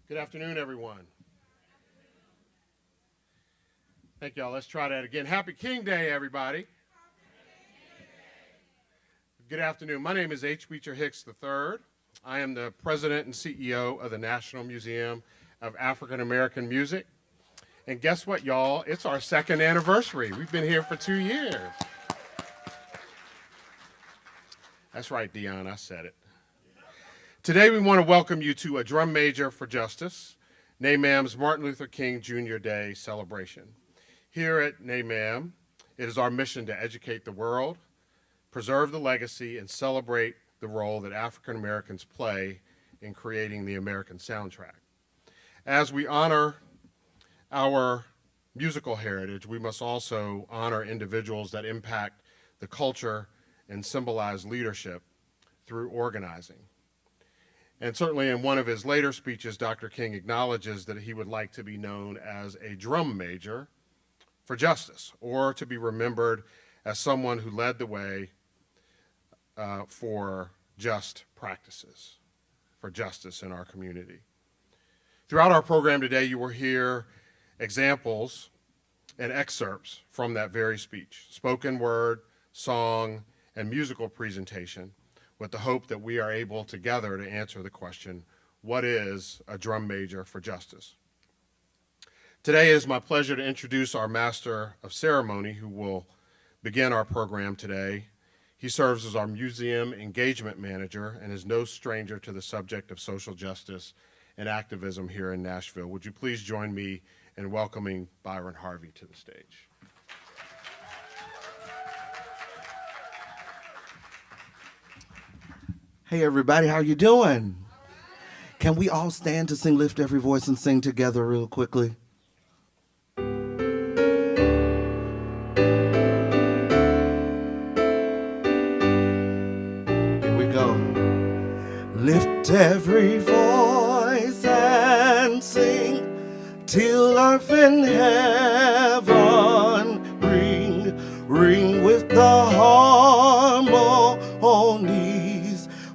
Good afternoon, everyone. Thank y'all. Let's try that again. Happy King Day, everybody. Good afternoon. My name is H. Beecher Hicks III. I am the president and CEO of the National Museum of African American Music. And guess what, y'all? It's our second anniversary. We've been here for 2 years. That's right, Dion, I said it. Today we want to welcome you to a Drum Major for Justice, NMAAM's Martin Luther King Jr. Day celebration. Here at NMAAM, it is our mission to educate the world, preserve the legacy, and celebrate the role that African Americans play in creating the American soundtrack. As we honor our musical heritage, we must also honor individuals that impact the culture and symbolize leadership through organizing. And certainly in one of his later speeches, Dr. King acknowledges that he would like to be known as a drum major for justice, or to be remembered as someone who led the way for just practices, for justice in our community. Throughout our program today, you will hear examples and excerpts from that very speech, spoken word, song, and musical presentation, with the hope that we are able together to answer the question, what is a drum major for justice? Today it is my pleasure to introduce our Master of Ceremony who will begin our program today. He serves as our Museum Engagement Manager and is no stranger to the subject of social justice and activism here in Nashville. Would you please join me in welcoming Byron Harvey to the stage? Hey everybody, how you doing? Can we all stand to sing Lift Every Voice and sing together real quickly? Here we go. Lift every voice and sing till earth and heaven ring with the harmonies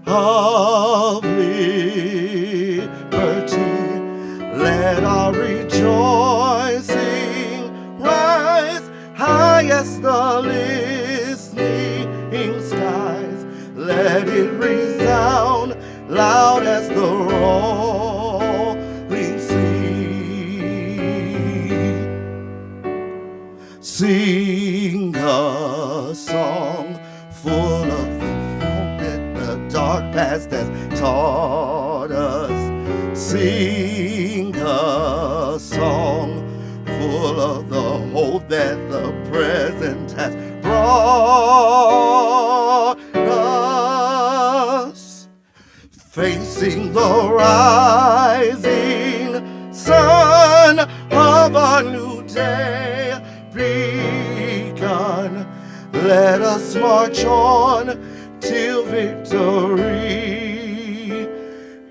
of liberty. Let our rejoicing rise high as the listening skies. Let it resound loud as the rolling sea. Sing a song full of dark past has taught us. Sing a song full of the hope that the present has brought us. Facing the rising sun of a new day begun, let us march on till victory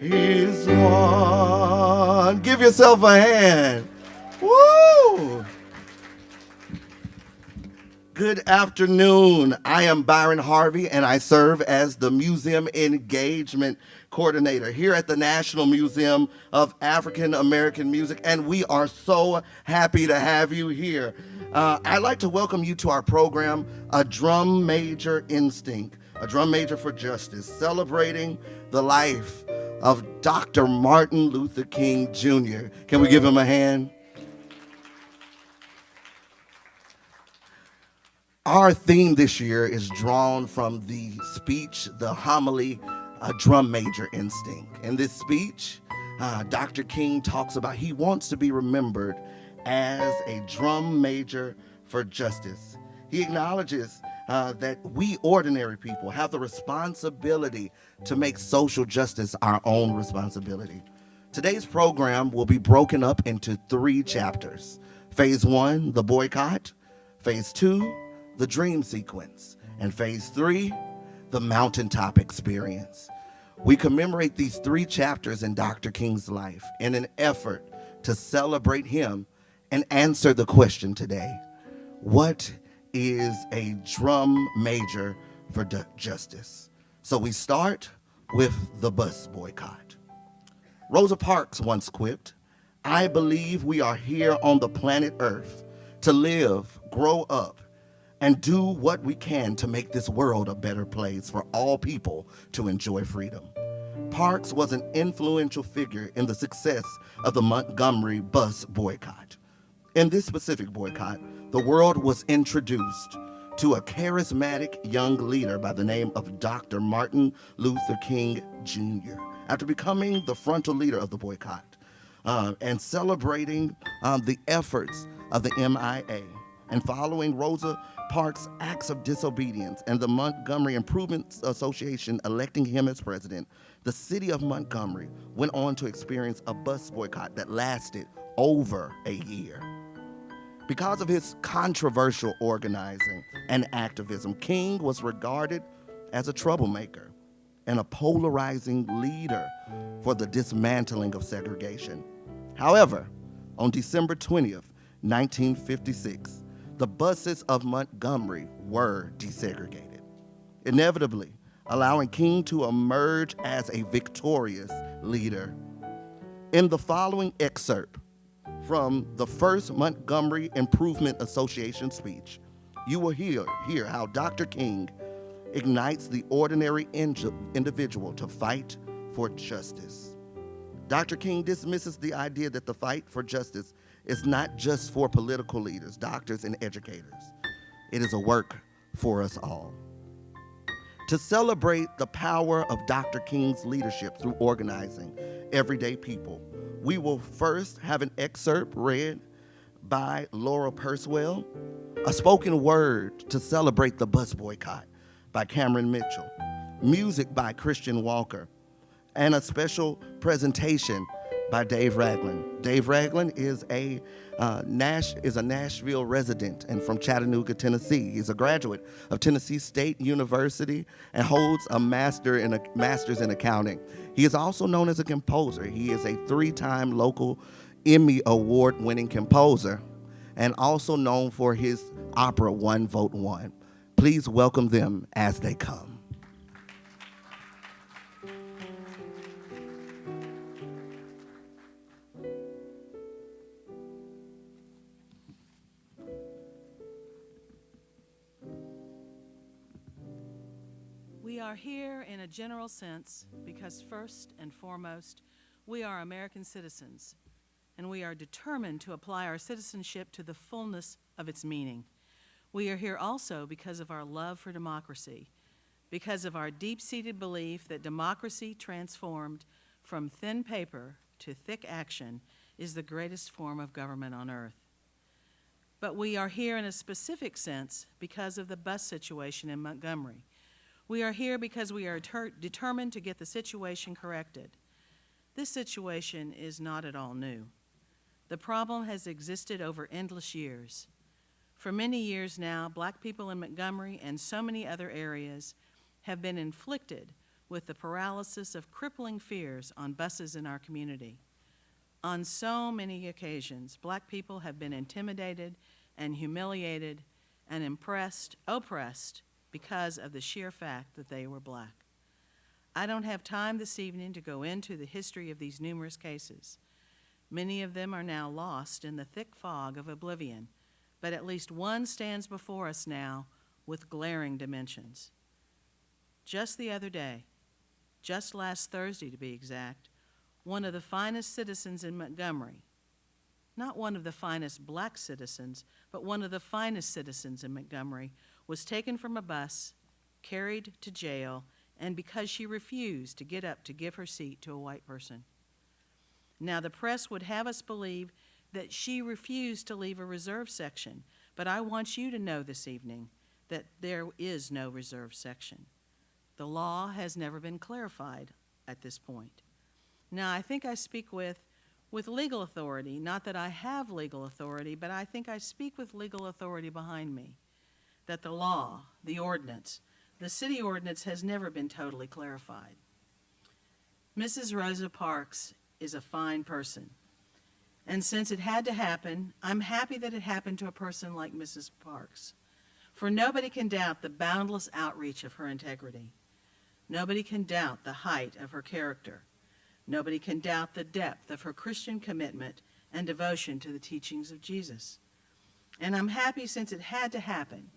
is won. Give yourself a hand. Woo! Good afternoon. I am Byron Harvey, and I serve as the Museum Engagement Coordinator here at the National Museum of African American Music, and we are so happy to have you here. I'd like to welcome you to our program, A Drum Major Instinct. A Drum Major for Justice, celebrating the life of Dr. Martin Luther King Jr. Can we give him a hand? Our theme this year is drawn from the speech, the homily, A Drum Major Instinct. In this speech, Dr. King talks about he wants to be remembered as a drum major for justice. He acknowledges that we ordinary people have the responsibility to make social justice our own responsibility. Today's program will be broken up into 3 chapters. Phase 1, the boycott. Phase 2, the dream sequence. And phase 3, the mountaintop experience. We commemorate these 3 chapters in Dr. King's life in an effort to celebrate him and answer the question today: what is a drum major for justice? So we start with the bus boycott. Rosa Parks once quipped, "I believe we are here on the planet Earth to live, grow up, and do what we can to make this world a better place for all people to enjoy freedom." Parks was an influential figure in the success of the Montgomery bus boycott. In this specific boycott, the world was introduced to a charismatic young leader by the name of Dr. Martin Luther King Jr. After becoming the frontal leader of the boycott and celebrating the efforts of the MIA, and following Rosa Parks' acts of disobedience and the Montgomery Improvement Association electing him as president, the city of Montgomery went on to experience a bus boycott that lasted over a year. Because of his controversial organizing and activism, King was regarded as a troublemaker and a polarizing leader for the dismantling of segregation. However, on December 20th, 1956, the buses of Montgomery were desegregated, inevitably allowing King to emerge as a victorious leader. In the following excerpt from the first Montgomery Improvement Association speech, you will hear how Dr. King ignites the ordinary individual to fight for justice. Dr. King dismisses the idea that the fight for justice is not just for political leaders, doctors, and educators. It is a work for us all. To celebrate the power of Dr. King's leadership through organizing everyday people, we will first have an excerpt read by Laura Purswell, a spoken word to celebrate the bus boycott by Cameron Mitchell, music by Christian Walker, and a special presentation by Dave Ragland. Dave Ragland is a Nashville resident and from Chattanooga, Tennessee. He's a graduate of Tennessee State University and holds a master's in accounting. He is also known as a composer. He is a 3-time local Emmy Award-winning composer and also known for his opera One Vote One. Please welcome them as they come. We are here in a general sense because first and foremost, we are American citizens, and we are determined to apply our citizenship to the fullness of its meaning. We are here also because of our love for democracy, because of our deep-seated belief that democracy transformed from thin paper to thick action is the greatest form of government on earth. But we are here in a specific sense because of the bus situation in Montgomery. We are here because we are determined to get the situation corrected. This situation is not at all new. The problem has existed over endless years. For many years now, Black people in Montgomery and so many other areas have been inflicted with the paralysis of crippling fears on buses in our community. On so many occasions, Black people have been intimidated and humiliated and oppressed, because of the sheer fact that they were Black. I don't have time this evening to go into the history of these numerous cases. Many of them are now lost in the thick fog of oblivion, but at least one stands before us now with glaring dimensions. Just the other day, just last Thursday to be exact, one of the finest citizens in Montgomery, not one of the finest Black citizens, but one of the finest citizens in Montgomery, was taken from a bus, carried to jail, and because she refused to get up to give her seat to a white person. Now, the press would have us believe that she refused to leave a reserved section, but I want you to know this evening that there is no reserved section. The law has never been clarified at this point. Now, I think I speak with legal authority, not that I have legal authority, but I think I speak with legal authority behind me, that the law, the ordinance, the city ordinance has never been totally clarified. Mrs. Rosa Parks is a fine person, and since it had to happen, I'm happy that it happened to a person like Mrs. Parks, for nobody can doubt the boundless outreach of her integrity. Nobody can doubt the height of her character. Nobody can doubt the depth of her Christian commitment and devotion to the teachings of Jesus. And I'm happy since it had to happen.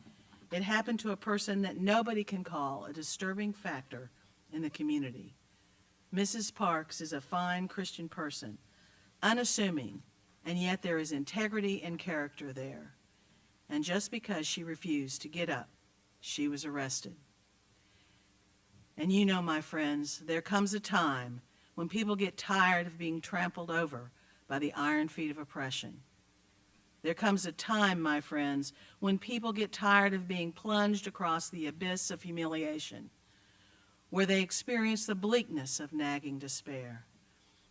It happened to a person that nobody can call a disturbing factor in the community. Mrs. Parks is a fine Christian person, unassuming, and yet there is integrity and character there. And just because she refused to get up, she was arrested. And you know, my friends, there comes a time when people get tired of being trampled over by the iron feet of oppression. There comes a time, my friends, when people get tired of being plunged across the abyss of humiliation, where they experience the bleakness of nagging despair.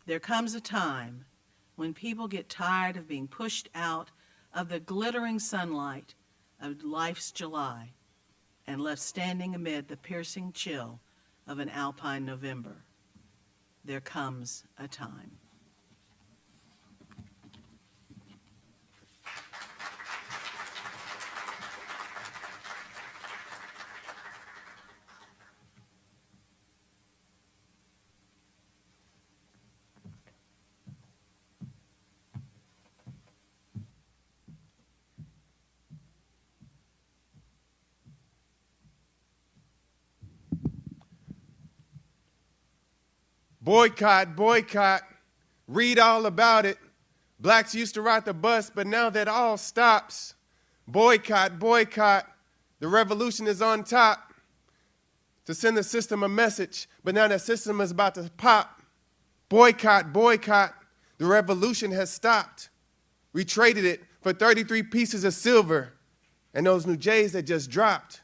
There comes a time when people get tired of being pushed out of the glittering sunlight of life's July and left standing amid the piercing chill of an alpine November. There comes a time. Boycott, boycott, read all about it. Blacks used to ride the bus, but now that all stops. Boycott, boycott, the revolution is on top. To send the system a message, but now that system is about to pop. Boycott, boycott, the revolution has stopped. We traded it for 33 pieces of silver and those new J's that just dropped.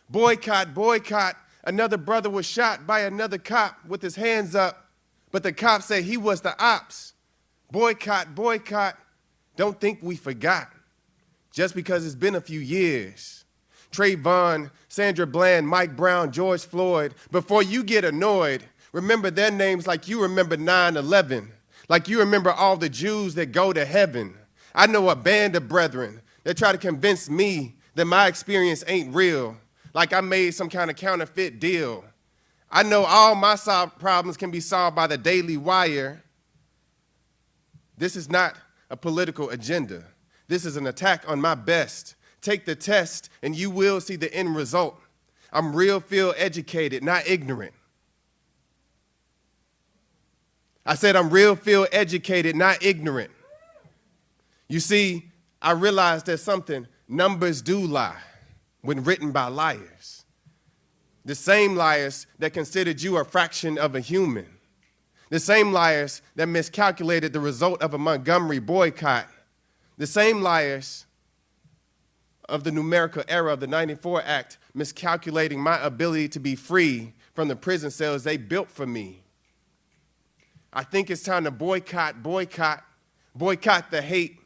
Boycott, boycott, another brother was shot by another cop with his hands up. But the cop said he was the ops. Boycott, boycott, don't think we forgot. Just because it's been a few years. Trayvon, Sandra Bland, Mike Brown, George Floyd, before you get annoyed, remember their names like you remember 9/11, like you remember all the Jews that go to heaven. I know a band of brethren that try to convince me that my experience ain't real, like I made some kind of counterfeit deal. I know all my problems can be solved by the Daily Wire. This is not a political agenda. This is an attack on my best. Take the test and you will see the end result. I'm real field educated, not ignorant. I said I'm real field educated, not ignorant. You see, I realized there's something, numbers do lie when written by liars. The same liars that considered you a fraction of a human. The same liars that miscalculated the result of a Montgomery boycott. The same liars of the numerical era of the 94 Act, miscalculating my ability to be free from the prison cells they built for me. I think it's time to boycott, boycott, boycott the hate,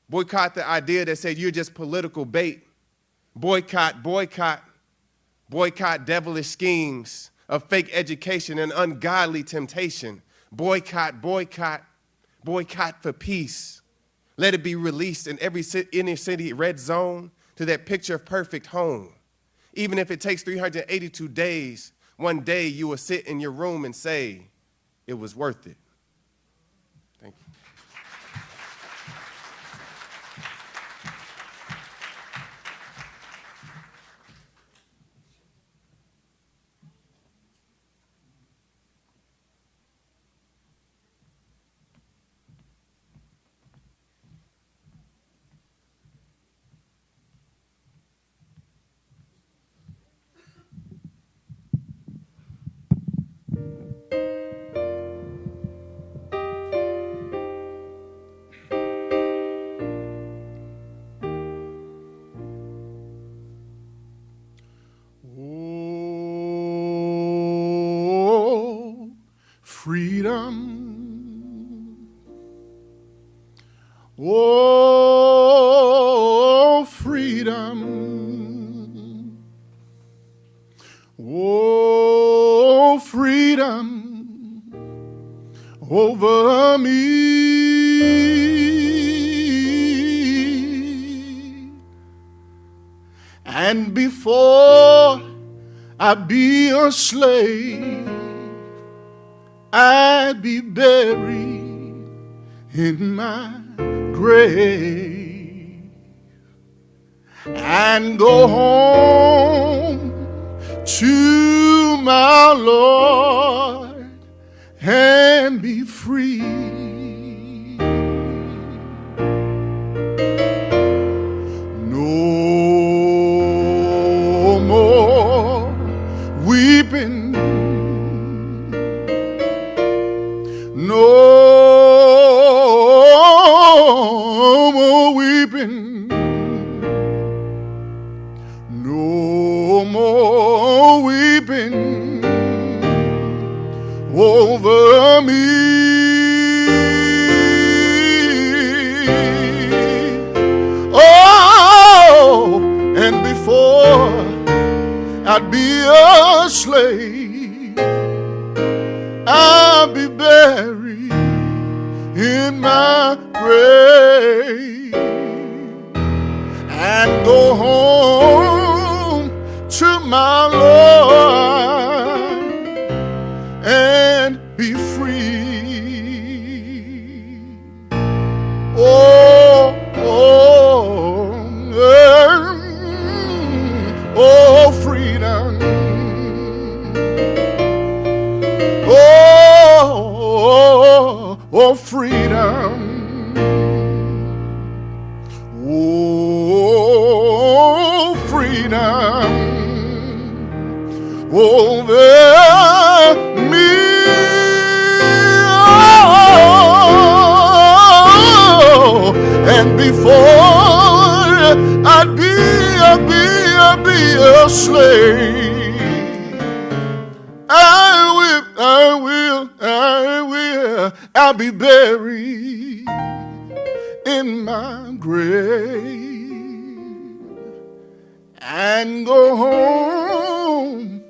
boycott the idea that said you're just political bait. Boycott, boycott, boycott devilish schemes of fake education and ungodly temptation. Boycott, boycott, boycott for peace. Let it be released in every inner city red zone to that picture of perfect home. Even if it takes 382 days, one day you will sit in your room and say, it was worth it. Thank you. Oh, freedom. Oh, freedom. Oh, freedom over me. And before I be a slave, I'd be buried in my grave and go home to my Lord and be free. No more weeping, no more weeping, no more weeping over me. Oh, and before I'd be a slave, I'll be buried in my grave and go home to my Lord and be free. Oh, oh, oh, freedom. Oh, freedom. Oh, freedom over me. Oh, and before I'd be a slave, I'll be buried in my grave and go home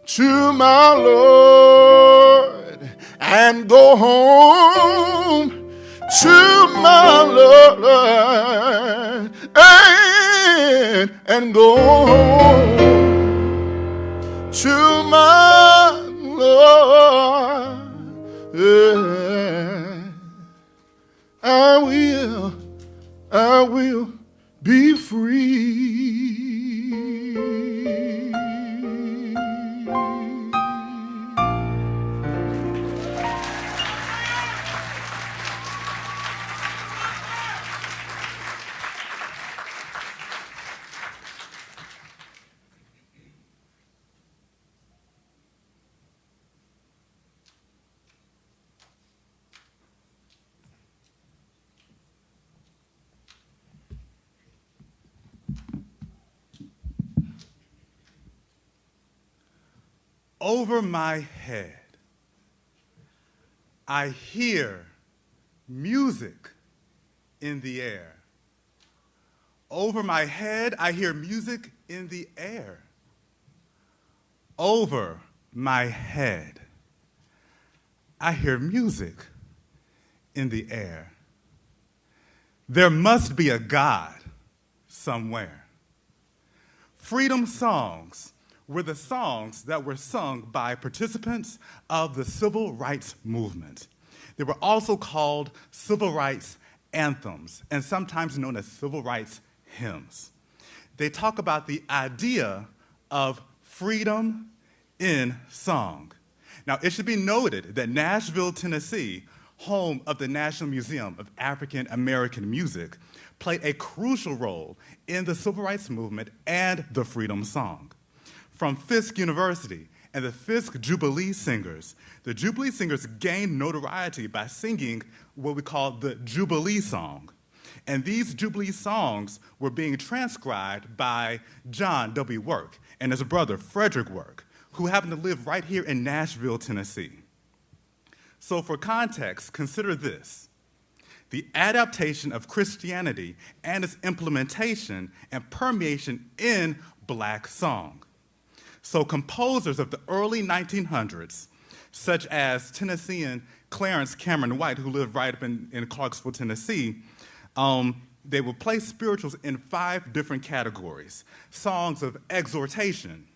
to my Lord and go home to my Lord and go home to my Lord. I will be free. Over my head, I hear music in the air. Over my head, I hear music in the air. Over my head, I hear music in the air. There must be a God somewhere. Freedom songs were the songs that were sung by participants of the civil rights movement. They were also called civil rights anthems, and sometimes known as civil rights hymns. They talk about the idea of freedom in song. Now, it should be noted that Nashville, Tennessee, home of the National Museum of African American Music, played a crucial role in the civil rights movement and the freedom song. From Fisk University and the Fisk Jubilee Singers, the Jubilee Singers gained notoriety by singing what we call the Jubilee song. And these Jubilee songs were being transcribed by John W. Work and his brother Frederick Work, who happened to live right here in Nashville, Tennessee. So for context, consider this: the adaptation of Christianity and its implementation and permeation in Black song. So composers of the early 1900s, such as Tennessean Clarence Cameron White, who lived right up in Clarksville, Tennessee, they would play spirituals in 5 different categories: songs of exhortation,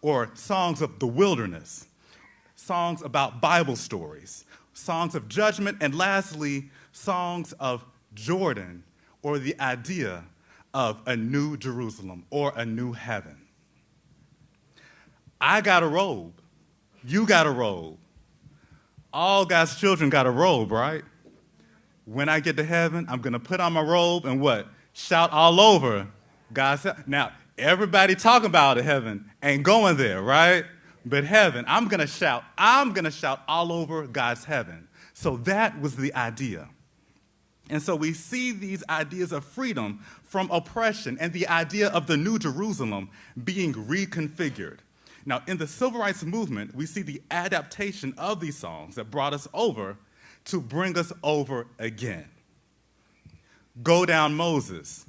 or songs of the wilderness, songs about Bible stories, songs of judgment, and lastly, songs of Jordan, or the idea of a new Jerusalem or a new heaven. I got a robe. You got a robe. All God's children got a robe, right? When I get to heaven, I'm going to put on my robe and what? Shout all over God's heaven. Now, everybody talking about it, heaven ain't going there, right? But heaven, I'm going to shout all over God's heaven. So that was the idea. And so we see these ideas of freedom from oppression and the idea of the New Jerusalem being reconfigured. Now, in the Civil Rights Movement, we see the adaptation of these songs that brought us over to bring us over again. Go down Moses,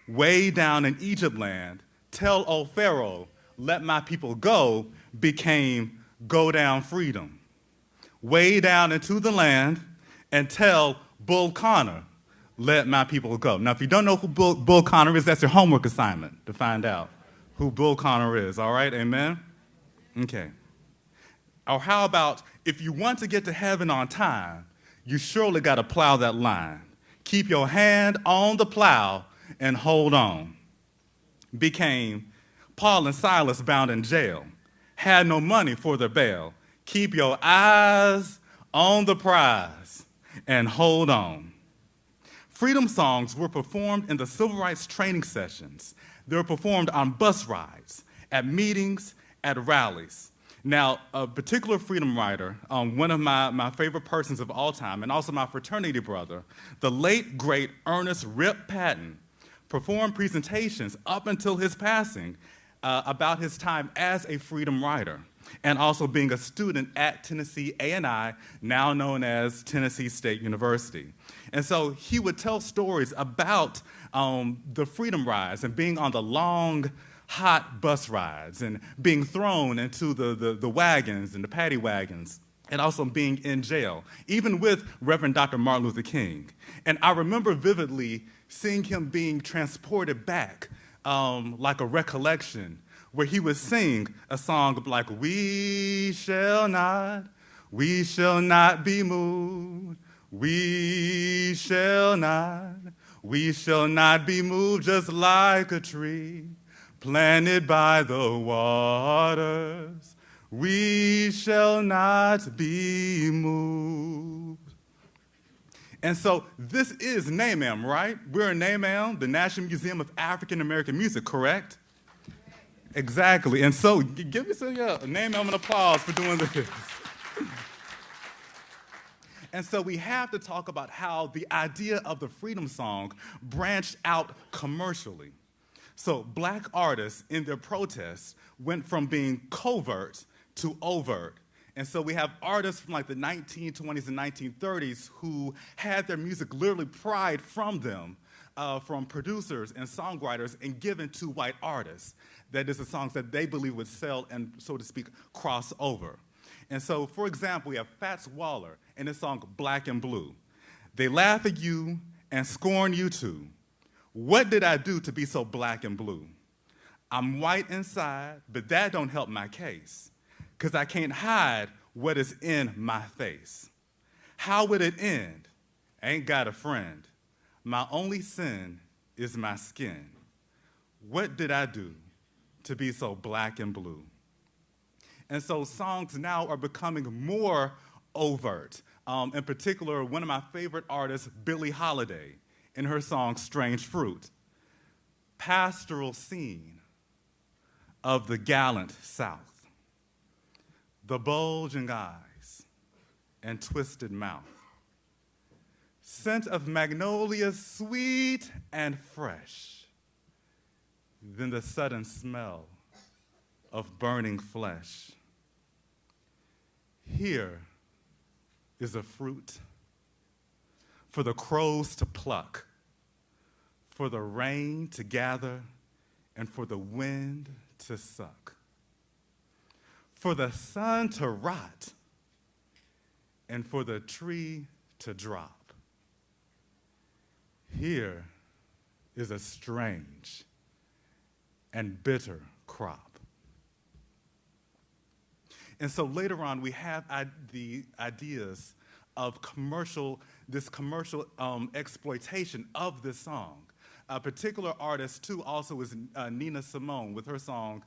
way down in Egypt land, tell old Pharaoh, let my people go, became go down freedom. Way down into the land and tell Bull Connor, let my people go. Now, if you don't know who Bull Connor is, that's your homework assignment to find out who Bull Connor is, all right? Amen? Okay. Or how about, if you want to get to heaven on time, you surely got to plow that line. Keep your hand on the plow and hold on. Became Paul and Silas bound in jail, had no money for their bail. Keep your eyes on the prize and hold on. Freedom songs were performed in the civil rights training sessions. They were performed on bus rides, at meetings, at rallies. Now, a particular freedom writer, one of my favorite persons of all time, and also my fraternity brother, the late, great Ernest Rip Patton, performed presentations up until his passing about his time as a freedom writer, and also being a student at Tennessee A&I, now known as Tennessee State University. And so he would tell stories about the freedom rides and being on the long, hot bus rides and being thrown into the wagons and the paddy wagons, and also being in jail, even with Reverend Dr. Martin Luther King. And I remember vividly seeing him being transported back like a recollection, where he would sing a song like, we shall not be moved, we shall not be moved, just like a tree planted by the waters, we shall not be moved. And so this is NMAAM, right? We're in NMAAM, the National Museum of African American Music, correct? Exactly. And so give me some NMAAM an applause for doing this. And so we have to talk about how the idea of the freedom song branched out commercially. So black artists in their protests went from being covert to overt. And so we have artists from like the 1920s and 1930s who had their music literally pried from them, from producers and songwriters, and given to white artists. That is the songs that they believe would sell and, so to speak, cross over. And so, for example, we have Fats Waller in his song Black and Blue. They laugh at you and scorn you too. What did I do to be so black and blue? I'm white inside, but that don't help my case, because I can't hide what is in my face. How would it end? Ain't got a friend. My only sin is my skin. What did I do to be so black and blue? And so songs now are becoming more overt. In particular, one of my favorite artists, Billie Holiday, in her song Strange Fruit. Pastoral scene of the gallant South. The bulging eyes and twisted mouth. Scent of magnolia sweet and fresh. Then the sudden smell of burning flesh. Here is a fruit for the crows to pluck, for the rain to gather, and for the wind to suck, for the sun to rot, and for the tree to drop. Here is a strange and bitter crop. And so later on, we have the ideas of this commercial exploitation of this song. A particular artist, too, also is Nina Simone with her song,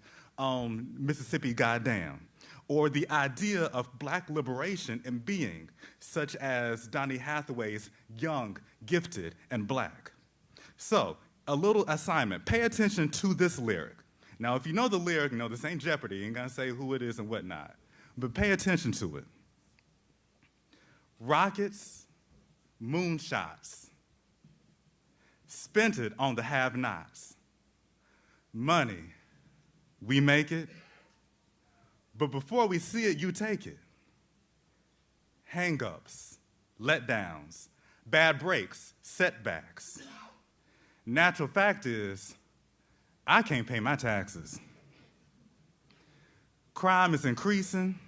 Mississippi Goddamn, or the idea of black liberation in being, such as Donny Hathaway's Young, Gifted, and Black. So, a little assignment. Pay attention to this lyric. Now, if you know the lyric, you know this ain't Jeopardy. You ain't gonna say who it is and whatnot. But pay attention to it. Rockets, moonshots, spent it on the have-nots. Money, we make it, but before we see it, you take it. Hang-ups, letdowns, bad breaks, setbacks. Natural fact is, I can't pay my taxes. Crime is increasing,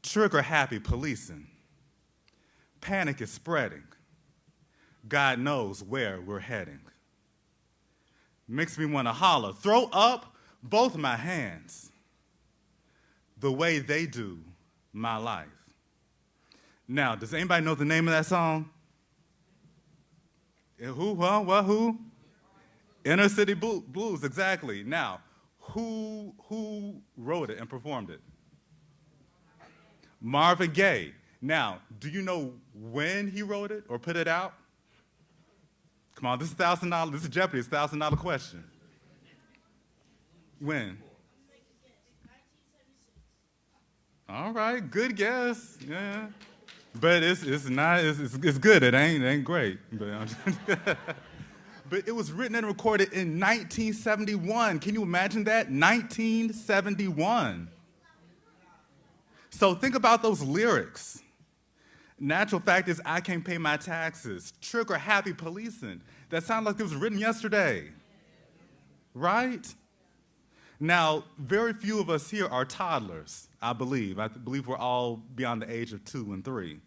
trigger-happy policing. Panic is spreading. God knows where we're heading. Makes me want to holler, throw up both my hands, the way they do my life. Now, does anybody know the name of that song? Who? What? Who? Inner City Blues, exactly. Now, who wrote it and performed it? Marvin Gaye. Now, do you know when he wrote it or put it out? Come on, this is $1,000. This is Jeopardy. It's $1,000 question. When? All right, good guess. Yeah, but it's not. It's good. It ain't great. But but it was written and recorded in 1971. Can you imagine that? 1971. So think about those lyrics. Natural fact is, I can't pay my taxes. Trigger happy policing. That sounds like it was written yesterday, right? Now, very few of us here are toddlers, I believe. I believe we're all beyond the age of 2 and 3.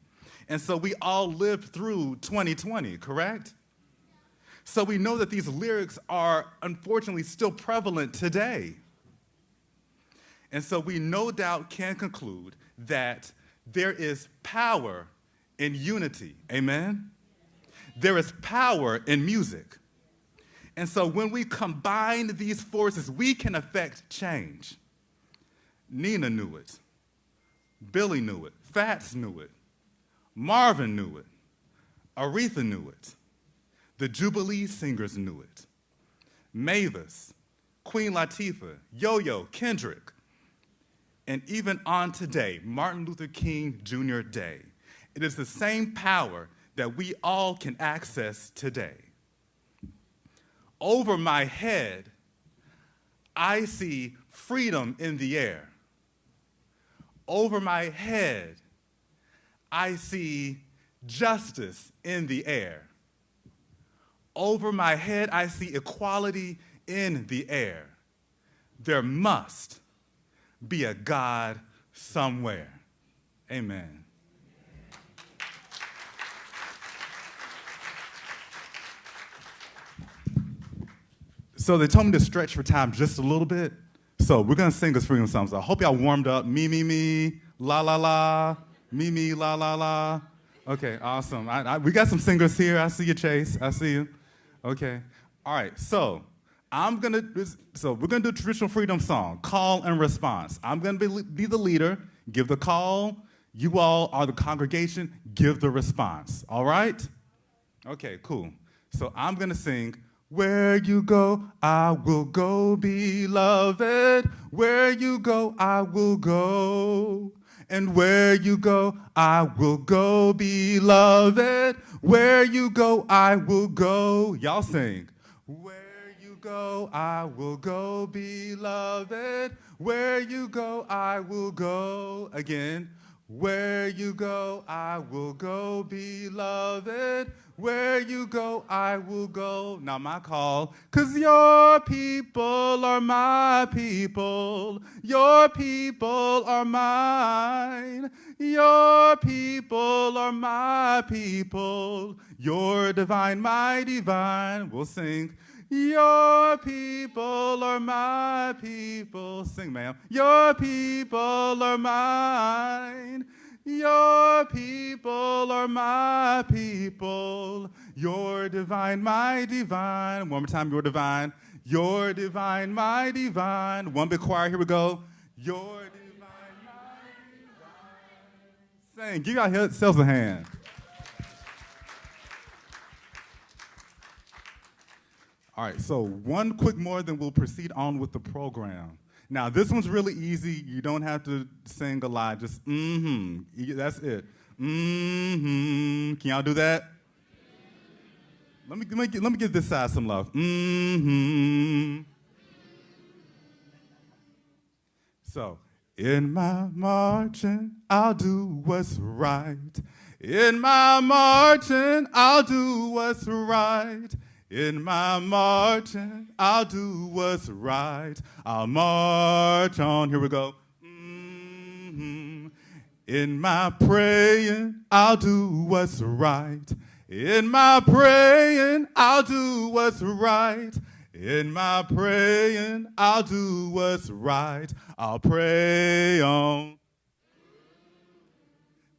And so we all lived through 2020, correct? So we know that these lyrics are unfortunately still prevalent today. And so we no doubt can conclude that there is power in unity, amen? There is power in music. And so when we combine these forces, we can affect change. Nina knew it. Billy knew it. Fats knew it. Marvin knew it. Aretha knew it. The Jubilee Singers knew it. Mavis, Queen Latifah, Yo-Yo, Kendrick, and even on today, Martin Luther King Jr. Day. It is the same power that we all can access today. Over my head, I see freedom in the air. Over my head, I see justice in the air. Over my head, I see equality in the air. There must be a God somewhere. Amen. So they told me to stretch for time just a little bit. So we're gonna sing this freedom song. So I hope y'all warmed up. Me, me, me, la, la, la. Me, me, la, la, la. Okay, awesome. We got some singers here. I see you, Chase. I see you. Okay. All right, so we're gonna do a traditional freedom song, call and response. I'm gonna be the leader, give the call. You all are the congregation, give the response. All right? Okay, cool. So I'm gonna sing, where you go, I will go, beloved. Where you go, I will go. And where you go, I will go, beloved. Where you go, I will go. Y'all sing. Where you go, I will go, beloved. Where you go, I will go. Again. Where you go, I will go, beloved. Where you go, I will go. Now my call, 'cause your people are my people. Your people are mine. Your people are my people. Your divine, my divine. We'll sing. Your people are my people. Sing, ma'am. Your people are mine. Your people are my people. You're divine, my divine. One more time, you're divine. You're divine, my divine. One big choir, here we go. You're divine, my divine. Sing, give yourselves a hand. All right, so one quick more, then we'll proceed on with the program. Now, this one's really easy. You don't have to sing a lot. Just mm-hmm. That's it. Mm-hmm. Can y'all do that? Let me give this side some love. Mm-hmm. So, in my marching, I'll do what's right. In my marching, I'll do what's right. In my marching, I'll do what's right. I'll march on. Here we go. Mm-hmm. In my praying, I'll do what's right. In my praying, I'll do what's right. In my praying, I'll do what's right. I'll pray on.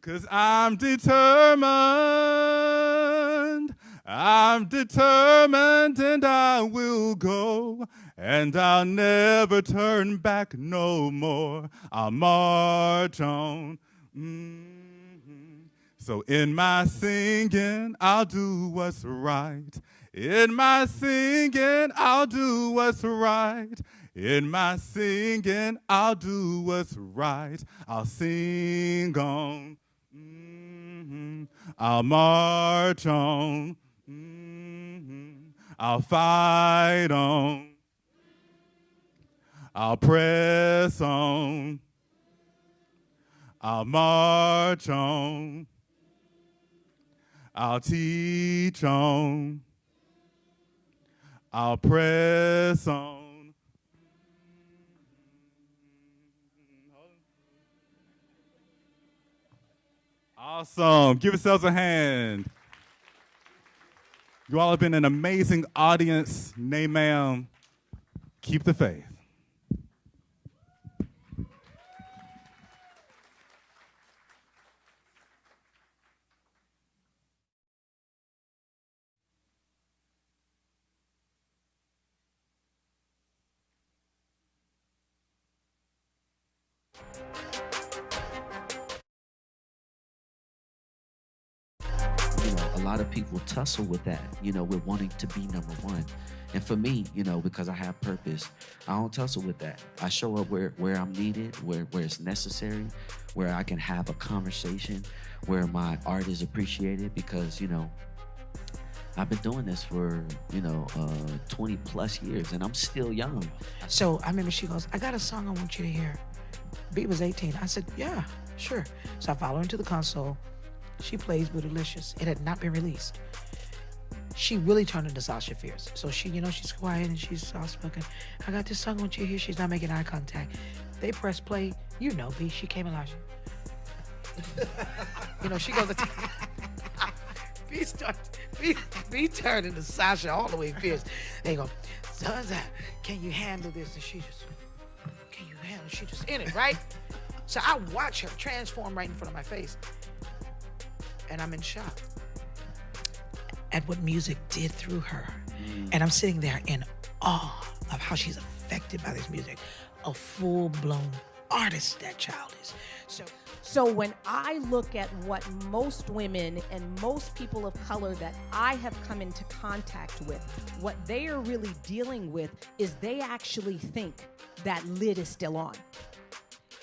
'Cause I'm determined. I'm determined and I will go, and I'll never turn back no more. I'll march on. Mm-hmm. So in my singing, I'll do what's right. In my singing, I'll do what's right. In my singing, I'll do what's right. I'll sing on. Mm-hmm. I'll march on. Mm-hmm. I'll fight on. I'll press on. I'll march on. I'll teach on. I'll press on. Awesome. Give yourselves a hand. You all have been an amazing audience. NMAAM. Keep the faith. A lot of people tussle with that, with wanting to be number one. And for me, because I have purpose, I don't tussle with that. I show up where I'm needed, where it's necessary, where I can have a conversation, where my art is appreciated, because, I've been doing this for, 20 plus years, and I'm still young. So I remember she goes, I got a song I want you to hear. B was 18. I said, yeah, sure. So I follow her into the console. She plays Bootylicious. It had not been released. She really turned into Sasha Fierce. So she, she's quiet and she's soft-spoken. I got this song I want you to hear. She's not making eye contact. They press play. B, she came Elijah. She goes, B turned into Sasha all the way fierce. They go, can you handle this? And she just, can you handle it? She just in it, right? So I watch her transform right in front of my face. And I'm in shock at what music did through her. And I'm sitting there in awe of how she's affected by this music. A full-blown artist that child is. So when I look at what most women and most people of color that I have come into contact with, what they are really dealing with is they actually think that lid is still on.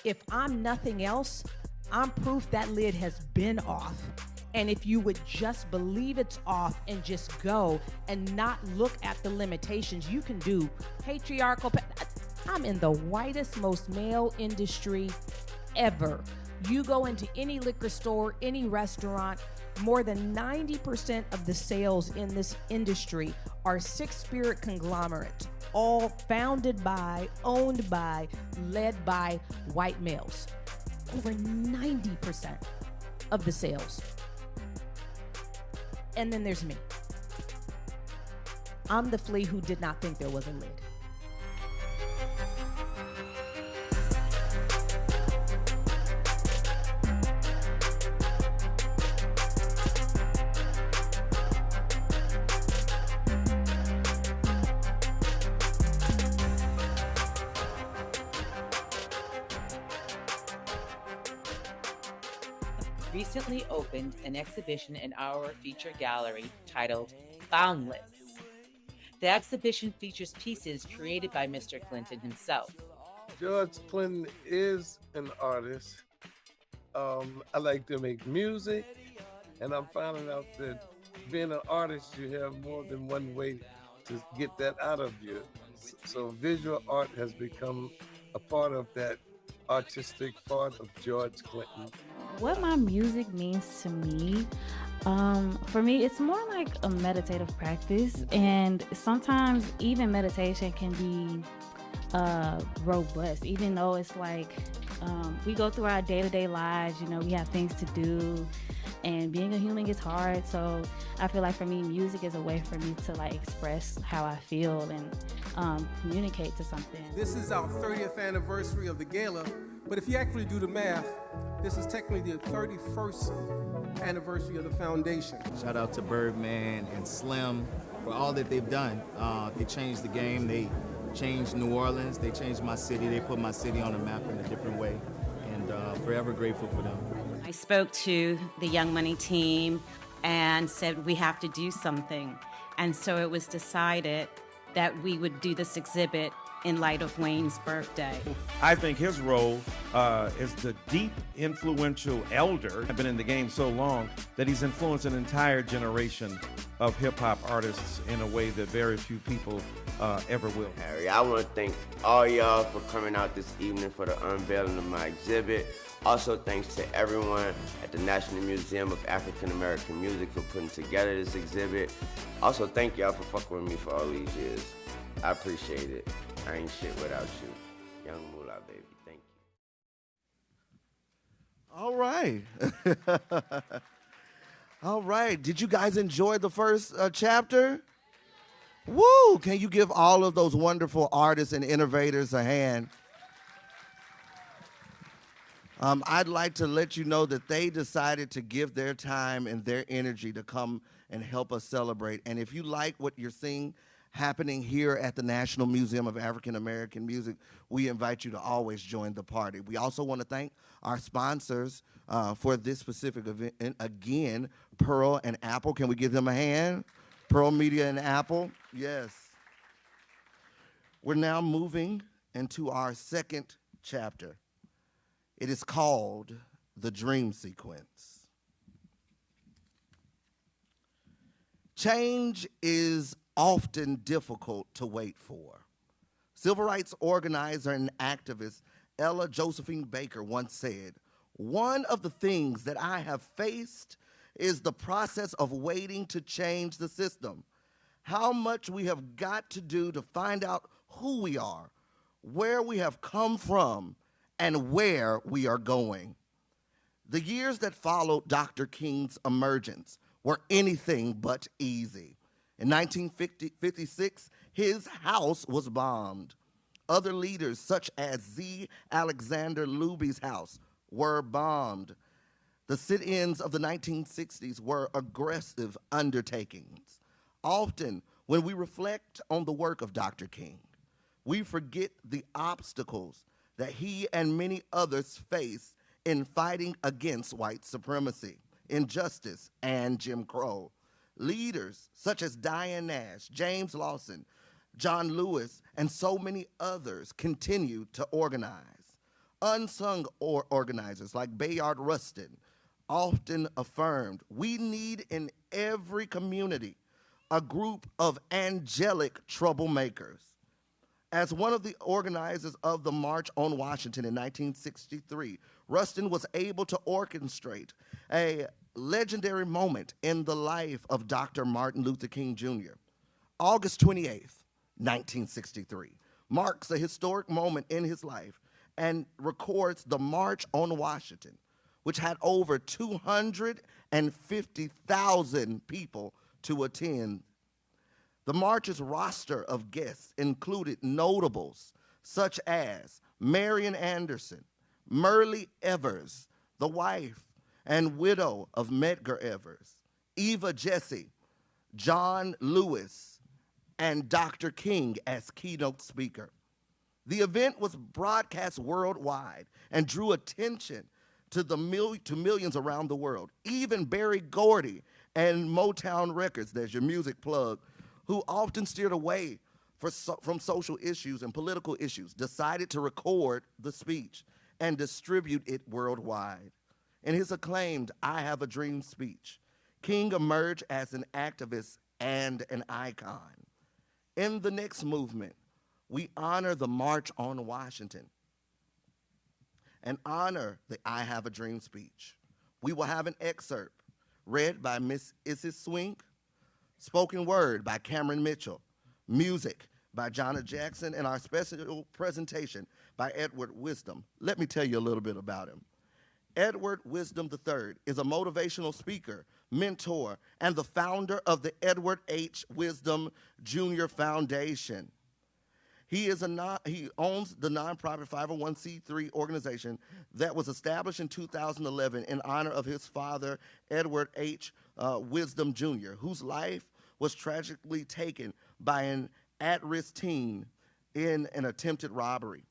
If I'm nothing else, I'm proof that lid has been off. And if you would just believe it's off and just go and not look at the limitations, you can do patriarchal. I'm in the whitest, most male industry ever. You go into any liquor store, any restaurant, more than 90% of the sales in this industry are six-spirit conglomerates, all founded by, owned by, led by white males. Over 90% of the sales. And then there's me. I'm the flea who did not think there was a lid. Recently opened an exhibition in our feature gallery titled Boundless. The exhibition features pieces created by Mr. Clinton himself. George Clinton is an artist. I like to make music, and I'm finding out that being an artist, you have more than one way to get that out of you. So visual art has become a part of that artistic part of George Clinton. What my music means to me, for me, it's more like a meditative practice, and sometimes even meditation can be robust, even though it's like we go through our day-to-day lives, we have things to do, and being a human is hard. So I feel like for me, music is a way for me to like express how I feel and communicate to something. This is our 30th anniversary of the gala, but if you actually do the math, this is technically the 31st anniversary of the foundation. Shout out to Birdman and Slim for all that they've done. They changed the game. They changed New Orleans. They changed my city. They put my city on the map in a different way, and forever grateful for them. I spoke to the Young Money team and said we have to do something. And so it was decided that we would do this exhibit in light of Wayne's birthday. I think his role is the deep, influential elder. I've been in the game so long that he's influenced an entire generation of hip-hop artists in a way that very few people ever will. Harry, I want to thank all y'all for coming out this evening for the unveiling of my exhibit. Also, thanks to everyone at the National Museum of African American Music for putting together this exhibit. Also, thank y'all for fucking with me for all these years. I appreciate it. I ain't shit without you. Young Moolah, baby. Thank you. All right. All right. Did you guys enjoy the first chapter? Woo! Can you give all of those wonderful artists and innovators a hand? I'd like to let you know that they decided to give their time and their energy to come and help us celebrate. And if you like what you're seeing happening here at the National Museum of African American Music, we invite you to always join the party. We also want to thank our sponsors for this specific event. And again, Pearl and Apple. Can we give them a hand? Pearl Media and Apple. Yes. We're now moving into our second chapter. It is called The Dream Sequence. Change is often difficult to wait for. Civil rights organizer and activist Ella Josephine Baker once said, "One of the things that I have faced is the process of waiting to change the system. How much we have got to do to find out who we are, where we have come from, and where we are going." The years that followed Dr. King's emergence were anything but easy. In 1956, his house was bombed. Other leaders, such as Z. Alexander Luby's house, were bombed. The sit-ins of the 1960s were aggressive undertakings. Often, when we reflect on the work of Dr. King, we forget the obstacles that he and many others faced in fighting against white supremacy, injustice, and Jim Crow. Leaders such as Diane Nash, James Lawson, John Lewis, and so many others continue to organize. Unsung organizers like Bayard Rustin often affirmed, "We need in every community a group of angelic troublemakers." As one of the organizers of the March on Washington in 1963, Rustin was able to orchestrate a legendary moment in the life of Dr. Martin Luther King Jr. August 28th, 1963, marks a historic moment in his life and records the March on Washington, which had over 250,000 people to attend. The march's roster of guests included notables such as Marian Anderson, Merle Evers, the wife and widow of Medgar Evers, Eva Jesse, John Lewis, and Dr. King as keynote speaker. The event was broadcast worldwide and drew attention to millions around the world. Even Berry Gordy and Motown Records, there's your music plug, who often steered away from social issues and political issues, decided to record the speech and distribute it worldwide. In his acclaimed I Have a Dream speech, King emerged as an activist and an icon. In the next movement, we honor the March on Washington and honor the I Have a Dream speech. We will have an excerpt read by Miss Isis Swink, spoken word by Cameron Mitchell, music by Jonna Jackson, and our special presentation by Edward Wisdom. Let me tell you a little bit about him. Edward Wisdom III is a motivational speaker, mentor, and the founder of the Edward H. Wisdom Jr. Foundation. He owns the nonprofit 501c3 organization that was established in 2011 in honor of his father, Edward H. Wisdom Jr., whose life was tragically taken by an at-risk teen in an attempted robbery.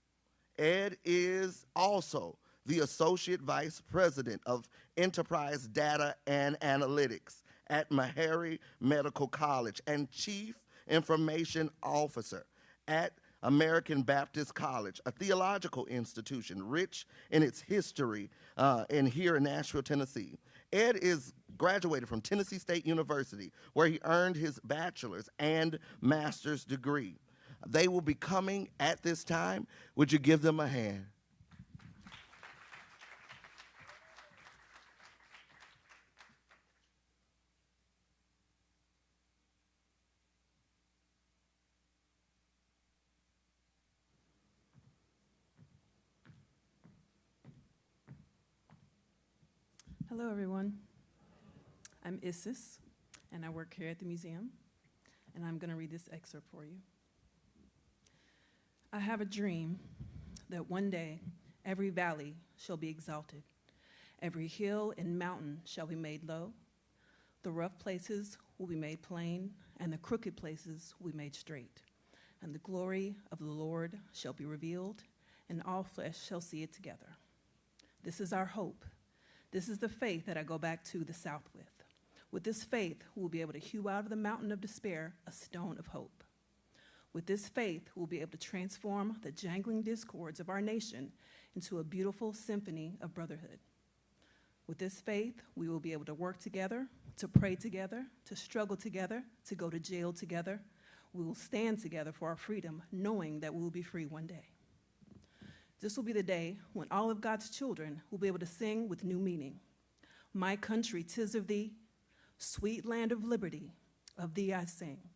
Ed is also the Associate Vice President of Enterprise Data and Analytics at Meharry Medical College and Chief Information Officer at American Baptist College, a theological institution rich in its history here in Nashville, Tennessee. Ed is graduated from Tennessee State University, where he earned his bachelor's and master's degree. They will be coming at this time. Would you give them a hand? Hello, everyone. I'm Isis, and I work here at the museum, and I'm going to read this excerpt for you. I have a dream that one day every valley shall be exalted, every hill and mountain shall be made low, the rough places will be made plain, and the crooked places will be made straight, and the glory of the Lord shall be revealed, and all flesh shall see it together. This is our hope. This is the faith that I go back to the South with. With this faith, we will be able to hew out of the mountain of despair a stone of hope. With this faith, we'll be able to transform the jangling discords of our nation into a beautiful symphony of brotherhood. With this faith, we will be able to work together, to pray together, to struggle together, to go to jail together. We will stand together for our freedom, knowing that we will be free one day. This will be the day when all of God's children will be able to sing with new meaning. My country, 'tis of thee, sweet land of liberty, of thee I sing.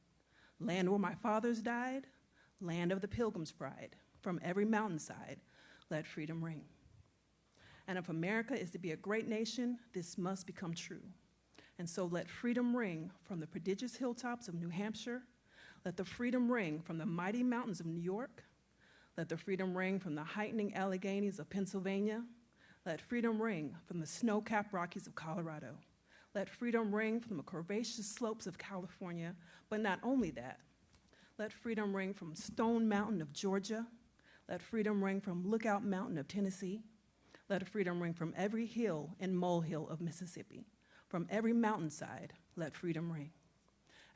Land where my fathers died, land of the pilgrim's pride. From every mountainside, let freedom ring. And if America is to be a great nation, this must become true. And so let freedom ring from the prodigious hilltops of New Hampshire. Let the freedom ring from the mighty mountains of New York. Let the freedom ring from the heightening Alleghenies of Pennsylvania. Let freedom ring from the snow-capped Rockies of Colorado. Let freedom ring from the curvaceous slopes of California. But not only that, let freedom ring from Stone Mountain of Georgia. Let freedom ring from Lookout Mountain of Tennessee. Let freedom ring from every hill and molehill of Mississippi. From every mountainside, let freedom ring.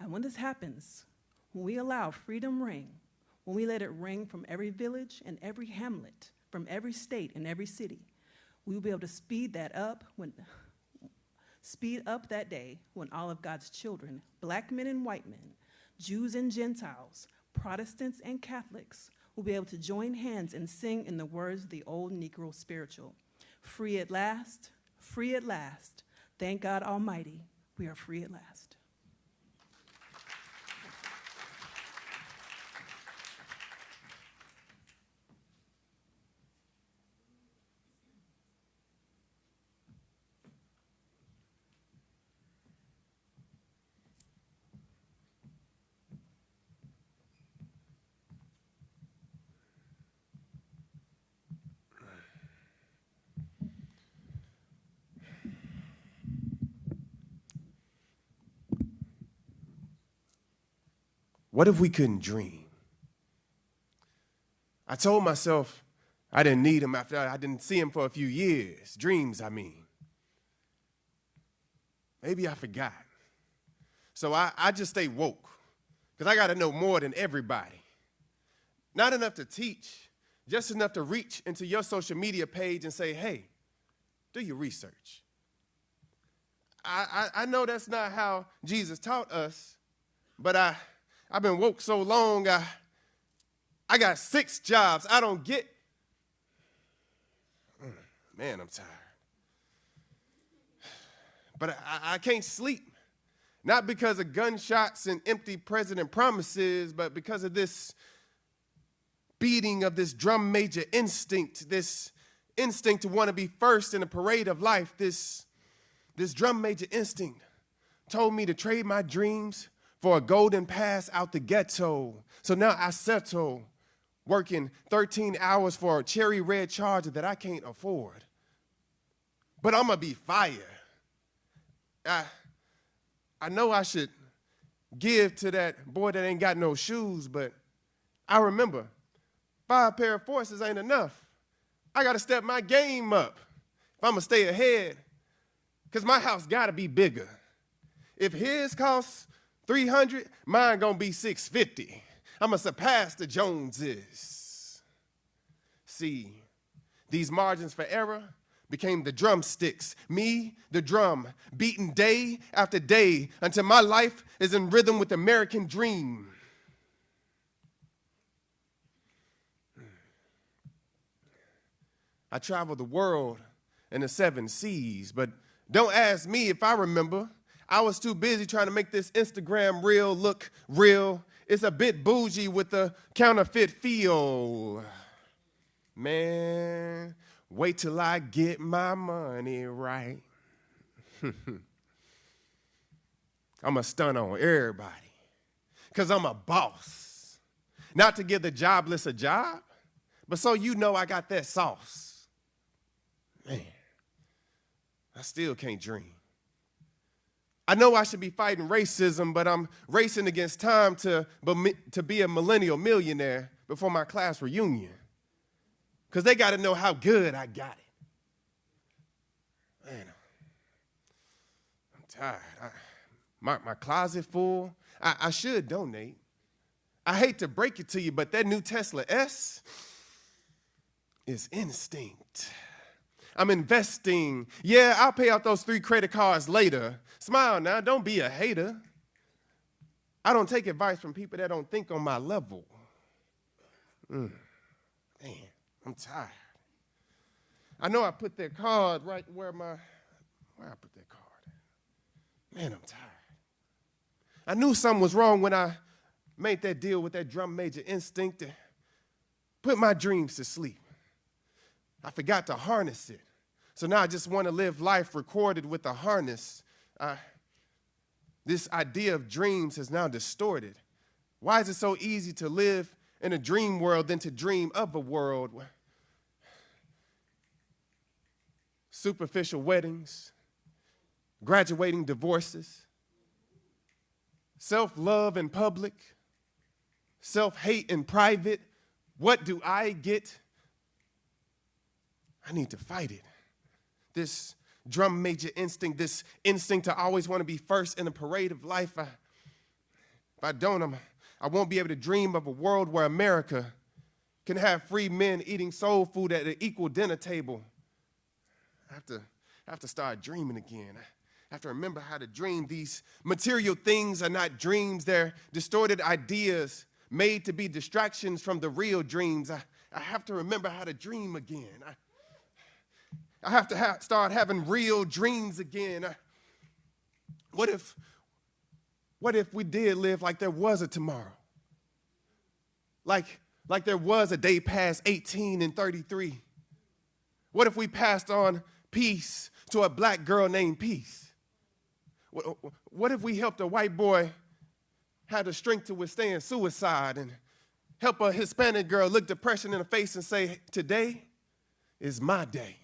And when this happens, when we allow freedom ring, when we let it ring from every village and every hamlet, from every state and every city, we will be able to speed up that day when all of God's children, black men and white men, Jews and Gentiles, Protestants and Catholics, will be able to join hands and sing in the words of the old Negro spiritual. Free at last, free at last. Thank God Almighty, we are free at last. what if we couldn't dream? I told myself I didn't need him after I didn't see him for a few years. Dreams, I mean. Maybe I forgot. So I just stay woke, because I got to know more than everybody. Not enough to teach, just enough to reach into your social media page and say, hey, do your research. I know that's not how Jesus taught us, but I've been woke so long, I got 6 jobs. I don't get. Man, I'm tired. But I can't sleep. Not because of gunshots and empty president promises, but because of this beating of this drum major instinct, this instinct to want to be first in a parade of life. This drum major instinct told me to trade my dreams for a golden pass out the ghetto. So now I settle, working 13 hours for a cherry red Charger that I can't afford. But I'm going to be fired. I know I should give to that boy that ain't got no shoes, but I remember 5 pair of forces ain't enough. I got to step my game up if I'm going to stay ahead, because my house got to be bigger. If his costs $300, mine going to be $650. I'm going to surpass the Joneses. See, these margins for error became the drumsticks, me, the drum, beaten day after day until my life is in rhythm with the American dream. I traveled the world in the 7 seas, but don't ask me if I remember. I was too busy trying to make this Instagram reel look real. It's a bit bougie with a counterfeit feel. Man, wait till I get my money right. I'm a stun on everybody, because I'm a boss. Not to give the jobless a job, but so you know I got that sauce. Man, I still can't dream. I know I should be fighting racism, but I'm racing against time to be a millennial millionaire before my class reunion, because they got to know how good I got it. Man, I'm tired. My closet full. I should donate. I hate to break it to you, but that new Tesla S is instinct. I'm investing. Yeah, I'll pay out those 3 credit cards later. Smile now, don't be a hater. I don't take advice from people that don't think on my level. Man, I'm tired. I know I put that card right where I put that card. Man, I'm tired. I knew something was wrong when I made that deal with that drum major instinct to put my dreams to sleep. I forgot to harness it. So now I just want to live life recorded with a harness. This idea of dreams is now distorted. Why is it so easy to live in a dream world than to dream of a world where superficial weddings, graduating divorces, self-love in public, self-hate in private? What do I get? I need to fight it. This drum major instinct, this instinct to always want to be first in a parade of life. If I don't, I won't be able to dream of a world where America can have free men eating soul food at an equal dinner table. I have to start dreaming again. I have to remember how to dream. These material things are not dreams. They're distorted ideas made to be distractions from the real dreams. I have to remember how to dream again. I have to start having real dreams again. What if we did live like there was a tomorrow? Like there was a day past 18 and 33? What if we passed on peace to a black girl named Peace? What if we helped a white boy have the strength to withstand suicide, and help a Hispanic girl look depression in the face and say, today is my day?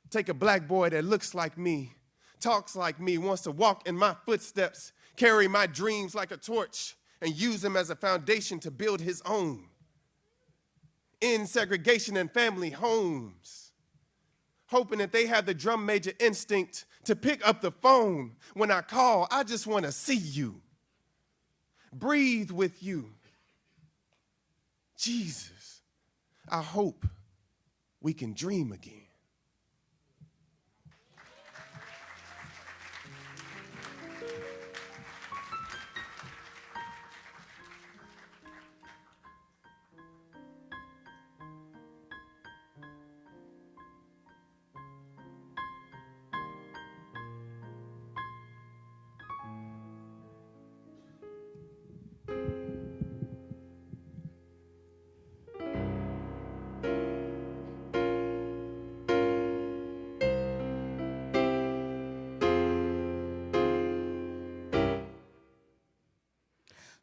Take a black boy that looks like me, talks like me, wants to walk in my footsteps, carry my dreams like a torch, and use them as a foundation to build his own. End segregation in family homes, hoping that they have the drum major instinct to pick up the phone when I call. I just want to see you, breathe with you. Jesus, I hope we can dream again.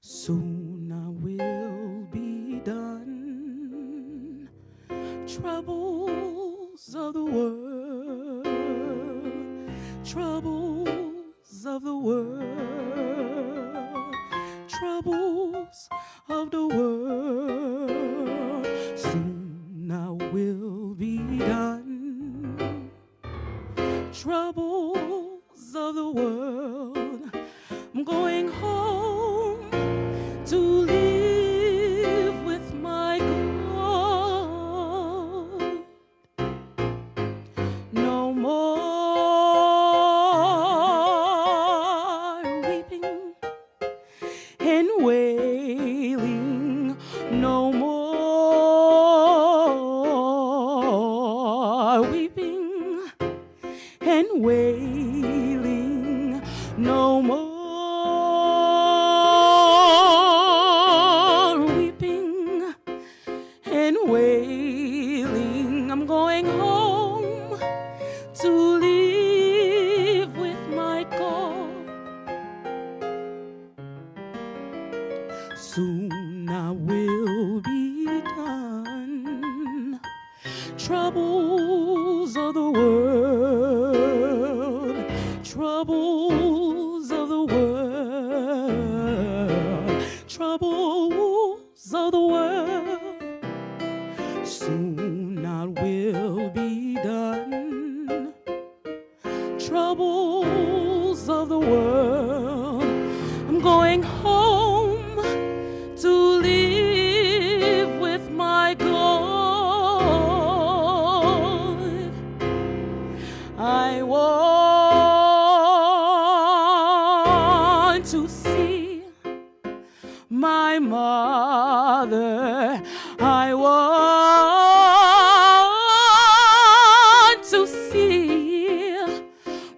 Soon I will be done. Troubles of the world, troubles of the world, troubles of the world. Soon I will be done. Troubles of the world. I'm going home to live with my God. No more weeping and wailing. No more weeping and wailing. No more weeping and wailing. I'm going home to live with my God. Soon I will be done. Troubles of the world, troubles of the world, troubles of the world. Soon I will be done. Troubles of the world. I'm going home to live with my God. I want to see my mother. I want to see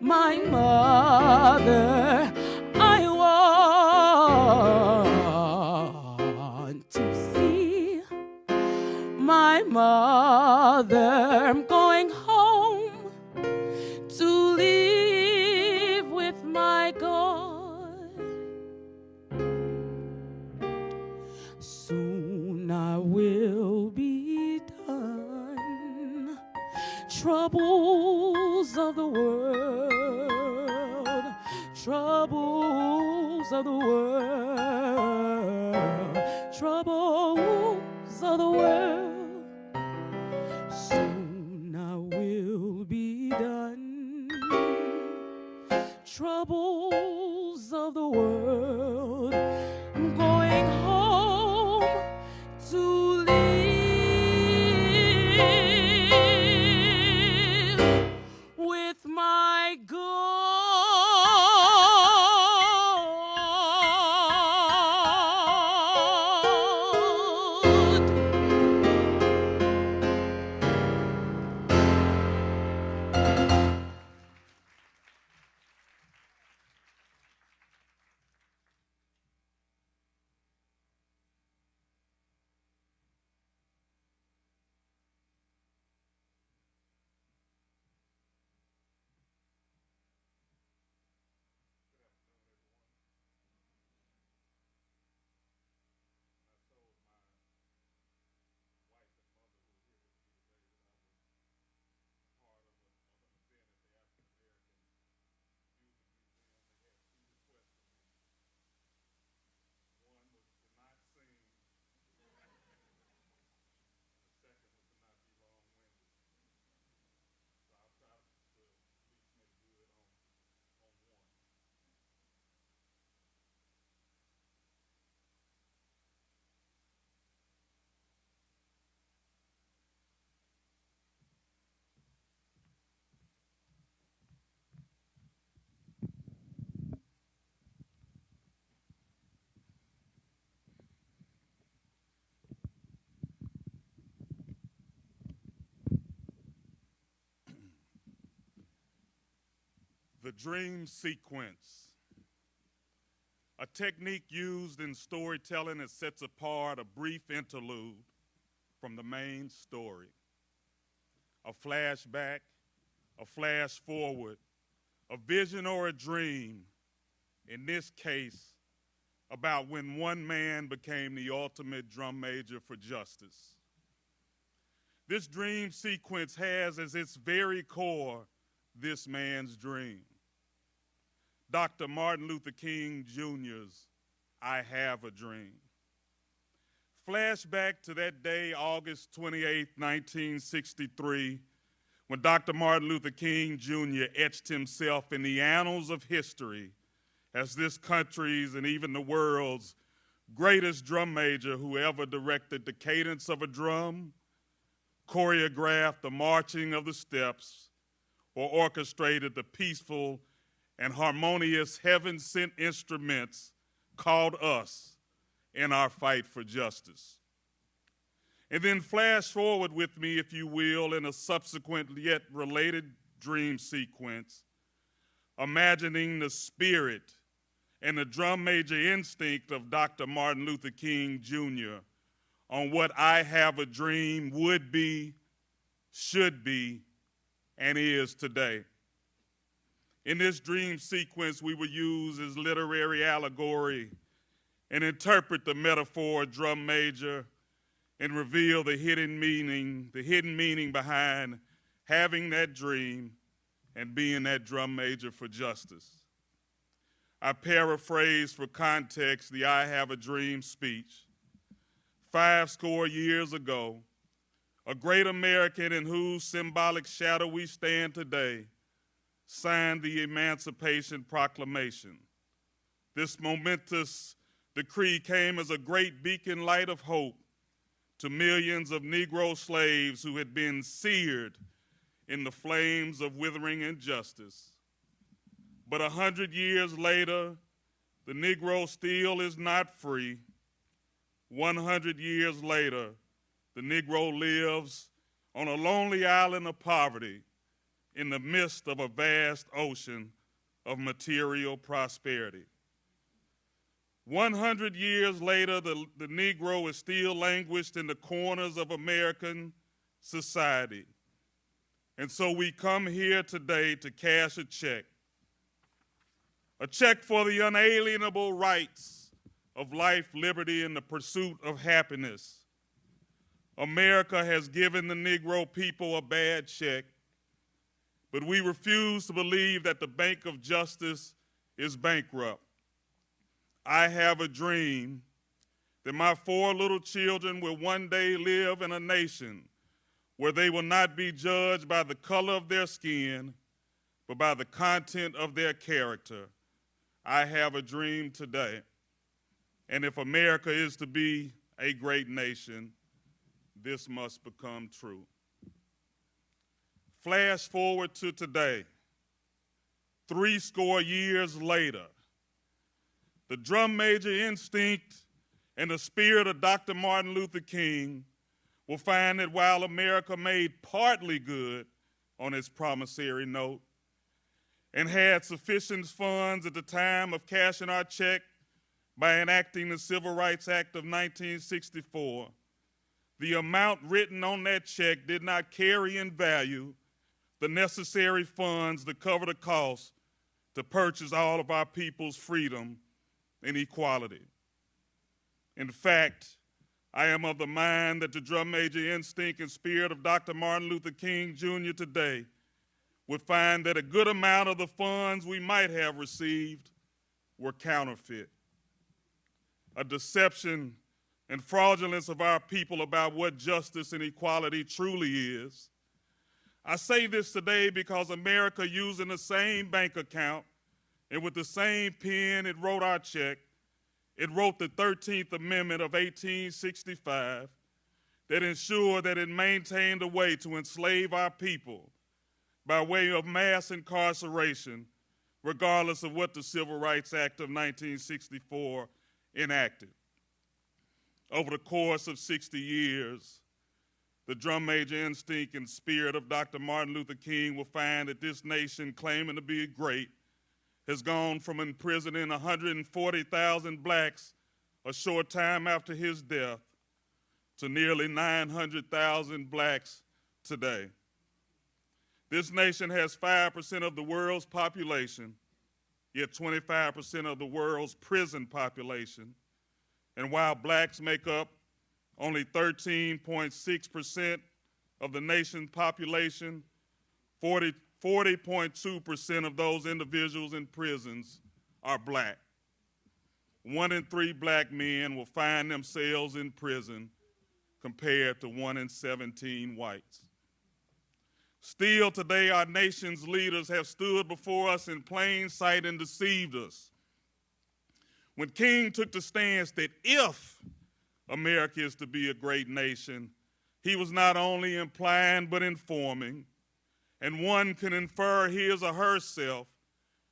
my mother. I want to see my mother. I'm going home to live with my God. Soon I will be done. Troubles of the world, troubles of the world, troubles of the world. Soon I will be done. Troubles of the world. I'm going home to live with my God. The dream sequence, a technique used in storytelling that sets apart a brief interlude from the main story. A flashback, a flash forward, a vision or a dream, in this case, about when one man became the ultimate drum major for justice. This dream sequence has as its very core this man's dream. Dr. Martin Luther King Jr.'s I Have a Dream. Flashback to that day, August 28, 1963, when Dr. Martin Luther King Jr. etched himself in the annals of history as this country's and even the world's greatest drum major who ever directed the cadence of a drum, choreographed the marching of the steps, or orchestrated the peaceful and harmonious heaven-sent instruments called us in our fight for justice. And then flash forward with me, if you will, in a subsequent yet related dream sequence, imagining the spirit and the drum major instinct of Dr. Martin Luther King Jr. on what I Have a Dream would be, should be, and is today. In this dream sequence, we will use as literary allegory and interpret the metaphor drum major and reveal the hidden meaning behind having that dream and being that drum major for justice. I paraphrase for context the I Have a Dream speech. 50 years ago, a great American in whose symbolic shadow we stand today signed the Emancipation Proclamation. This momentous decree came as a great beacon light of hope to millions of Negro slaves who had been seared in the flames of withering injustice. But 100 years later, the Negro still is not free. 100 years later, the Negro lives on a lonely island of poverty in the midst of a vast ocean of material prosperity. 100 years later, the Negro is still languished in the corners of American society. And so we come here today to cash a check for the unalienable rights of life, liberty, and the pursuit of happiness. America has given the Negro people a bad check, but we refuse to believe that the Bank of Justice is bankrupt. I have a dream that my 4 little children will one day live in a nation where they will not be judged by the color of their skin, but by the content of their character. I have a dream today. And if America is to be a great nation, this must become true. Flash forward to today, 70 years later, the drum major instinct and the spirit of Dr. Martin Luther King will find that while America made partly good on its promissory note and had sufficient funds at the time of cashing our check by enacting the Civil Rights Act of 1964, the amount written on that check did not carry in value the necessary funds to cover the cost to purchase all of our people's freedom and equality. In fact, I am of the mind that the drum major instinct and spirit of Dr. Martin Luther King Jr. today would find that a good amount of the funds we might have received were counterfeit. A deception and fraudulence of our people about what justice and equality truly is. I say this today because America, using the same bank account and with the same pen it wrote our check, it wrote the 13th Amendment of 1865 that ensured that it maintained a way to enslave our people by way of mass incarceration, regardless of what the Civil Rights Act of 1964 enacted. Over the course of 60 years, the drum major instinct and spirit of Dr. Martin Luther King will find that this nation, claiming to be great, has gone from imprisoning 140,000 blacks a short time after his death to nearly 900,000 blacks today. This nation has 5% of the world's population, yet 25% of the world's prison population. And while blacks make up only 13.6% of the nation's population, 40.2% of those individuals in prisons are black. 1 in 3 black men will find themselves in prison compared to 1 in 17 whites. Still today, our nation's leaders have stood before us in plain sight and deceived us. When King took the stance that if America is to be a great nation, he was not only implying but informing, and one can infer his or herself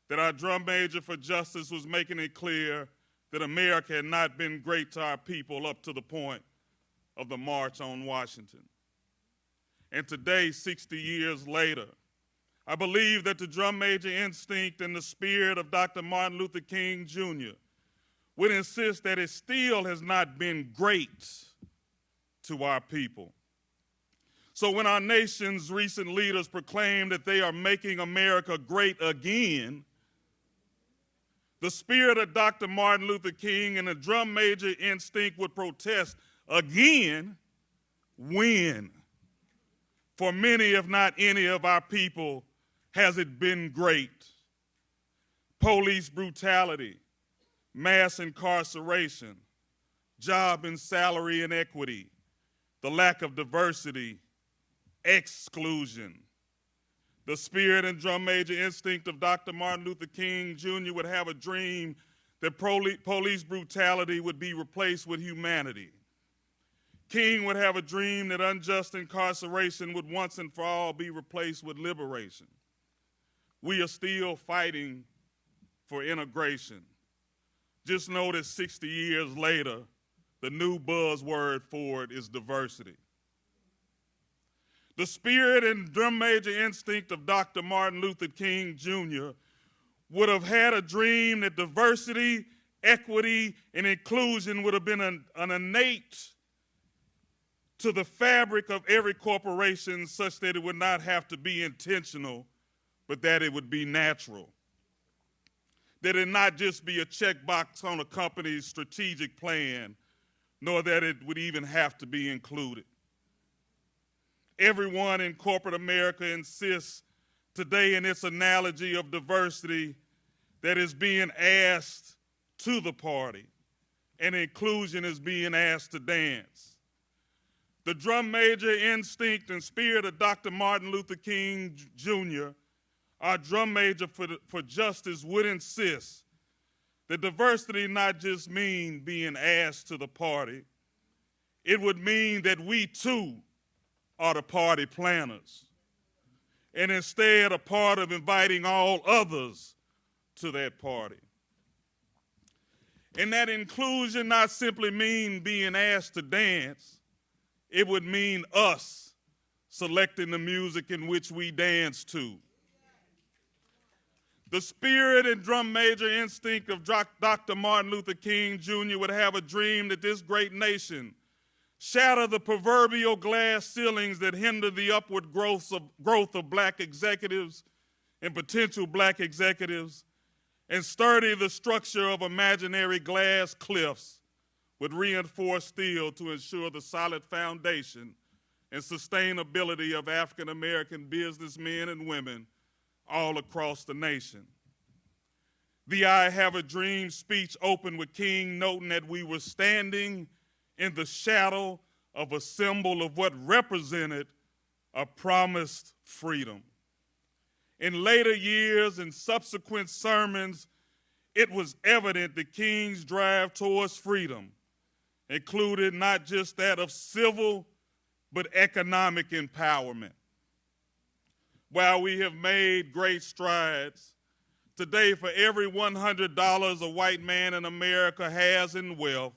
that our drum major for justice was making it clear that America had not been great to our people up to the point of the March on Washington. And today, 60 years later, I believe that the drum major instinct and the spirit of Dr. Martin Luther King Jr. would insist that it still has not been great to our people. So when our nation's recent leaders proclaim that they are making America great again, the spirit of Dr. Martin Luther King and the drum major instinct would protest again when, for many, if not any of our people, has it been great? Police brutality, mass incarceration, job and salary inequity, the lack of diversity, exclusion. The spirit and drum major instinct of Dr. Martin Luther King Jr. would have a dream that police brutality would be replaced with humanity. King would have a dream that unjust incarceration would once and for all be replaced with liberation. We are still fighting for integration. Just know that 60 years later, the new buzzword for it is diversity. The spirit and drum major instinct of Dr. Martin Luther King Jr. would have had a dream that diversity, equity, and inclusion would have been an innate to the fabric of every corporation, such that it would not have to be intentional, but that it would be natural. That it not just be a checkbox on a company's strategic plan, nor that it would even have to be included. Everyone in corporate America insists today in its analogy of diversity that is being asked to the party, and inclusion is being asked to dance. The drum major instinct and spirit of Dr. Martin Luther King Jr., our drum major for justice, would insist that diversity not just mean being asked to the party, it would mean that we too are the party planners, and instead a part of inviting all others to that party. And that inclusion not simply mean being asked to dance, it would mean us selecting the music in which we dance to. The spirit and drum major instinct of Dr. Martin Luther King Jr. would have a dream that this great nation shatter the proverbial glass ceilings that hinder the upward growth of black executives and potential black executives, and sturdy the structure of imaginary glass cliffs with reinforced steel to ensure the solid foundation and sustainability of African American businessmen and women all across the nation. The I Have a Dream speech opened with King noting that we were standing in the shadow of a symbol of what represented a promised freedom. In later years and subsequent sermons, it was evident the King's drive towards freedom included not just that of civil, but economic empowerment. While we have made great strides, today for every $100 a white man in America has in wealth,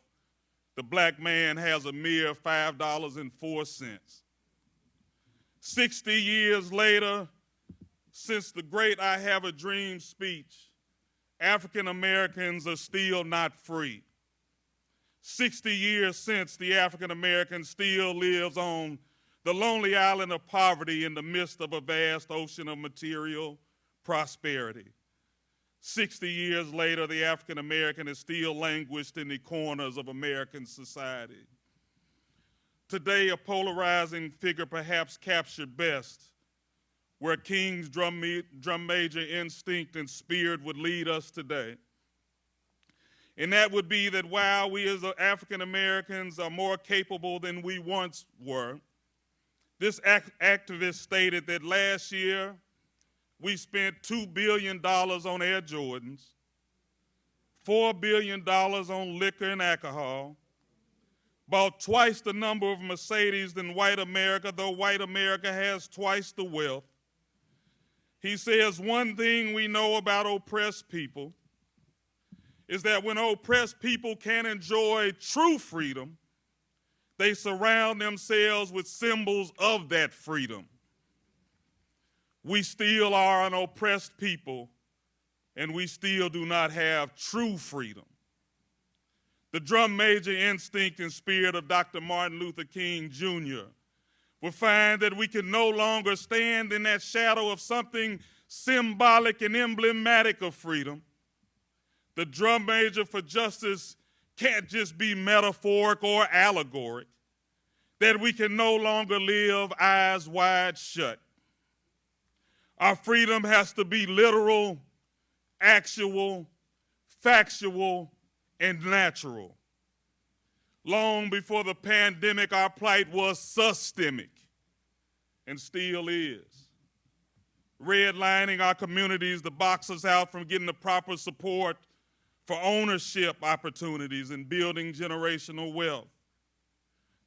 the black man has a mere $5.04. 60 years later, since the great I Have a Dream speech, African Americans are still not free. 60 years since, the African American still lives on the lonely island of poverty in the midst of a vast ocean of material prosperity. 60 years later, the African American is still languished in the corners of American society. Today, a polarizing figure perhaps captured best where King's drum major instinct and spirit would lead us today. And that would be that while we as African Americans are more capable than we once were, this activist stated that last year we spent $2 billion on Air Jordans, $4 billion on liquor and alcohol, bought twice the number of Mercedes than white America, though white America has twice the wealth. He says one thing we know about oppressed people is that when oppressed people can enjoy true freedom, they surround themselves with symbols of that freedom. We still are an oppressed people, and we still do not have true freedom. The drum major instinct and spirit of Dr. Martin Luther King Jr. will find that we can no longer stand in that shadow of something symbolic and emblematic of freedom. The drum major for justice can't just be metaphoric or allegoric, that we can no longer live eyes wide shut. Our freedom has to be literal, actual, factual, and natural. Long before the pandemic, our plight was systemic and still is. Redlining our communities to box us out from getting the proper support for ownership opportunities and building generational wealth.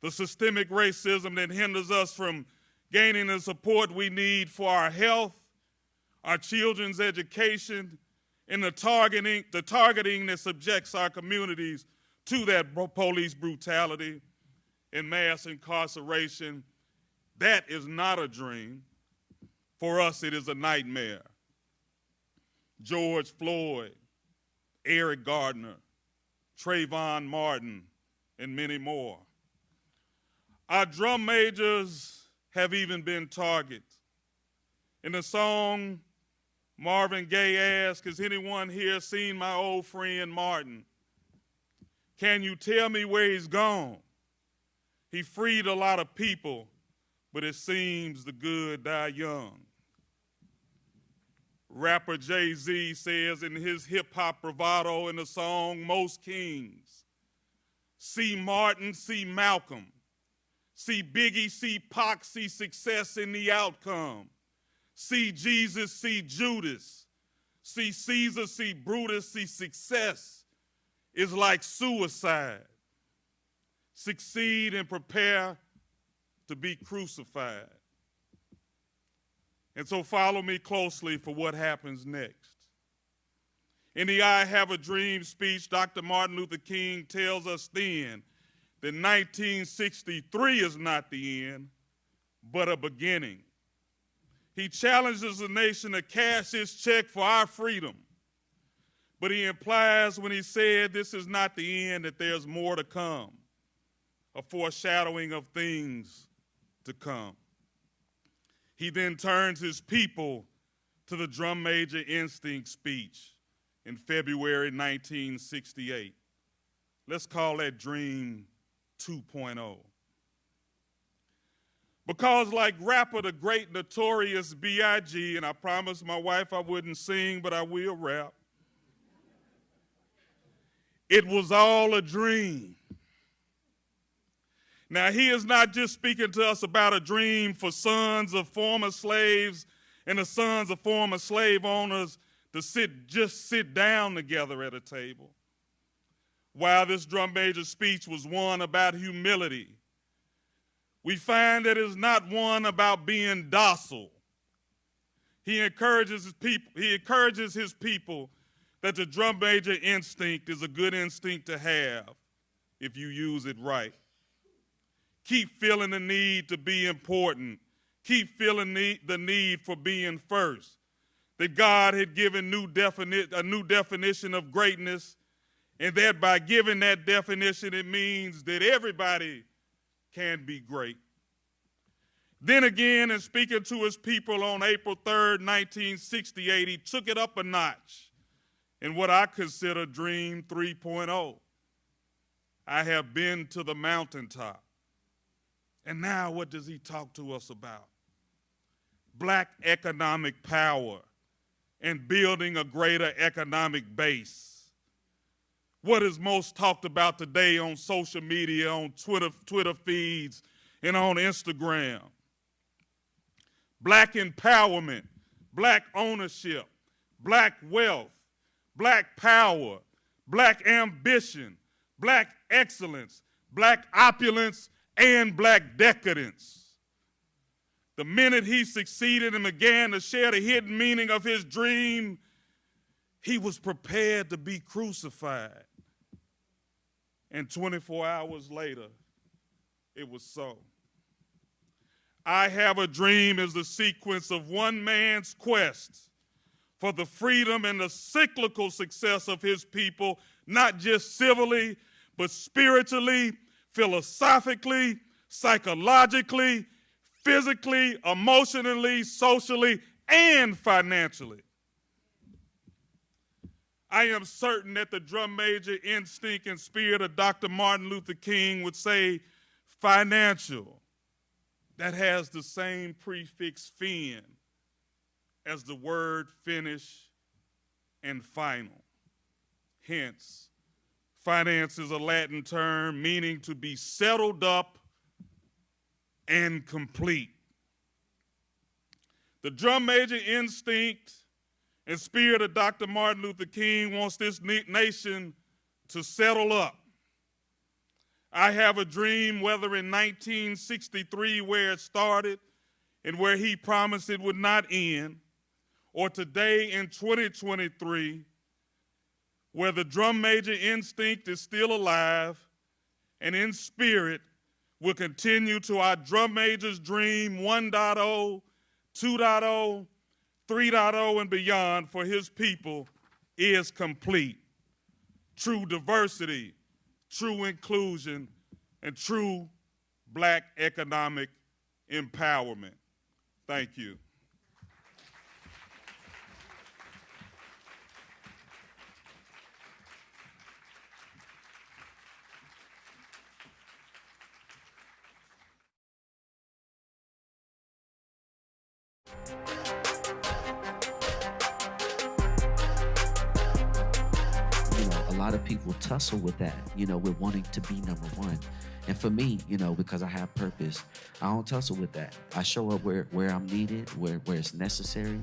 The systemic racism that hinders us from gaining the support we need for our health, our children's education, and the targeting that subjects our communities to that police brutality and mass incarceration. That is not a dream. For us, it is a nightmare. George Floyd, Eric Gardner, Trayvon Martin, and many more. Our drum majors have even been targets. In the song, Marvin Gaye asked, has anyone here seen my old friend Martin? Can you tell me where he's gone? He freed a lot of people, but it seems the good die young. Rapper Jay-Z says in his hip-hop bravado in the song Most Kings, see Martin, see Malcolm, see Biggie, see Pac, see success in the outcome. See Jesus, see Judas, see Caesar, see Brutus, see success is like suicide. Succeed and prepare to be crucified. And so follow me closely for what happens next. In the I Have a Dream speech, Dr. Martin Luther King tells us then that 1963 is not the end, but a beginning. He challenges the nation to cash his check for our freedom. But he implies when he said this is not the end that there's more to come, a foreshadowing of things to come. He then turns his people to the drum major instinct speech in February 1968. Let's call that Dream 2.0. Because like rapper the great Notorious B.I.G., and I promised my wife I wouldn't sing, but I will rap, it was all a dream. Now, he is not just speaking to us about a dream for sons of former slaves and the sons of former slave owners to just sit down together at a table. While this drum major speech was one about humility, we find that it's not one about being docile. He encourages his people that the drum major instinct is a good instinct to have if you use it right. Keep feeling the need to be important. Keep feeling the need for being first. that God had given a new definition of greatness, and that by giving that definition, it means that everybody can be great. Then again, in speaking to his people on April 3rd, 1968, he took it up a notch in what I consider Dream 3.0. I have been to the mountaintop. And now what does he talk to us about? Black economic power and building a greater economic base. What is most talked about today on social media, on Twitter feeds, and on Instagram? Black empowerment, black ownership, black wealth, black power, black ambition, black excellence, black opulence, and black decadence. The minute he succeeded and began to share the hidden meaning of his dream, he was prepared to be crucified. And 24 hours later, it was so. I Have a Dream is the sequence of one man's quest for the freedom and the cyclical success of his people, not just civilly, but spiritually, philosophically, psychologically, physically, emotionally, socially, and financially. I am certain that the drum major instinct and spirit of Dr. Martin Luther King would say financial. That has the same prefix fin as the word finish and final. Hence, finance is a Latin term meaning to be settled up and complete. The drum major instinct and spirit of Dr. Martin Luther King wants this nation to settle up. I have a dream, whether in 1963 where it started and where he promised it would not end, or today in 2023 where the drum major instinct is still alive and in spirit will continue to our drum major's dream 1.0, 2.0, 3.0 and beyond for his people is complete. True diversity, true inclusion, and true black economic empowerment. Thank you. A lot of people tussle with that, with wanting to be number one. And for me, because I have purpose, I don't tussle with that. I show up where I'm needed, where it's necessary,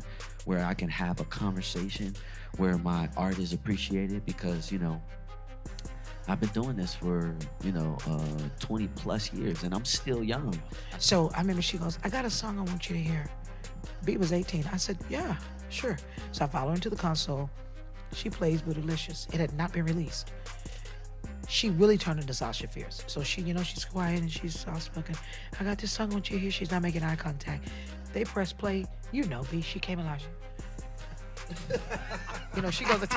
where I can have a conversation, where my art is appreciated, because, I've been doing this for, 20 plus years, and I'm still young. So I remember she goes, I got a song I want you to hear. B was 18. I said, yeah, sure. So I follow her into the console. She plays Bootylicious. It had not been released. She really turned into Sasha Fierce. So she, she's quiet and she's soft-spoken. I got this song I want you to hear. She's not making eye contact. They press play. B, she came alive. She goes,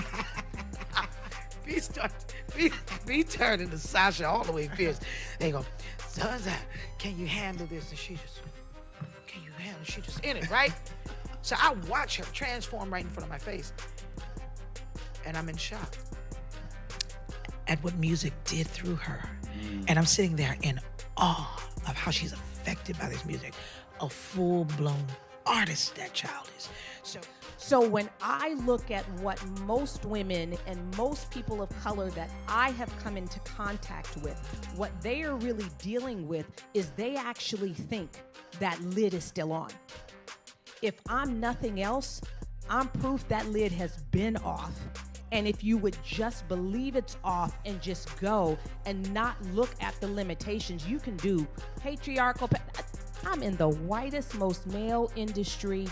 B turned into Sasha all the way fierce. They go, sons, can you handle this? And she just, can you handle it? She just in it, right? So I watch her transform right in front of my face. And I'm in shock at what music did through her. And I'm sitting there in awe of how she's affected by this music. A full-blown artist that child is. So when I look at what most women and most people of color that I have come into contact with, what they are really dealing with is they actually think that lid is still on. If I'm nothing else, I'm proof that lid has been off. And if you would just believe it's off and just go and not look at the limitations, you can do patriarchal. I'm in the whitest, most male industry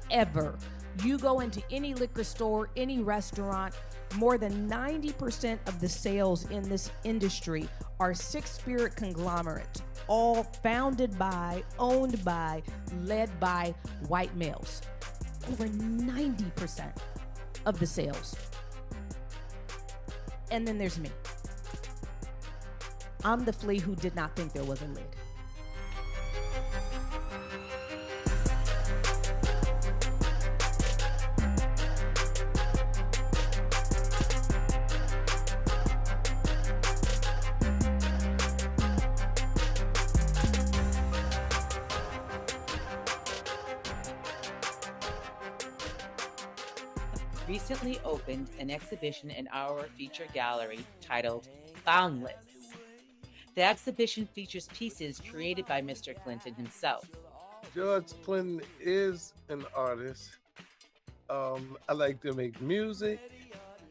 ever. You go into any liquor store, any restaurant, more than 90% of the sales in this industry are six-spirit conglomerates, all founded by, owned by, led by white males. over 90% of the sales. And then there's me. I'm the flea who did not think there was a lid. Recently opened an exhibition in our feature gallery titled Boundless. The exhibition features pieces created by Mr. Clinton himself. George Clinton is an artist. I like to make music,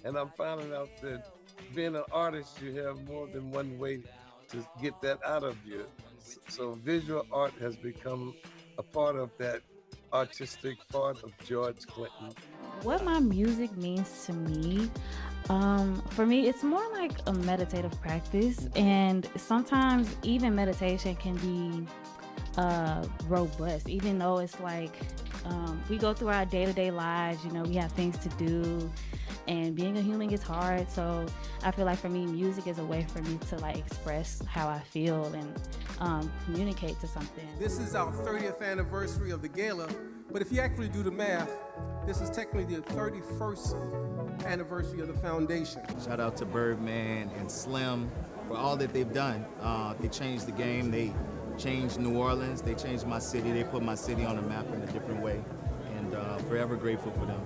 and I'm finding out that being an artist, you have more than one way to get that out of you. So visual art has become a part of that artistic part of George Clinton. What my music means to me, for me, it's more like a meditative practice, and sometimes even meditation can be robust, even though it's like we go through our day-to-day lives, you know, we have things to do, and being a human gets hard. So I feel like for me, music is a way for me to like express how I feel and communicate to something. This is our 30th anniversary of the gala, but if you actually do the math, this is technically the 31st anniversary of the foundation. Shout out to Birdman and Slim for all that they've done. They changed the game. They changed New Orleans. They changed my city. They put my city on the map in a different way, and forever grateful for them.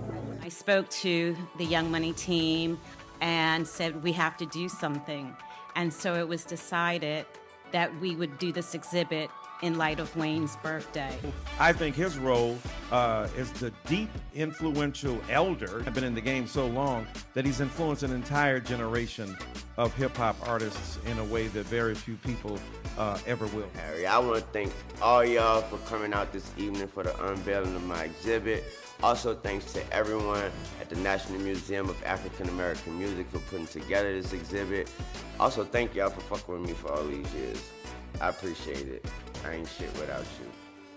I spoke to the Young Money team and said we have to do something. And so it was decided that we would do this exhibit in light of Wayne's birthday. I think his role is the deep, influential elder. I've been in the game so long that he's influenced an entire generation of hip-hop artists in a way that very few people ever will. Harry, I want to thank all y'all for coming out this evening for the unveiling of my exhibit. Also, thanks to everyone at the National Museum of African American Music for putting together this exhibit. Also, thank y'all for fucking with me for all these years. I appreciate it. I ain't shit without you.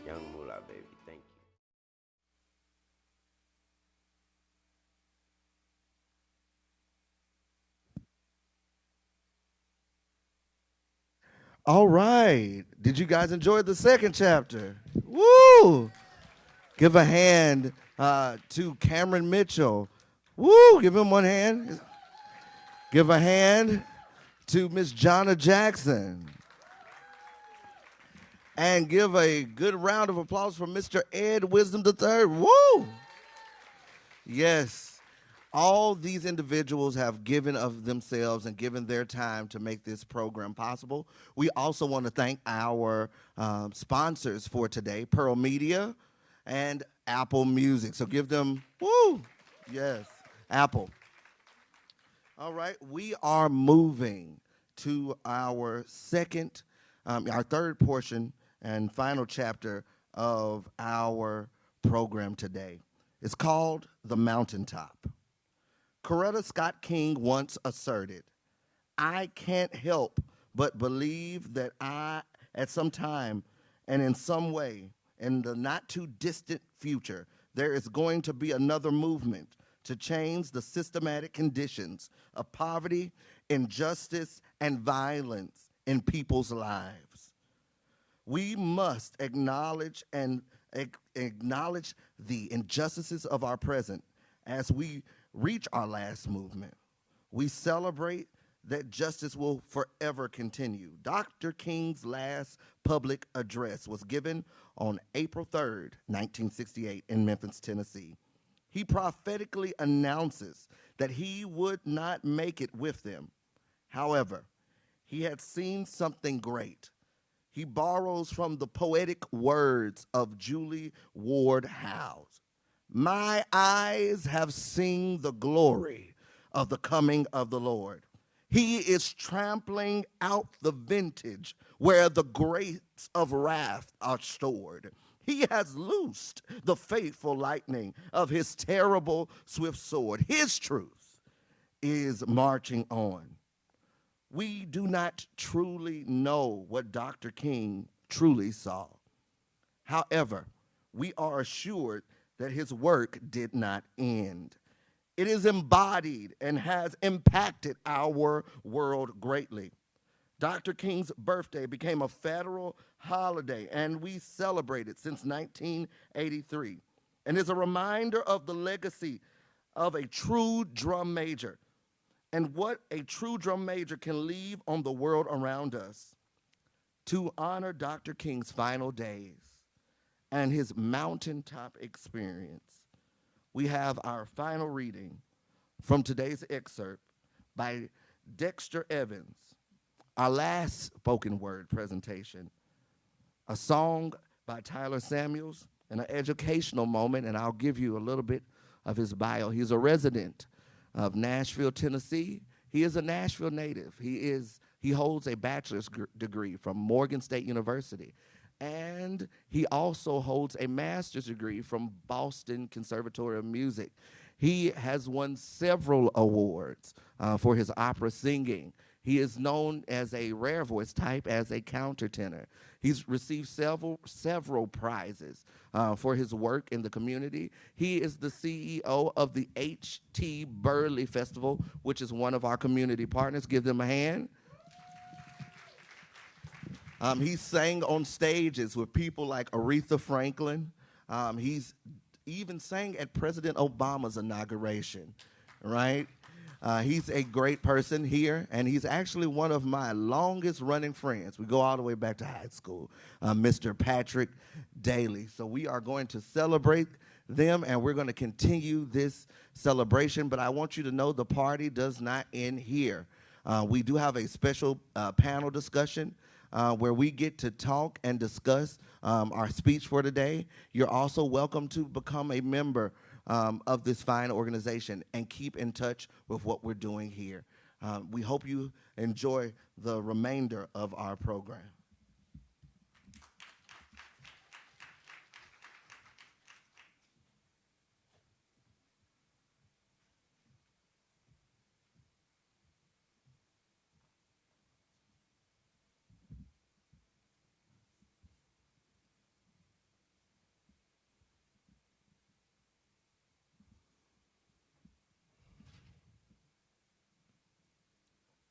Young Moolah, baby. Thank you. All right. Did you guys enjoy the second chapter? Woo! Give a hand to Cameron Mitchell. Woo! Give him one hand. Give a hand to Miss Jonna Jackson. And give a good round of applause for Mr. Ed Wisdom III. Woo! Yes. All these individuals have given of themselves and given their time to make this program possible. We also want to thank our sponsors for today, Pearl Media and Apple Music. So give them, woo, yes, Apple. All right, we are moving to our third portion and final chapter of our program today. It's called The Mountaintop. Coretta Scott King once asserted, "I can't help but believe that at some time and in some way, in the not too distant future, there is going to be another movement to change the systematic conditions of poverty, injustice, and violence in people's lives. We must acknowledge the injustices of our present as we reach our last movement. We celebrate that justice will forever continue." Dr. King's last public address was given on April 3rd, 1968 in Memphis, Tennessee. He prophetically announces that he would not make it with them. However, he had seen something great. He borrows from the poetic words of Julie Ward Howe. "My eyes have seen the glory of the coming of the Lord. He is trampling out the vintage where the grapes of wrath are stored. He has loosed the faithful lightning of his terrible swift sword. His truth is marching on." We do not truly know what Dr. King truly saw. However, we are assured that his work did not end. It is embodied and has impacted our world greatly. Dr. King's birthday became a federal holiday, and we celebrate it since 1983, and is a reminder of the legacy of a true drum major and what a true drum major can leave on the world around us. To honor Dr. King's final days and his mountaintop experience, we have our final reading from today's excerpt by Dexter Evans, our last spoken word presentation, a song by Tyler Samuels, and an educational moment, and I'll give you a little bit of his bio. He's a resident of Nashville, Tennessee. He is a Nashville native. He holds a bachelor's degree from Morgan State University, and he also holds a master's degree from Boston Conservatory of Music. He has won several awards for his opera singing. He is known as a rare voice type, as a countertenor. He's received several prizes for his work in the community. He is the CEO of the H.T. Burley Festival, which is one of our community partners. Give them a hand. He sang on stages with people like Aretha Franklin. He's even sang at President Obama's inauguration, right? He's a great person here, and he's actually one of my longest running friends. We go all the way back to high school, Mr. Patrick Daly. So we are going to celebrate them, and we're going to continue this celebration, but I want you to know the party does not end here. We do have a special panel discussion where we get to talk and discuss our speech for today. You're also welcome to become a member of this fine organization and keep in touch with what we're doing here. We hope you enjoy the remainder of our program.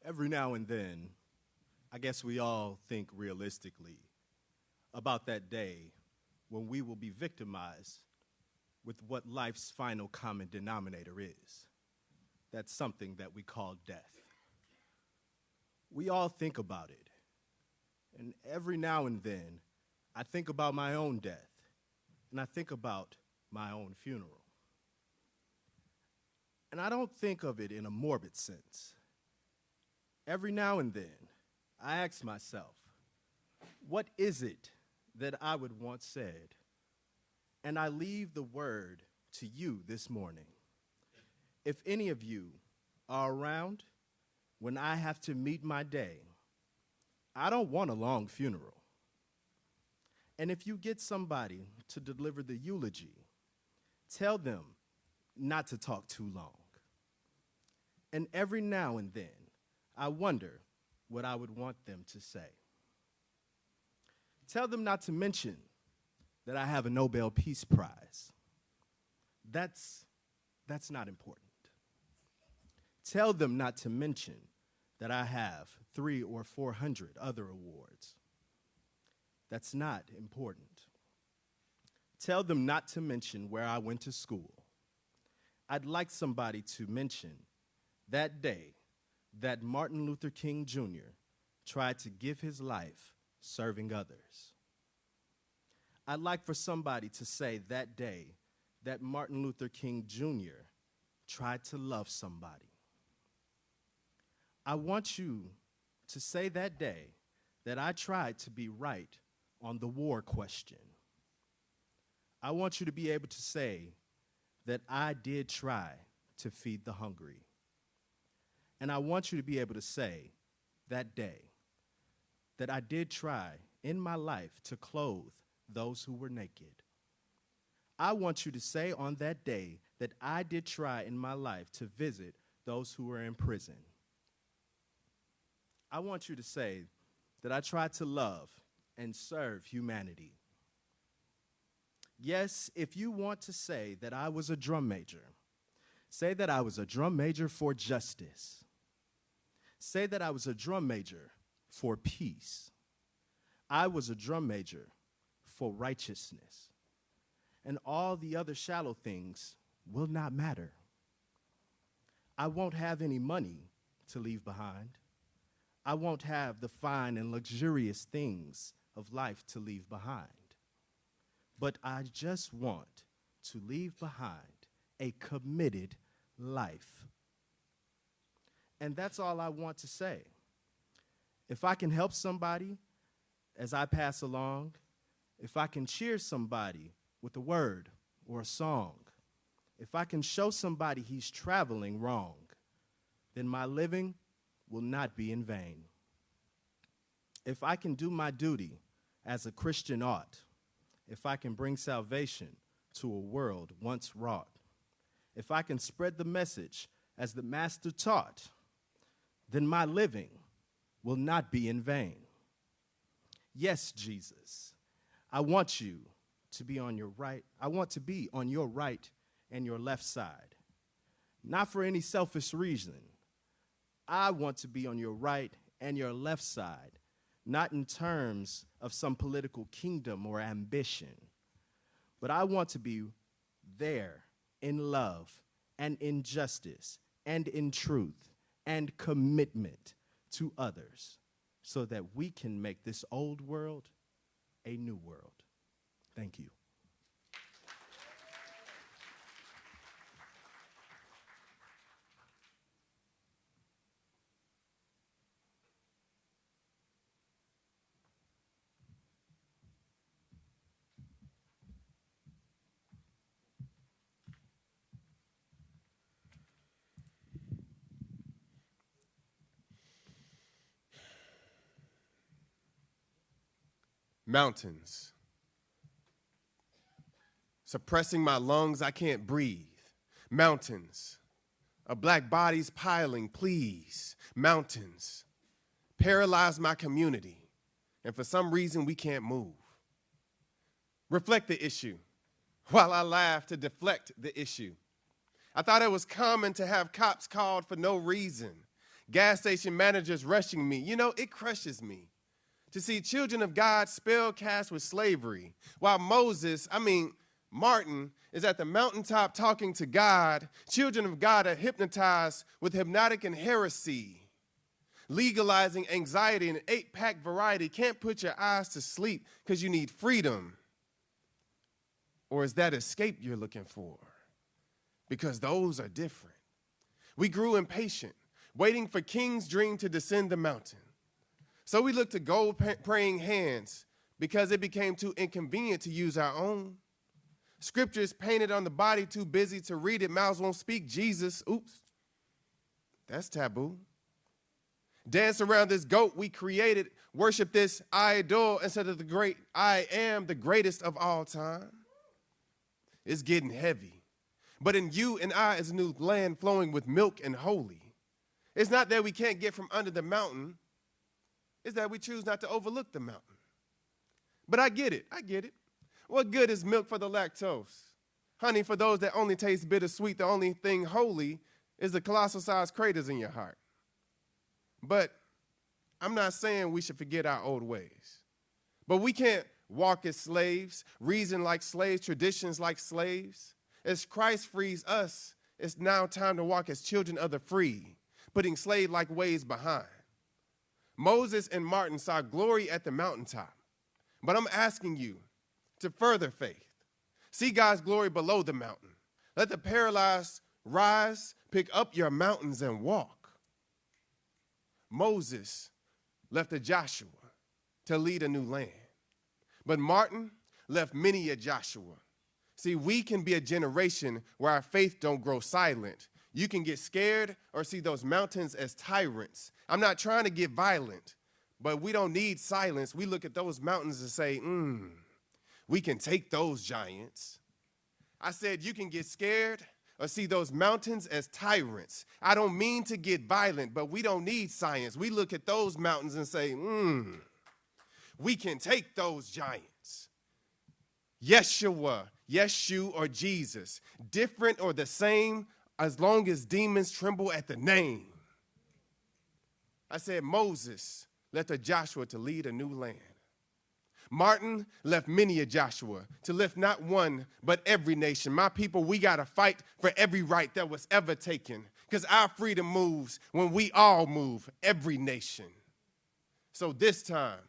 Every now and then, I guess we all think realistically about that day when we will be victimized with what life's final common denominator is. That's something that we call death. We all think about it. And every now and then, I think about my own death, and I think about my own funeral. And I don't think of it in a morbid sense. Every now and then, I ask myself, what is it that I would want said? And I leave the word to you this morning. If any of you are around when I have to meet my day, I don't want a long funeral. And if you get somebody to deliver the eulogy, tell them not to talk too long. And every now and then, I wonder what I would want them to say. Tell them not to mention that I have a Nobel Peace Prize. That's not important. Tell them not to mention that I have 300 or 400 other awards. That's not important. Tell them not to mention where I went to school. I'd like somebody to mention that day that Martin Luther King Jr. tried to give his life serving others. I'd like for somebody to say that day that Martin Luther King Jr. tried to love somebody. I want you to say that day that I tried to be right on the war question. I want you to be able to say that I did try to feed the hungry. And I want you to be able to say that day that I did try in my life to clothe those who were naked. I want you to say on that day that I did try in my life to visit those who were in prison. I want you to say that I tried to love and serve humanity. Yes, if you want to say that I was a drum major, say that I was a drum major for justice. Say that I was a drum major for peace. I was a drum major for righteousness. And all the other shallow things will not matter. I won't have any money to leave behind. I won't have the fine and luxurious things of life to leave behind. But I just want to leave behind a committed life. And that's all I want to say. If I can help somebody as I pass along, if I can cheer somebody with a word or a song, if I can show somebody he's traveling wrong, then my living will not be in vain. If I can do my duty as a Christian ought, if I can bring salvation to a world once wrought, if I can spread the message as the Master taught, then my living will not be in vain. Yes, Jesus, I want you to be on your right. I want to be on your right and your left side. Not for any selfish reason. I want to be on your right and your left side, not in terms of some political kingdom or ambition, but I want to be there in love and in justice and in truth and commitment to others so that we can make this old world a new world. Thank you. Mountains. Suppressing my lungs, I can't breathe. Mountains. A black body's piling, please. Mountains. Paralyze my community. And for some reason, we can't move. Reflect the issue while I laugh to deflect the issue. I thought it was common to have cops called for no reason. Gas station managers rushing me. You know, it crushes me to see children of God spell cast with slavery, while Martin is at the mountaintop talking to God. Children of God are hypnotized with hypnotic and heresy. Legalizing anxiety in an 8-pack variety can't put your eyes to sleep because you need freedom. Or is that escape you're looking for? Because those are different. We grew impatient, waiting for King's dream to descend the mountain. So we looked to gold praying hands because it became too inconvenient to use our own. Scriptures painted on the body too busy to read it. Mouths won't speak Jesus. Oops, that's taboo. Dance around this goat we created. Worship this idol instead of the great I am, the greatest of all time. It's getting heavy. But in you and I is a new land flowing with milk and holy. It's not that we can't get from under the mountain. It's that we choose not to overlook the mountain. But I get it. What good is milk for the lactose? Honey, for those that only taste bittersweet, the only thing holy is the colossal-sized craters in your heart. But I'm not saying we should forget our old ways. But we can't walk as slaves, reason like slaves, traditions like slaves. As Christ frees us, it's now time to walk as children of the free, putting slave-like ways behind. Moses and Martin saw glory at the mountaintop, but I'm asking you to further faith. See God's glory below the mountain. Let the paralyzed rise, pick up your mountains and walk. Moses left a Joshua to lead a new land, but Martin left many a Joshua. See, we can be a generation where our faith don't grow silent. You can get scared or see those mountains as tyrants. I'm not trying to get violent, but we don't need silence. We look at those mountains and say, we can take those giants. I said you can get scared or see those mountains as tyrants. I don't mean to get violent, but we don't need science. We look at those mountains and say, we can take those giants. Yeshua, Yeshu or Jesus, different or the same as long as demons tremble at the name. I said, Moses left a Joshua to lead a new land. Martin left many a Joshua to lift not one, but every nation. My people, we got to fight for every right that was ever taken, because our freedom moves when we all move, every nation. So this time,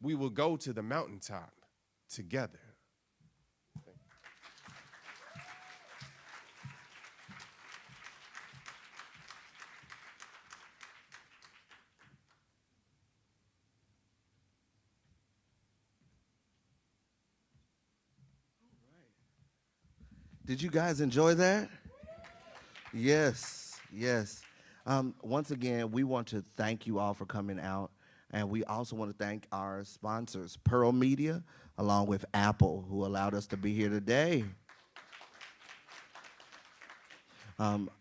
we will go to the mountaintop together. Did you guys enjoy that? Yes, yes. Once again, we want to thank you all for coming out. And we also want to thank our sponsors, Pearl Media, along with Apple, who allowed us to be here today.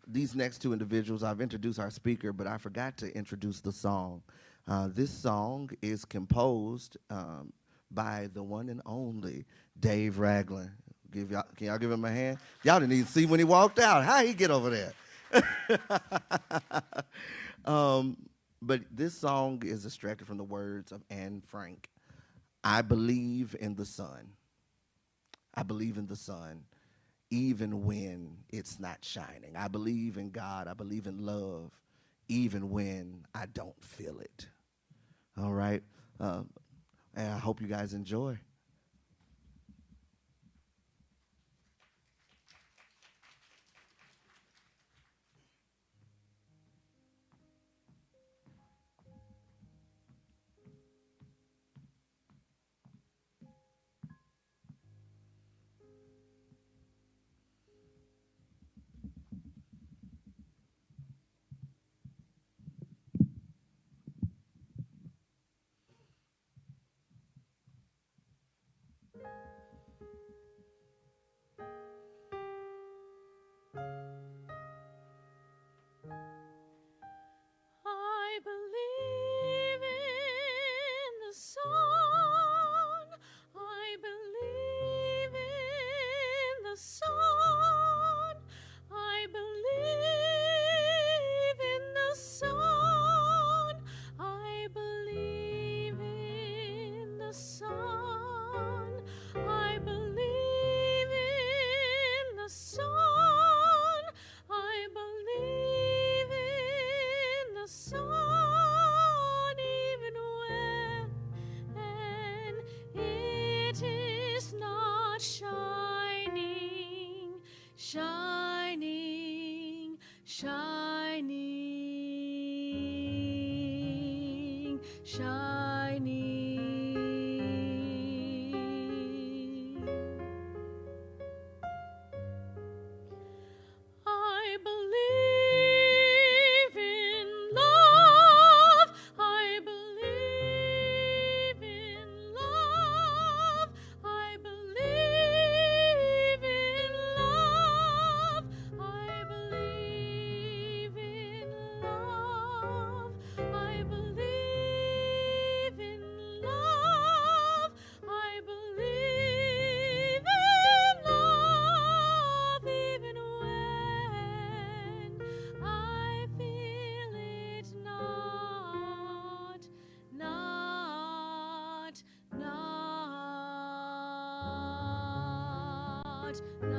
These next two individuals, I've introduced our speaker, but I forgot to introduce the song. This song is composed by the one and only Dave Ragland. Can y'all give him a hand? Y'all didn't even see when he walked out. How he get over there? But this song is extracted from the words of Anne Frank. I believe in the sun. I believe in the sun, even when it's not shining. I believe in God. I believe in love, even when I don't feel it. All right? And I hope you guys enjoy. I believe in the sun. I believe in the sun. I believe in the sun. I believe in the sun. I believe in the sun. I believe in the sun, even when it is not shining, shining, shining, shining. I believe in love. I believe in love. I believe in love. I believe in love. I believe in love. I believe in love, even when I feel it not, not, not, not.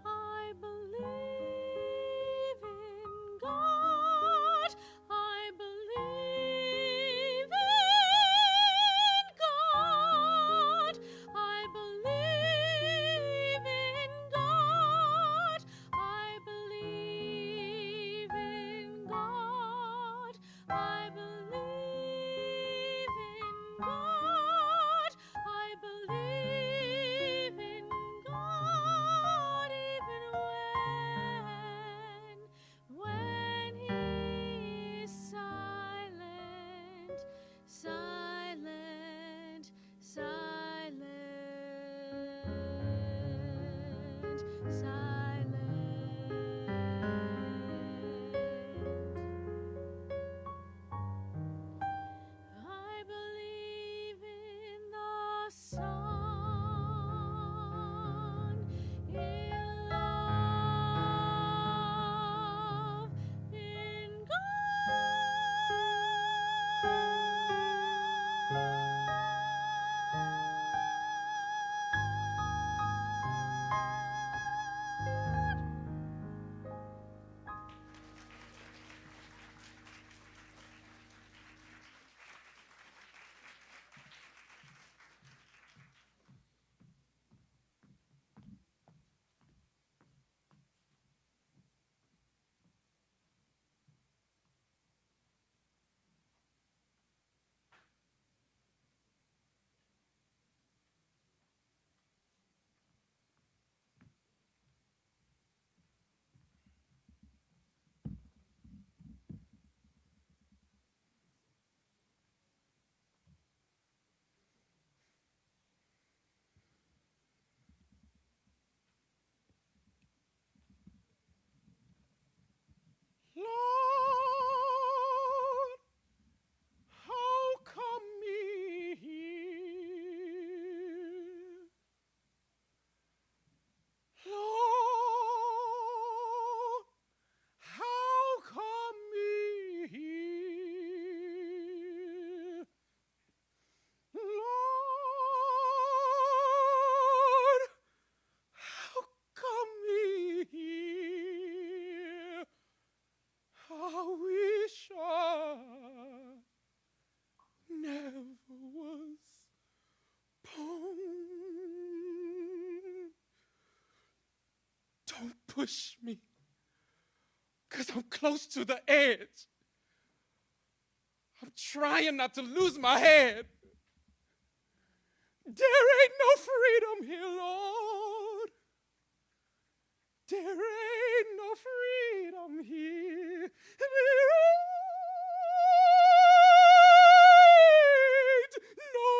I believe in God. I believe in God. I believe in God. I believe in God. I believe Don't push me, because I'm close to the edge. I'm trying not to lose my head. There ain't no freedom here, Lord. There ain't no freedom here. There ain't no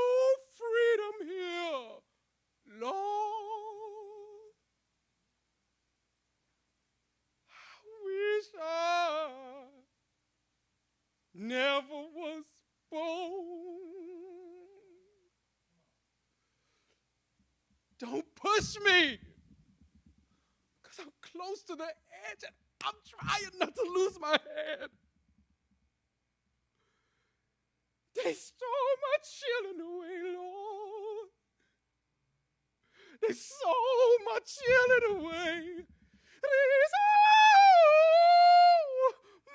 freedom here, Lord. I wish I never was born. Don't push me, because I'm close to the edge and I'm trying not to lose my head. They stole my children away, Lord. They stole my children away. They stole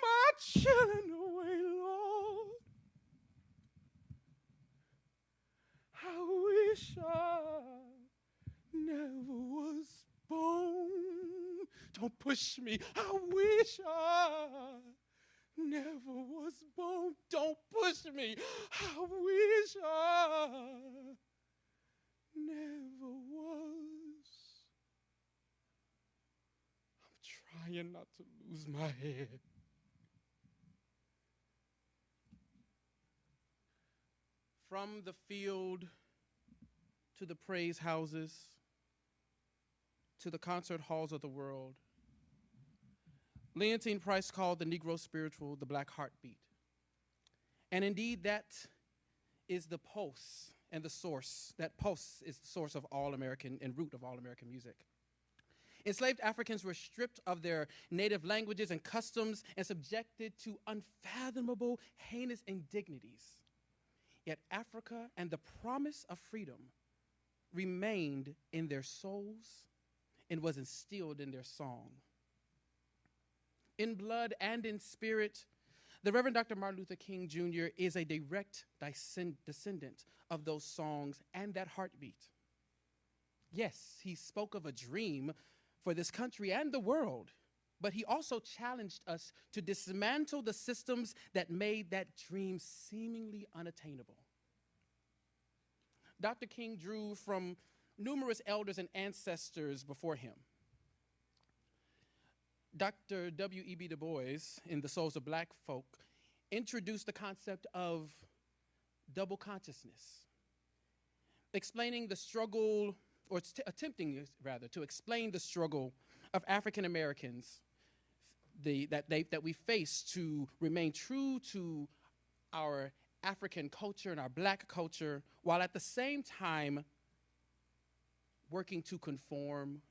my children away, Lord. I wish I never was born. Don't push me. I wish I never was born. Don't push me. I wish I never was. I'm trying not to lose my head. From the field to the praise houses, to the concert halls of the world, Leontine Price called the Negro spiritual the black heartbeat. And indeed, that is the pulse and the source. That pulse is the source of all American and root of all American music. Enslaved Africans were stripped of their native languages and customs and subjected to unfathomable, heinous indignities. Yet Africa and the promise of freedom remained in their souls and was instilled in their song. In blood and in spirit, the Reverend Dr. Martin Luther King Jr. is a direct descendant of those songs and that heartbeat. Yes, he spoke of a dream for this country and the world, but he also challenged us to dismantle the systems that made that dream seemingly unattainable. Dr. King drew from numerous elders and ancestors before him. Dr. W.E.B. Du Bois, in The Souls of Black Folk, introduced the concept of double consciousness, explaining the struggle, or attempting rather, to explain the struggle of African Americans that we face to remain true to our African culture and our black culture, while at the same time working to conform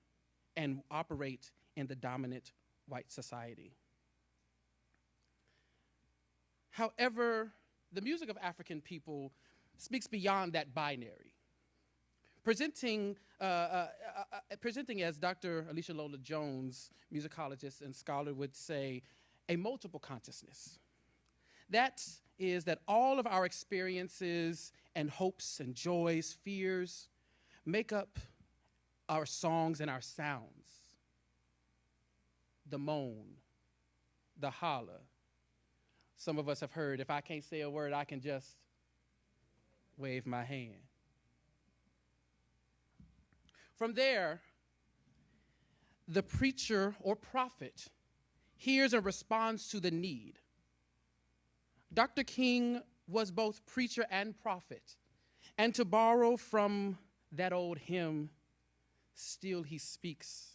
and operate in the dominant white society. However, the music of African people speaks beyond that binary, presenting as Dr. Alicia Lola Jones, musicologist and scholar, would say, a multiple consciousness. That is that all of our experiences and hopes and joys, fears, make up our songs and our sounds. The moan, the holler. Some of us have heard, if I can't say a word, I can just wave my hand. From there, the preacher or prophet hears and responds to the need. Dr. King was both preacher and prophet, and to borrow from that old hymn, still he speaks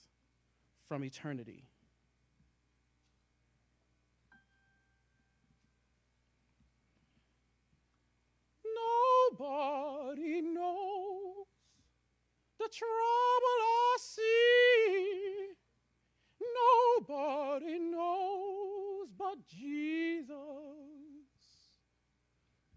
from eternity. Nobody knows the trouble I see. Nobody knows but Jesus.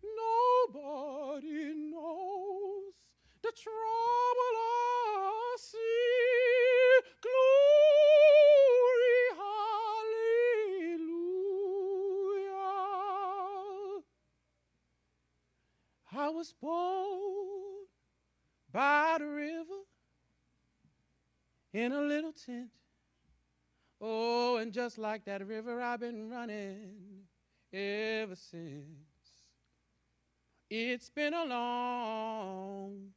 Nobody knows the trouble I see. Glory, hallelujah. I was born by the river in a little tent Oh, and just like that river, I've been running ever since. It's been a long,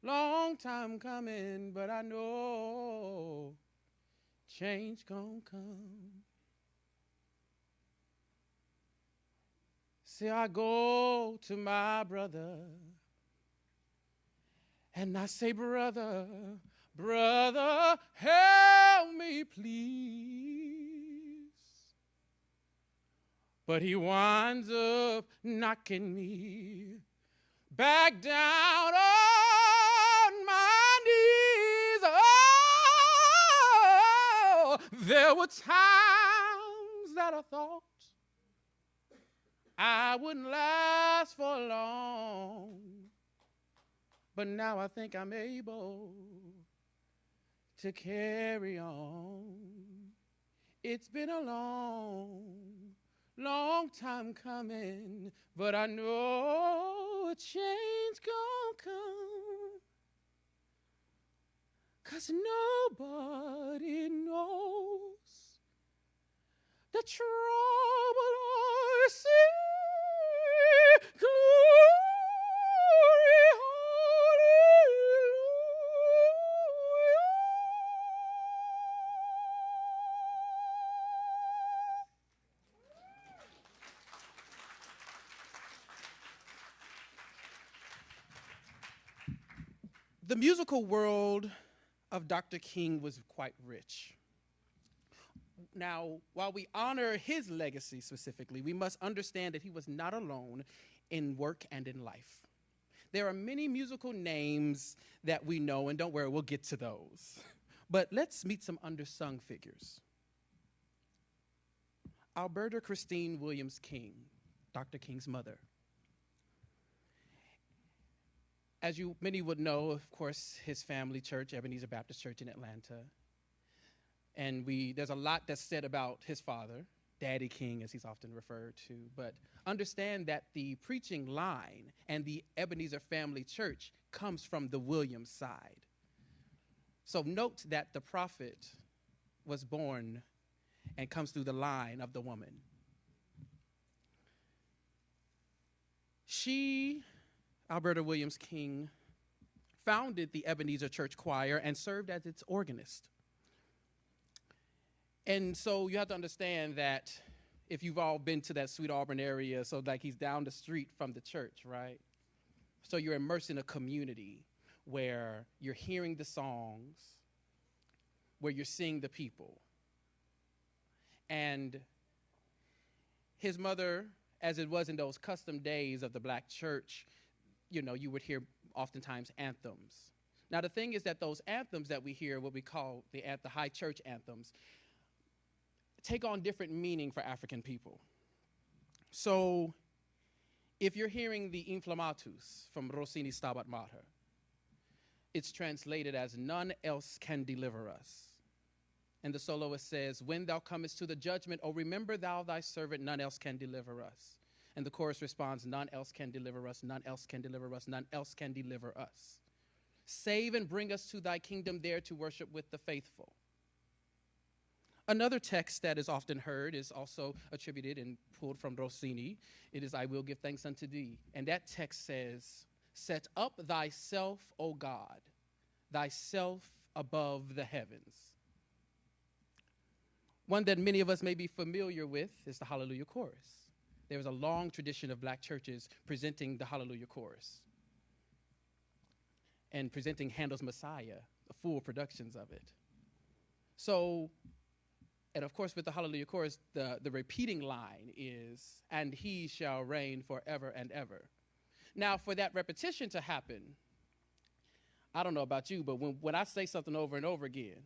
long time coming, but I know change gonna come. See, I go to my brother and I say, brother, brother, help me please. But he winds up knocking me back down on my knees. Oh, there were times that I thought I wouldn't last for long, but now I think I'm able to carry on. It's been a long, long time coming, but I know a change gonna come. 'Cause nobody knows the trouble I see. Glory, hallelujah. The musical world of Dr. King was quite rich. Now, while we honor his legacy specifically, we must understand that he was not alone in work and in life. There are many musical names that we know, and don't worry, we'll get to those. But let's meet some undersung figures. Alberta Christine Williams King, Dr. King's mother. As many would know, of course, his family church, Ebenezer Baptist Church in Atlanta. And there's a lot that's said about his father, Daddy King, as he's often referred to. But understand that the preaching line and the Ebenezer family church comes from the Williams side. So note that the prophet was born and comes through the line of the woman. She, Alberta Williams King, founded the Ebenezer Church Choir and served as its organist. And so you have to understand that if you've all been to that Sweet Auburn area, so like he's down the street from the church, right? So you're immersed in a community where you're hearing the songs, where you're seeing the people. And his mother, as it was in those custom days of the black church, you would hear oftentimes anthems. Now, the thing is that those anthems that we hear, what we call the high church anthems, take on different meaning for African people. So if you're hearing the Inflammatus from Rossini's Stabat Mater, it's translated as none else can deliver us. And the soloist says, when thou comest to the judgment, oh, remember thou thy servant, none else can deliver us. And the chorus responds, none else can deliver us, none else can deliver us, none else can deliver us. Save and bring us to thy kingdom there to worship with the faithful. Another text that is often heard is also attributed and pulled from Rossini. It is, I will give thanks unto thee. And that text says, set up thyself, O God, thyself above the heavens. One that many of us may be familiar with is the Hallelujah Chorus. There is a long tradition of black churches presenting the Hallelujah Chorus and presenting Handel's Messiah, the full productions of it. So, and of course, with the Hallelujah Chorus, the repeating line is, and he shall reign forever and ever. Now, for that repetition to happen, I don't know about you, but when I say something over and over again,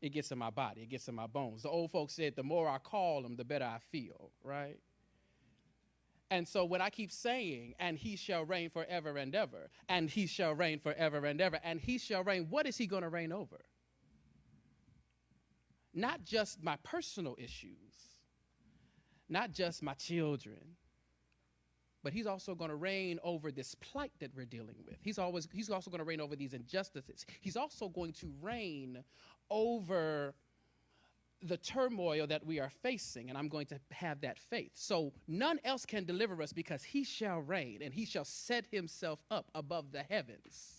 it gets in my body, it gets in my bones. The old folks said, the more I call him, the better I feel, right? And so when I keep saying, and he shall reign forever and ever, and he shall reign forever and ever, and he shall reign, what is he going to reign over? Not just my personal issues, not just my children, but he's also going to reign over this plight that we're dealing with. He's also going to reign over these injustices. He's also going to reign over the turmoil that we are facing, and I'm going to have that faith. So none else can deliver us because he shall reign and he shall set himself up above the heavens.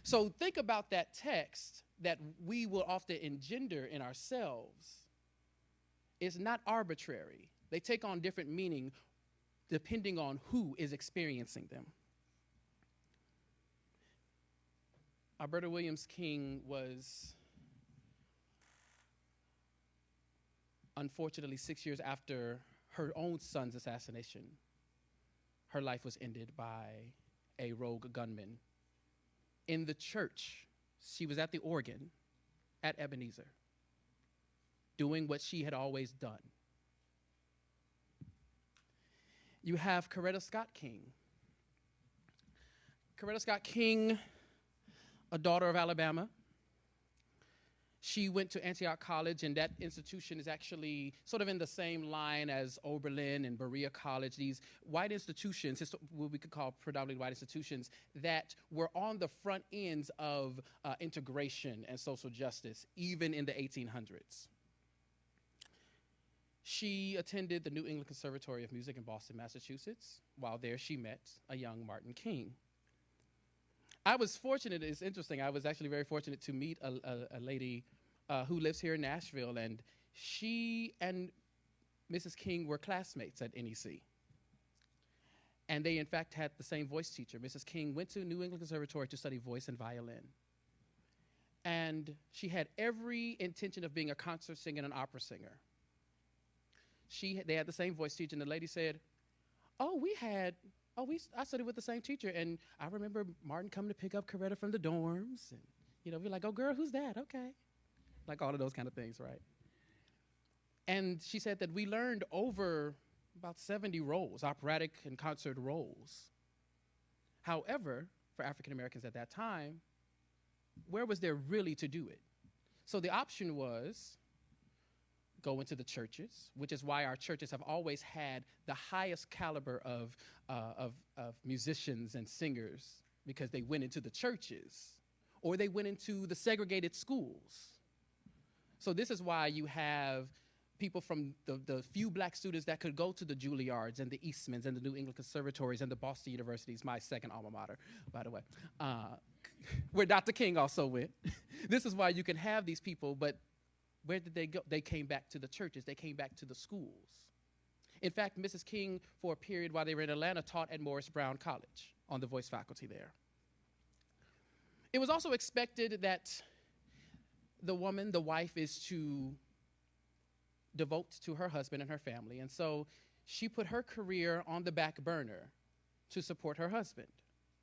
So think about that text that we will often engender in ourselves. It's not arbitrary. They take on different meaning depending on who is experiencing them. Alberta Williams King was, unfortunately, 6 years after her own son's assassination, her life was ended by a rogue gunman. In the church, she was at the organ at Ebenezer, doing what she had always done. You have Coretta Scott King. Coretta Scott King, a daughter of Alabama. She went to Antioch College, and that institution is actually sort of in the same line as Oberlin and Berea College, these white institutions, what we could call predominantly white institutions, that were on the front ends of integration and social justice, even in the 1800s. She attended the New England Conservatory of Music in Boston, Massachusetts. While there, she met a young Martin King. I was fortunate, it's interesting, I was actually very fortunate to meet a lady who lives here in Nashville, and she and Mrs. King were classmates at NEC. And they, in fact, had the same voice teacher. Mrs. King went to New England Conservatory to study voice and violin. And she had every intention of being a concert singer and an opera singer. They had the same voice teacher, and the lady said, I studied with the same teacher, and I remember Martin coming to pick up Coretta from the dorms, and, we're like, oh, girl, who's that? Okay. Like all of those kind of things, right? And she said that we learned over about 70 roles, operatic and concert roles. However, for African Americans at that time, where was there really to do it? So the option was go into the churches, which is why our churches have always had the highest caliber of musicians and singers, because they went into the churches or they went into the segregated schools. So this is why you have people from the few black students that could go to the Juilliards and the Eastmans and the New England Conservatories and the Boston Universities, my second alma mater, by the way, where Dr. King also went. This is why you can have these people, but where did they go? They came back to the churches. They came back to the schools. In fact, Mrs. King, for a period while they were in Atlanta, taught at Morris Brown College on the voice faculty there. It was also expected that the woman, the wife, is to devote to her husband and her family. And so she put her career on the back burner to support her husband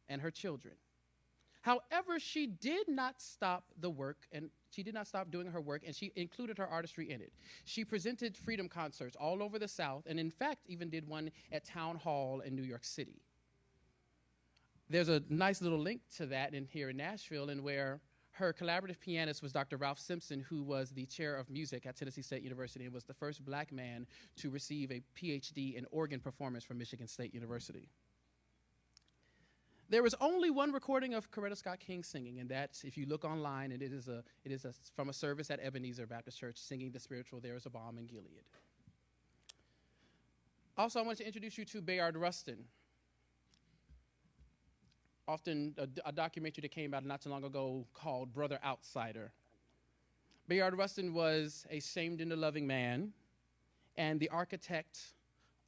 and her children. However, she did not stop the work, and she did not stop doing her work, and she included her artistry in it. She presented freedom concerts all over the South, and in fact, even did one at Town Hall in New York City. There's a nice little link to that here in Nashville, and where her collaborative pianist was Dr. Ralph Simpson, who was the chair of music at Tennessee State University and was the first black man to receive a PhD in organ performance from Michigan State University. There was only one recording of Coretta Scott King singing, and that's, if you look online, and it is from a service at Ebenezer Baptist Church, singing the spiritual "There Is a Balm in Gilead." Also, I want to introduce you to Bayard Rustin. Often a documentary that came out not too long ago called Brother Outsider. Bayard Rustin was a shamed into loving man and the architect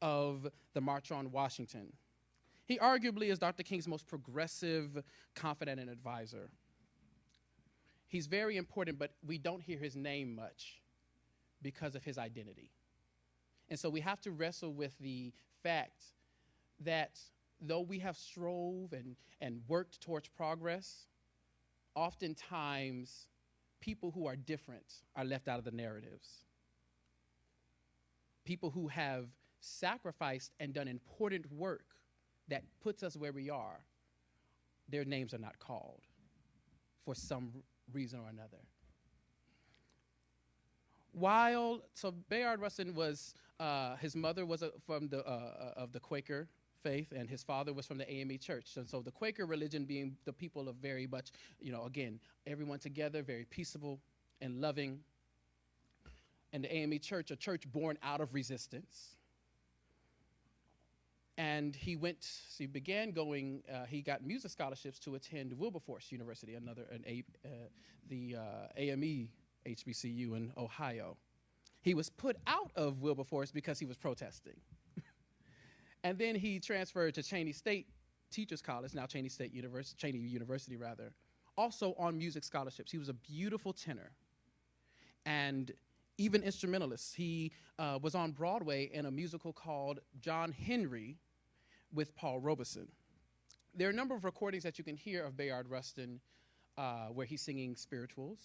of the March on Washington. He arguably is Dr. King's most progressive confidant and advisor. He's very important, but we don't hear his name much because of his identity. And so we have to wrestle with the fact that though we have strove and worked towards progress, oftentimes people who are different are left out of the narratives. People who have sacrificed and done important work that puts us where we are, their names are not called for some reason or another. So Bayard Rustin was, his mother was from of the Quaker faith, and his father was from the AME church. And so the Quaker religion being the people of very much, again, everyone together, very peaceable and loving. And the AME Church, a church born out of resistance. And he began going, he got music scholarships to attend Wilberforce University, the AME HBCU in Ohio. He was put out of Wilberforce because he was protesting. And then he transferred to Cheney State Teachers College, now Cheney University, also on music scholarships. He was a beautiful tenor and even instrumentalist. He was on Broadway in a musical called John Henry with Paul Robeson. There are a number of recordings that you can hear of Bayard Rustin where he's singing spirituals,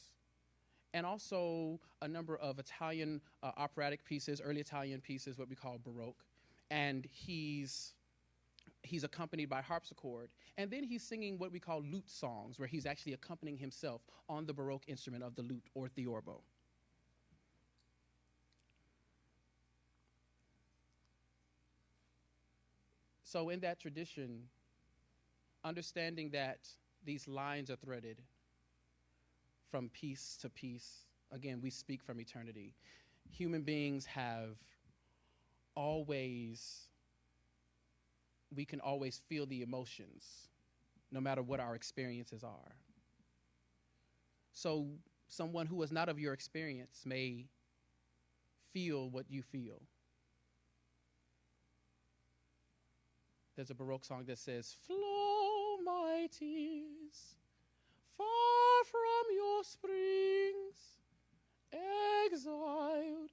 and also a number of Italian operatic pieces, early Italian pieces, what we call Baroque. And he's accompanied by harpsichord. And then he's singing what we call lute songs, where he's actually accompanying himself on the Baroque instrument of the lute or theorbo. So in that tradition, understanding that these lines are threaded from piece to piece, again, we speak from eternity. Human beings have we can always feel the emotions, no matter what our experiences are. So someone who is not of your experience may feel what you feel. There's a Baroque song that says, "Flow, my tears, far from your springs, exiled,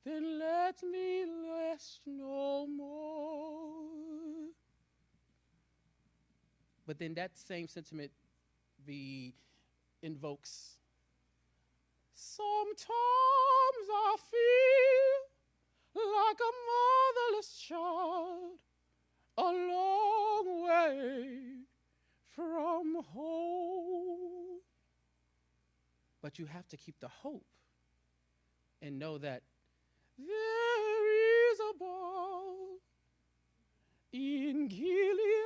then let me rest no more." But then that same sentiment invokes, "Sometimes I feel like a motherless child, a long way from home." But you have to keep the hope and know that there is a balm in Gilead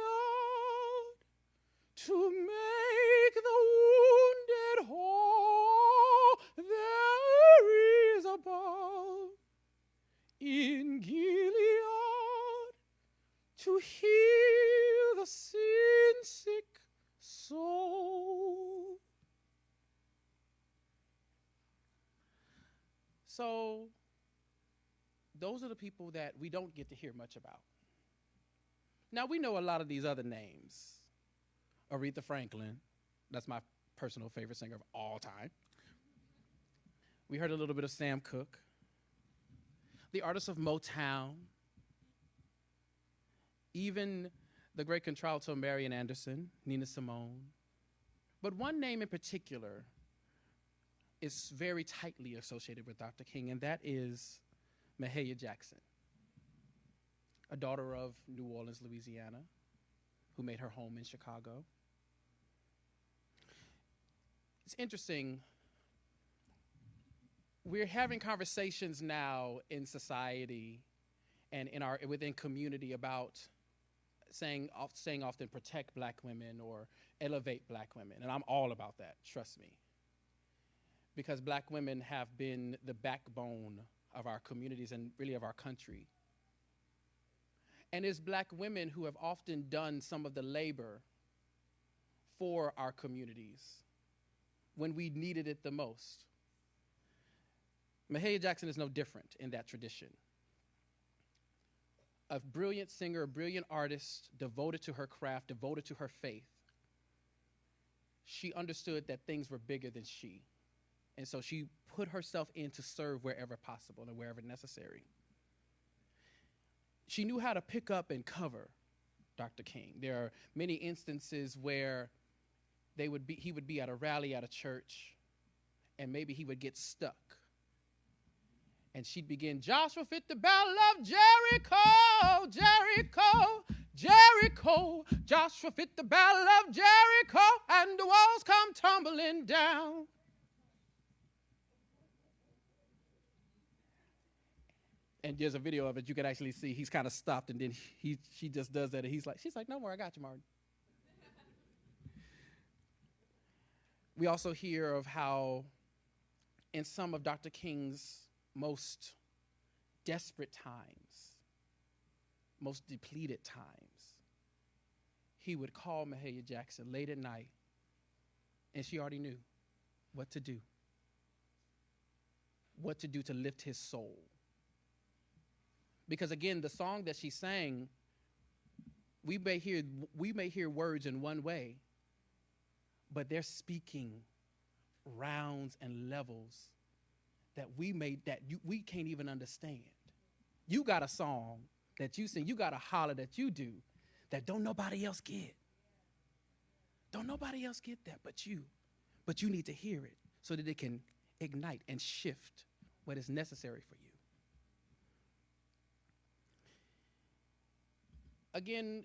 to make the wounded whole. There is a balm in Gilead to heal the sin-sick soul. So those are the people that we don't get to hear much about. Now, we know a lot of these other names. Aretha Franklin, that's my personal favorite singer of all time. We heard a little bit of Sam Cooke. The artists of Motown. Even the great contralto Marian Anderson, Nina Simone. But one name in particular is very tightly associated with Dr. King, and that is Mahalia Jackson, a daughter of New Orleans, Louisiana, who made her home in Chicago. It's interesting. We're having conversations now in society and within community about saying often protect black women or elevate black women. And I'm all about that, trust me. Because black women have been the backbone of our communities and really of our country. And it's black women who have often done some of the labor for our communities when we needed it the most. Mahalia Jackson is no different in that tradition. A brilliant singer, a brilliant artist, devoted to her craft, devoted to her faith. She understood that things were bigger than she. And so she put herself in to serve wherever possible and wherever necessary. She knew how to pick up and cover Dr. King. There are many instances where he would be at a rally at a church, and maybe he would get stuck. And she'd begin, "Joshua fit the battle of Jericho, Jericho, Jericho. Joshua fit the battle of Jericho, and the walls come tumbling down." And there's a video of it. You can actually see he's kind of stopped, and then she just does that, and she's like, "No more, I got you, Martin." We also hear of how in some of Dr. King's most desperate times, most depleted times, he would call Mahalia Jackson late at night, and she already knew what to do to lift his soul. Because again, the song that she sang, we may hear words in one way, but they're speaking rounds and levels that we can't even understand. You got a song that you sing, you got a holler that you do that don't nobody else get. Don't nobody else get that but you. But you need to hear it so that it can ignite and shift what is necessary for you. Again,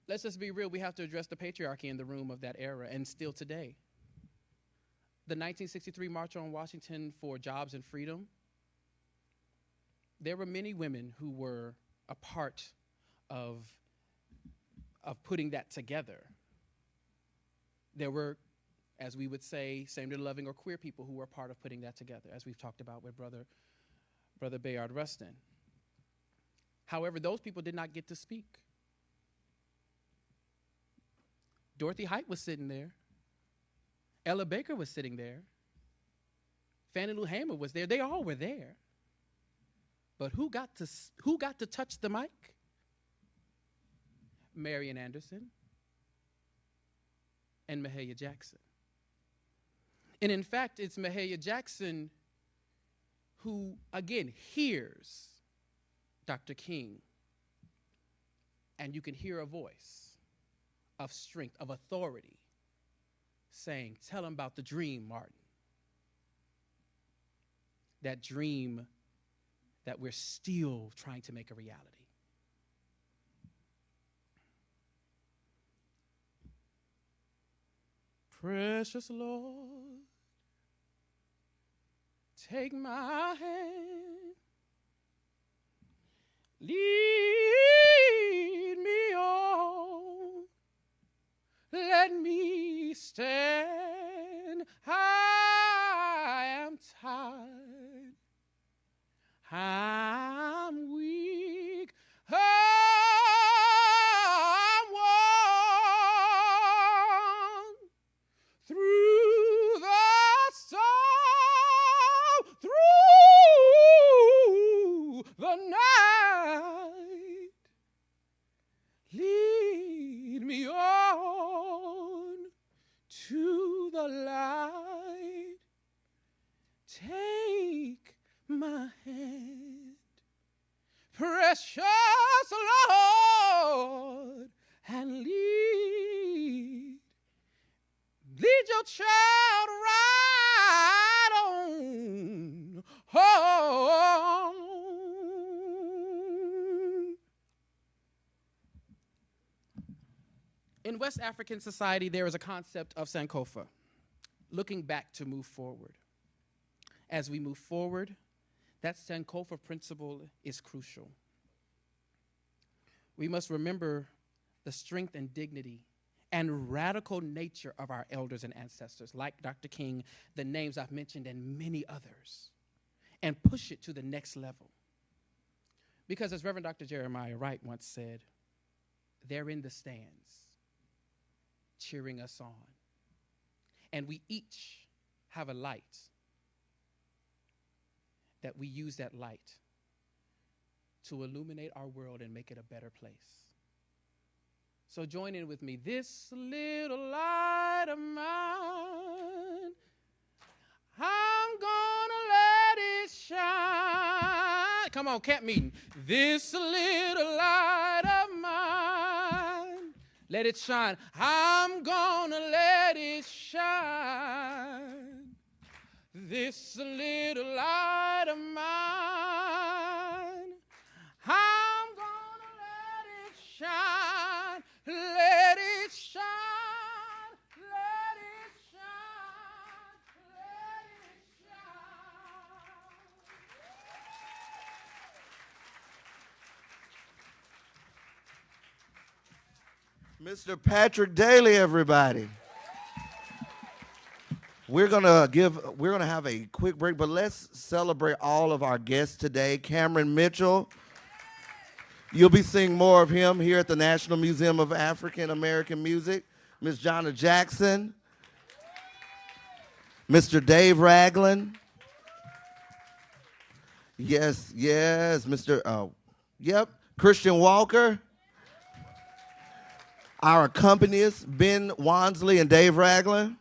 let's just be real. We have to address the patriarchy in the room of that era and still today. The 1963 March on Washington for Jobs and Freedom, there were many women who were a part of putting that together. There were, as we would say, same-gender-loving or queer people who were a part of putting that together, as we've talked about with Brother Bayard Rustin. However, those people did not get to speak. Dorothy Height was sitting there. Ella Baker was sitting there. Fannie Lou Hamer was there. They all were there. But who got to touch the mic? Marian Anderson and Mahalia Jackson. And in fact, it's Mahalia Jackson who, again, hears Dr. King, and you can hear a voice of strength, of authority, saying, tell him about the dream, Martin. That dream that we're still trying to make a reality. Precious Lord, take my hand, lead me on, let me stand. I am tired, I'm weak, I'm worn through the storm, through the night. Lead me on to the light. Take my hand, precious Lord, and lead your child right on home. In West African society, there is a concept of Sankofa, looking back to move forward. As we move forward, that Sankofa principle is crucial. We must remember the strength and dignity and radical nature of our elders and ancestors, like Dr. King, the names I've mentioned, and many others, and push it to the next level. Because as Reverend Dr. Jeremiah Wright once said, they're in the stands, cheering us on. And we each have a light that we use that light to illuminate our world and make it a better place. So join in with me. This little light of mine, I'm gonna let it shine. Come on, camp meeting. This little light of mine, let it shine. I'm gonna let it shine. This little light of mine, I'm gonna let it shine. Let it shine, let it shine, let it Mr. Patrick Daly, everybody. We're gonna have a quick break, but let's celebrate all of our guests today. Cameron Mitchell, you'll be seeing more of him here at the National Museum of African American Music. Ms. Jonna Jackson, Mr. Dave Ragland. Yes, Mr. Yep, Christian Walker. Our accompanists, Ben Wansley and Dave Ragland.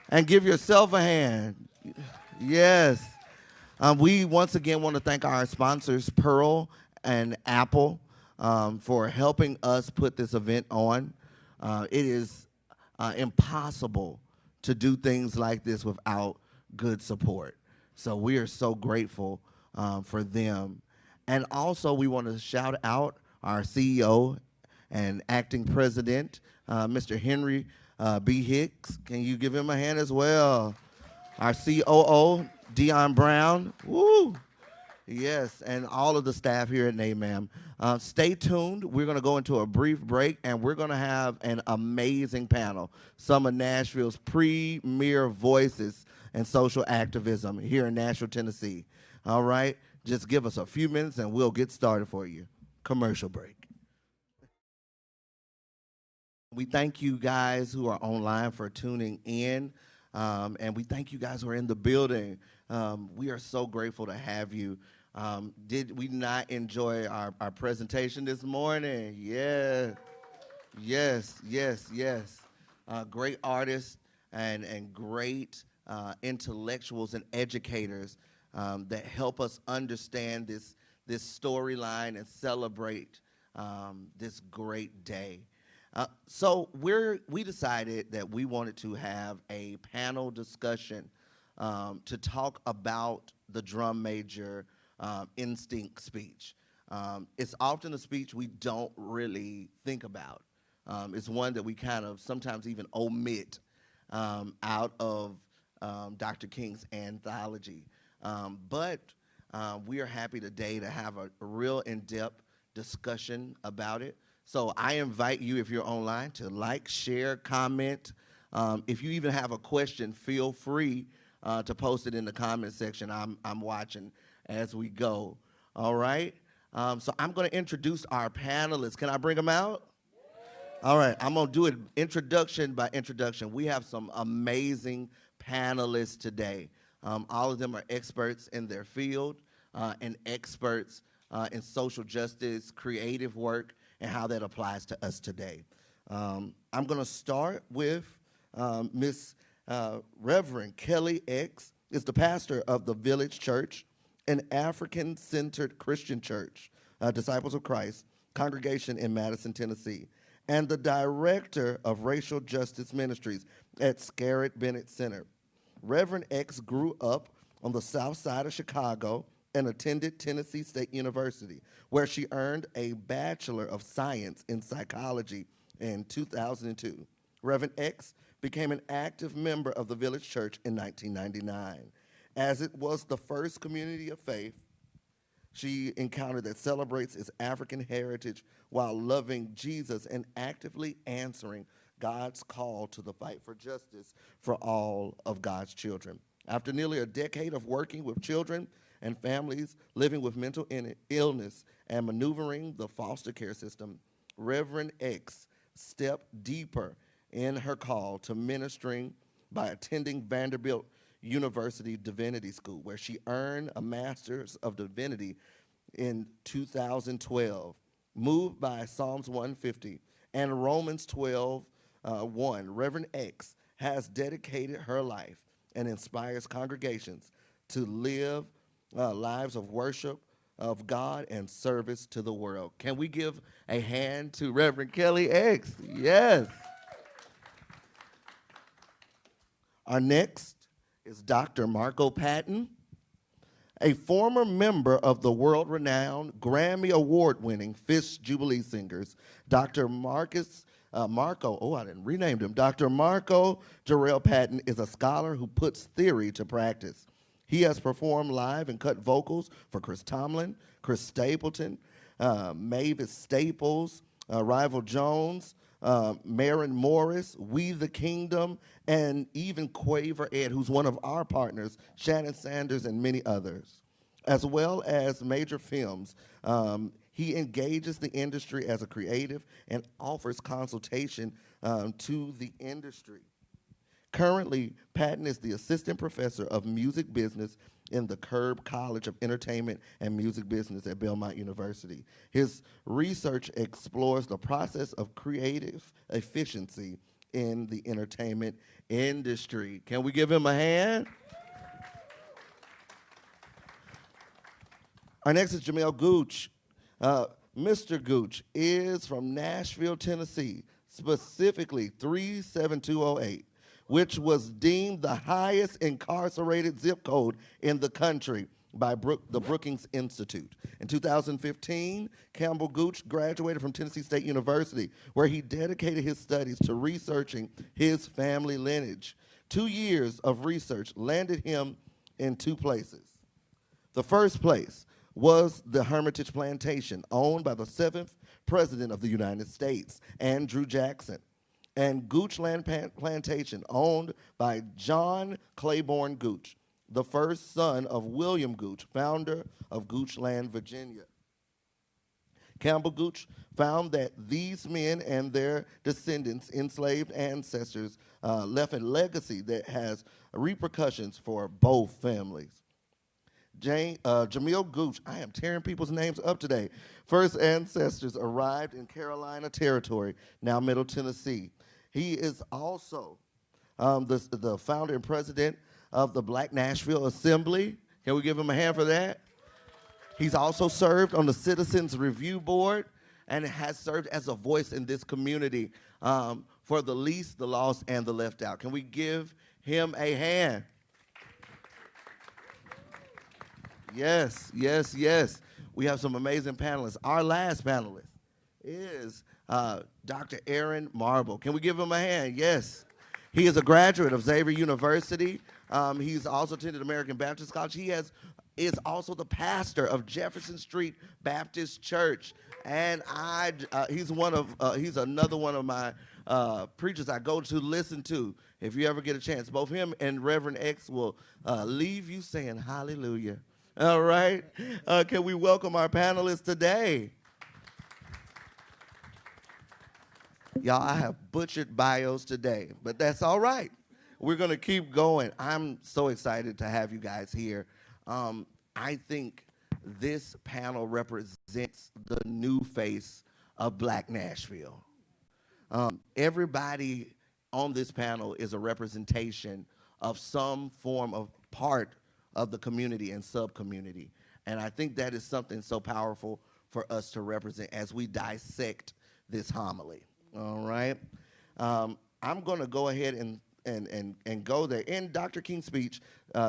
And give yourself a hand. Yes. We once again want to thank our sponsors, Pearl and Apple, for helping us put this event on. It is impossible to do things like this without good support. So we are so grateful for them. And also we want to shout out our CEO and acting president, Mr. Henry B. Hicks. Can you give him a hand as well? Our COO, Dion Brown. Woo! Yes, and all of the staff here at NMAAM. Stay tuned. We're going to go into a brief break, and we're going to have an amazing panel. Some of Nashville's premier voices in social activism here in Nashville, Tennessee. All right? Just give us a few minutes, and we'll get started for you. Commercial break. We thank you guys who are online for tuning in, and we thank you guys who are in the building. We are so grateful to have you. Did we not enjoy our presentation this morning? Yeah. Yes. Great artists and great intellectuals and educators that help us understand this storyline and celebrate this great day. So we decided that we wanted to have a panel discussion to talk about the drum major instinct speech. It's often a speech we don't really think about. It's one that we kind of sometimes even omit out of Dr. King's anthology. But we are happy today to have a real in-depth discussion about it. So I invite you, if you're online, to like, share, comment. If you even have a question, feel free to post it in the comment section. I'm watching as we go. All right? So I'm going to introduce our panelists. Can I bring them out? All right. I'm going to do it introduction by introduction. We have some amazing panelists today. All of them are experts in their field and experts in social justice, creative work, and how that applies to us today. I'm going to start with Miss Reverend Kelly X. is the pastor of the Village Church, an African-centered Christian church, Disciples of Christ, congregation in Madison, Tennessee, and the director of Racial Justice Ministries at Scarrett Bennett Center. Reverend X grew up on the south side of Chicago and attended Tennessee State University, where she earned a Bachelor of Science in Psychology in 2002. Reverend X became an active member of the Village Church in 1999. As it was the first community of faith she encountered that celebrates its African heritage while loving Jesus and actively answering God's call to the fight for justice for all of God's children. After nearly a decade of working with children and families living with mental illness and maneuvering the foster care system, Reverend X stepped deeper in her call to ministering by attending Vanderbilt University Divinity School, where she earned a Master's of Divinity in 2012. Moved by Psalms 150 and Romans 12:1, Reverend X has dedicated her life and inspires congregations to live lives of worship of God and service to the world. Can we give a hand to Reverend Kelly X? Yes. Our next is Dr. Marco Patton, a former member of the world-renowned Grammy Award-winning Fisk Jubilee Singers. Dr. Marco Jarrell Patton is a scholar who puts theory to practice. He has performed live and cut vocals for Chris Tomlin, Chris Stapleton, Mavis Staples, Rival Jones, Maren Morris, We the Kingdom, and even Quaver Ed, who's one of our partners, Shannon Sanders, and many others, as well as major films. He engages the industry as a creative and offers consultation to the industry. Currently, Patton is the assistant professor of music business in the Curb College of Entertainment and Music Business at Belmont University. His research explores the process of creative efficiency in the entertainment industry. Can we give him a hand? Our next is Jamel Gooch. Mr. Gooch is from Nashville, Tennessee, specifically 37208. Which was deemed the highest incarcerated zip code in the country by the Brookings Institute. In 2015, Campbell Gooch graduated from Tennessee State University, where he dedicated his studies to researching his family lineage. 2 years of research landed him in 2 places. The first place was the Hermitage Plantation, owned by the 7th President of the United States, Andrew Jackson, and Goochland Plantation, owned by John Claiborne Gooch, the first son of William Gooch, founder of Goochland, Virginia. Campbell Gooch found that these men and their descendants, enslaved ancestors, left a legacy that has repercussions for both families. Jamil Gooch, I am tearing people's names up today. First ancestors arrived in Carolina Territory, now Middle Tennessee. He is also the founder and president of the Black Nashville Assembly. Can we give him a hand for that? He's also served on the Citizens Review Board and has served as a voice in this community for the least, the lost, and the left out. Can we give him a hand? Yes, yes, yes. We have some amazing panelists. Our last panelist is Dr. Aaron Marble. Can we give him a hand? Yes. He is a graduate of Xavier University. He's also attended American Baptist College. He is also the pastor of Jefferson Street Baptist Church. And he's another one of my preachers I go to listen to if you ever get a chance. Both him and Reverend X will leave you saying hallelujah. All right. Can we welcome our panelists today? Y'all, I have butchered bios today, but that's all right. We're going to keep going. I'm so excited to have you guys here. I think this panel represents the new face of Black Nashville. Everybody on this panel is a representation of some form of part of the community and sub-community. And I think that is something so powerful for us to represent as we dissect this homily. All right. I'm going to go ahead and go there. In Dr. King's speech,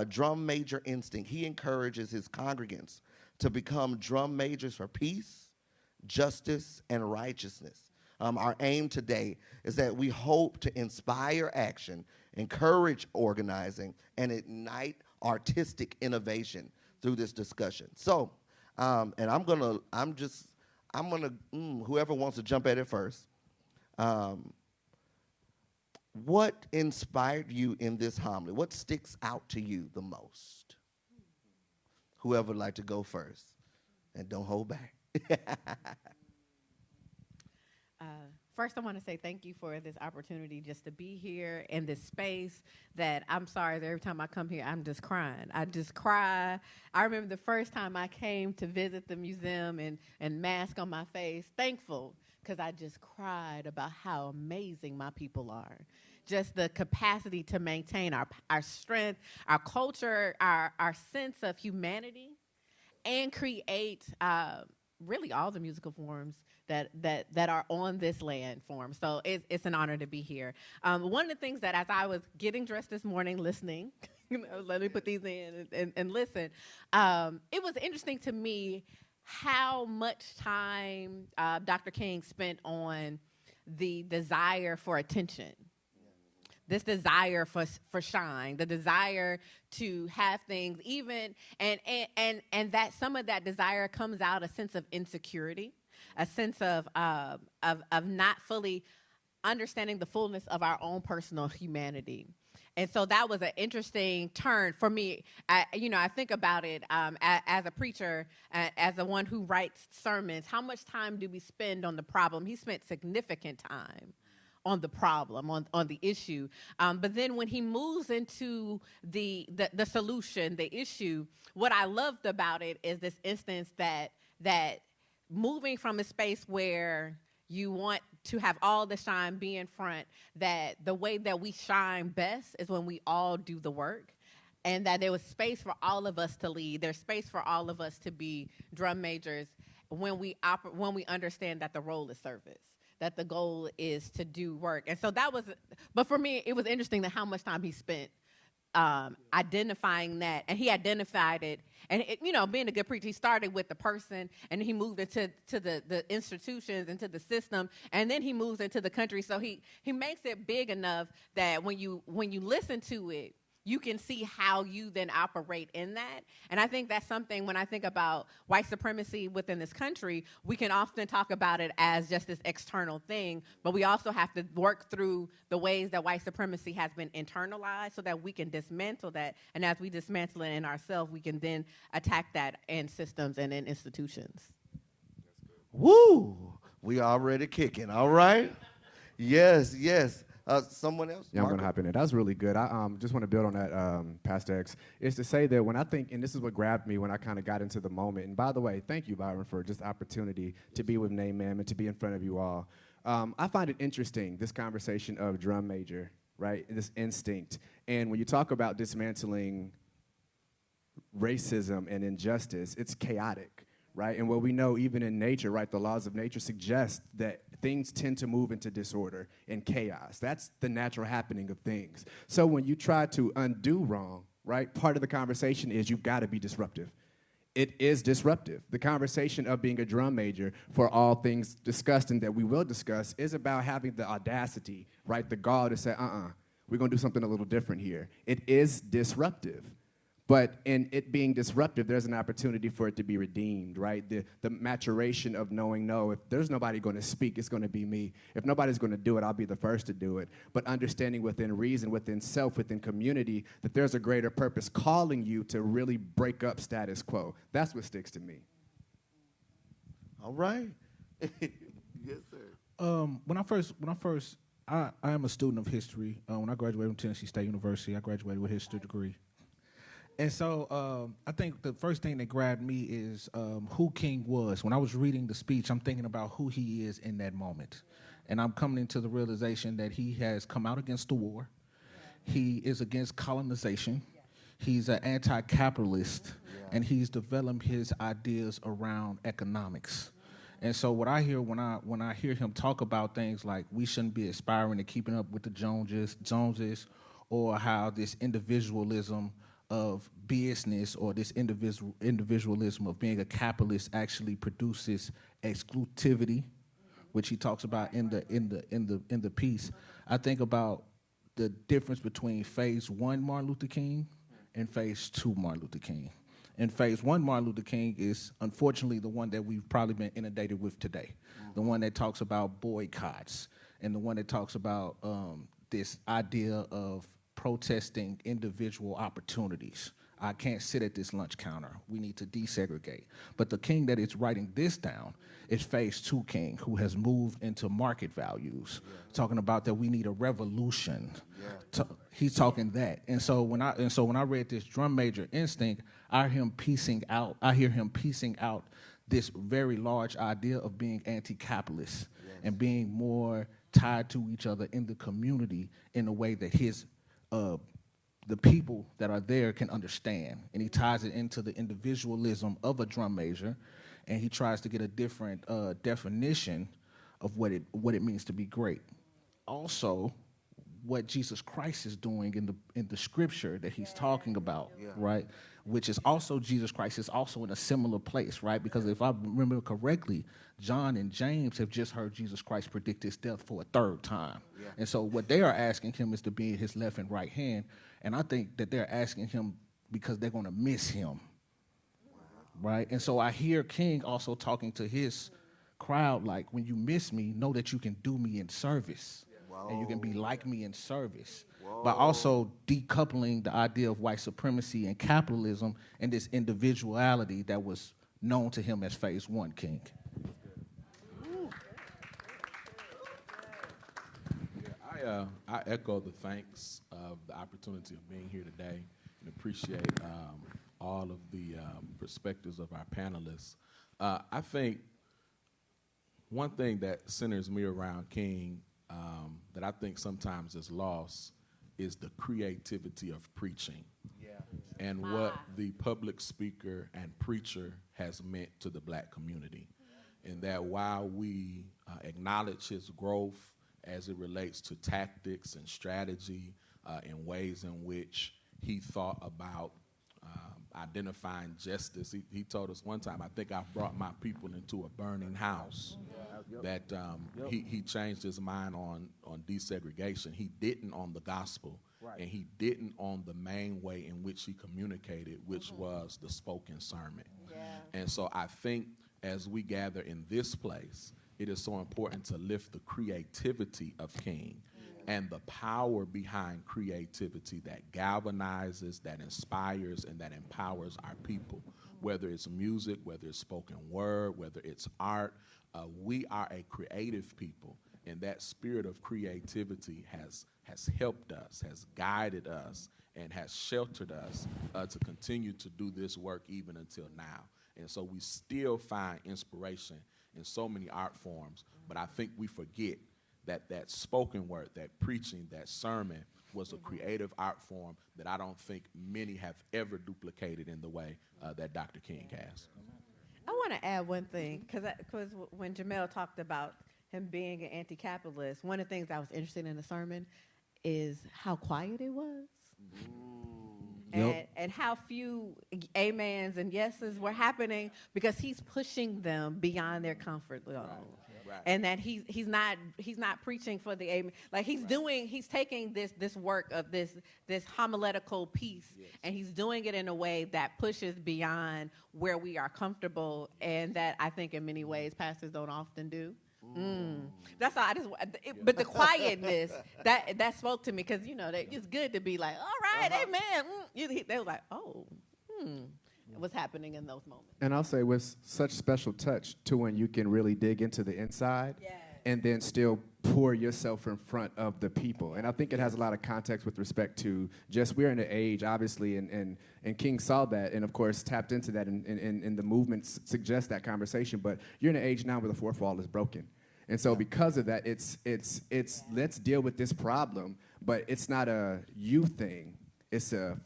Drum Major Instinct, he encourages his congregants to become drum majors for peace, justice, and righteousness. Our aim today is that we hope to inspire action, encourage organizing, and ignite artistic innovation through this discussion. So, and whoever wants to jump at it first. What inspired you in this homily? What sticks out to you the most? Whoever would like to go first, and don't hold back. First, I want to say thank you for this opportunity just to be here in this space that I'm sorry that every time I come here, I'm just crying. I just cry. I remember the first time I came to visit the museum and mask on my face, thankful, because I just cried about how amazing my people are. Just the capacity to maintain our strength, our culture, our sense of humanity, and create really all the musical forms that are on this landform. So it's an honor to be here. One of the things that as I was getting dressed this morning, listening, let me put these in and listen, it was interesting to me how much time Dr. King spent on the desire for attention. This desire for shine, the desire to have things even, and that some of that desire comes out a sense of insecurity, a sense of not fully understanding the fullness of our own personal humanity. And so that was an interesting turn for me. I think about it as a preacher, as the one who writes sermons. How much time do we spend on the problem? He spent significant time on the problem, on the issue. But then when he moves into the solution, the issue, what I loved about it is this instance that moving from a space where you want to have all the shine be in front, that the way that we shine best is when we all do the work, and that there was space for all of us to lead. There's space for all of us to be drum majors when we understand that the role is service, that the goal is to do work. And so but for me, it was interesting that how much time he spent identifying that, and he identified it. And being a good preacher, he started with the person, and he moved into the institutions, into the system, and then he moves into the country. So he makes it big enough that when you listen to it, you can see how you then operate in that. And I think that's something, when I think about white supremacy within this country, we can often talk about it as just this external thing, but we also have to work through the ways that white supremacy has been internalized so that we can dismantle that. And as we dismantle it in ourselves, we can then attack that in systems and in institutions. Woo! We already kicking, all right? Yes. Someone else? Yeah, I'm going to hop in there. That was really good. I just want to build on that, Pastor X, is to say that when I think, and this is what grabbed me when I kind of got into the moment, and by the way, thank you, Byron, for just the opportunity to be with NMAAM and to be in front of you all. I find it interesting, this conversation of drum major, right, this instinct. And when you talk about dismantling racism and injustice, it's chaotic. Right, and what we know even in nature, right, the laws of nature suggest that things tend to move into disorder and chaos. That's the natural happening of things. So when you try to undo wrong, right, part of the conversation is you've got to be disruptive. It is disruptive. The conversation of being a drum major, for all things discussed and that we will discuss, is about having the audacity, right, the gall to say, we're going to do something a little different here. It is disruptive. But in it being disruptive, there's an opportunity for it to be redeemed, right? The maturation of knowing, no, if there's nobody going to speak, it's going to be me. If nobody's going to do it, I'll be the first to do it. But understanding within reason, within self, within community, that there's a greater purpose calling you to really break up status quo. That's what sticks to me. All right. Yes, sir. I am a student of history. When I graduated from Tennessee State University, I graduated with a history degree. And so I think the first thing that grabbed me is who King was. When I was reading the speech, I'm thinking about who he is in that moment. And I'm coming into the realization that he has come out against the war. He is against colonization. He's an anti-capitalist. And he's developed his ideas around economics. And so what I hear when I hear him talk about things like we shouldn't be aspiring to keeping up with the Joneses, or how this individualism of business or this individualism of being a capitalist actually produces exclusivity, which he talks about in the piece. I think about the difference between phase 1 Martin Luther King and phase 2 Martin Luther King. And phase 1 Martin Luther King is unfortunately the one that we've probably been inundated with today, the one that talks about boycotts, and the one that talks about this idea of protesting individual opportunities. I can't sit at this lunch counter. We need to desegregate. But the king that is writing this down is phase 2 king, who has moved into market values, talking about that we need a revolution. He's talking that. And so when I read this drum major instinct, I hear him piecing out this very large idea of being anti-capitalist and being more tied to each other in the community in a way that the people that are there can understand. And he ties it into the individualism of a drum major, and he tries to get a different definition of what it means to be great. Also, what Jesus Christ is doing in the scripture that he's talking about, right? Which is also Jesus Christ is also in a similar place, right? Because if I remember correctly, John and James have just heard Jesus Christ predict his death for a third time. And so what they are asking him is to be in his left and right hand. And I think that they're asking him because they're going to miss him, right? And so I hear King also talking to his crowd like, when you miss me, know that you can do me in service. and you can be like me in service. But also decoupling the idea of white supremacy and capitalism and this individuality that was known to him as phase one, King. I echo the thanks of the opportunity of being here today and appreciate all of the perspectives of our panelists. I think one thing that centers me around King that I think sometimes is lost is the creativity of preaching and what the public speaker and preacher has meant to the black community. And that while we acknowledge his growth as it relates to tactics and strategy in ways in which he thought about identifying justice. He told us one time, I think I've brought my people into a burning house. That he changed his mind on desegregation. He didn't on the gospel, and he didn't on the main way in which he communicated, which was the spoken sermon. And so I think as we gather in this place, it is so important to lift the creativity of King and the power behind creativity that galvanizes, that inspires, and that empowers our people. Whether it's music, whether it's spoken word, whether it's art, we are a creative people, and that spirit of creativity has helped us, has guided us, and has sheltered us to continue to do this work even until now. And so we still find inspiration in so many art forms, but I think we forget that spoken word, that preaching, that sermon was a creative art form that I don't think many have ever duplicated in the way that Dr. King has. I want to add one thing, because when Jamel talked about him being an anti-capitalist, one of the things I was interested in the sermon is how quiet it was. And how few amens and yeses were happening because he's pushing them beyond their comfort zone. Right. And that he's not preaching for the amen. Like he's taking this work of this homiletical piece, and he's doing it in a way that pushes beyond where we are comfortable, and that I think in many ways pastors don't often do. That's all. But the quietness that spoke to me, because it's good to be like, all right, amen. They were like, what's happening in those moments? And I'll say with such special touch to when you can really dig into the inside and then still pour yourself in front of the people. And I think it has a lot of context with respect to just we're in an age, obviously, and King saw that and, of course, tapped into that, and the movement suggests that conversation. But you're in an age now where the fourth wall is broken. And so because of that, it's let's deal with this problem, but it's not a you thing. It's a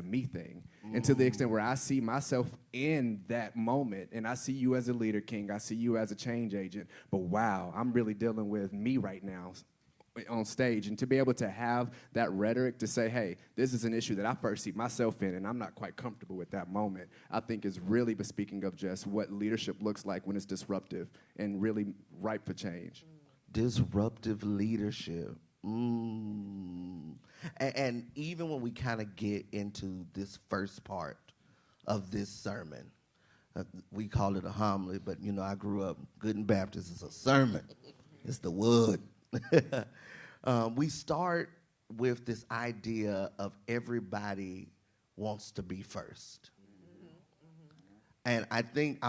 me thing. And to the extent where I see myself in that moment, and I see you as a leader, King, I see you as a change agent, but wow, I'm really dealing with me right now on stage. And to be able to have that rhetoric to say, hey, this is an issue that I first see myself in, and I'm not quite comfortable with that moment, I think is really bespeaking of just what leadership looks like when it's disruptive and really ripe for change. Disruptive leadership. And even when we kind of get into this first part of this sermon, we call it a homily, but I grew up good and Baptist. It's a sermon. It's the wood. We start with this idea of everybody wants to be first. And I think,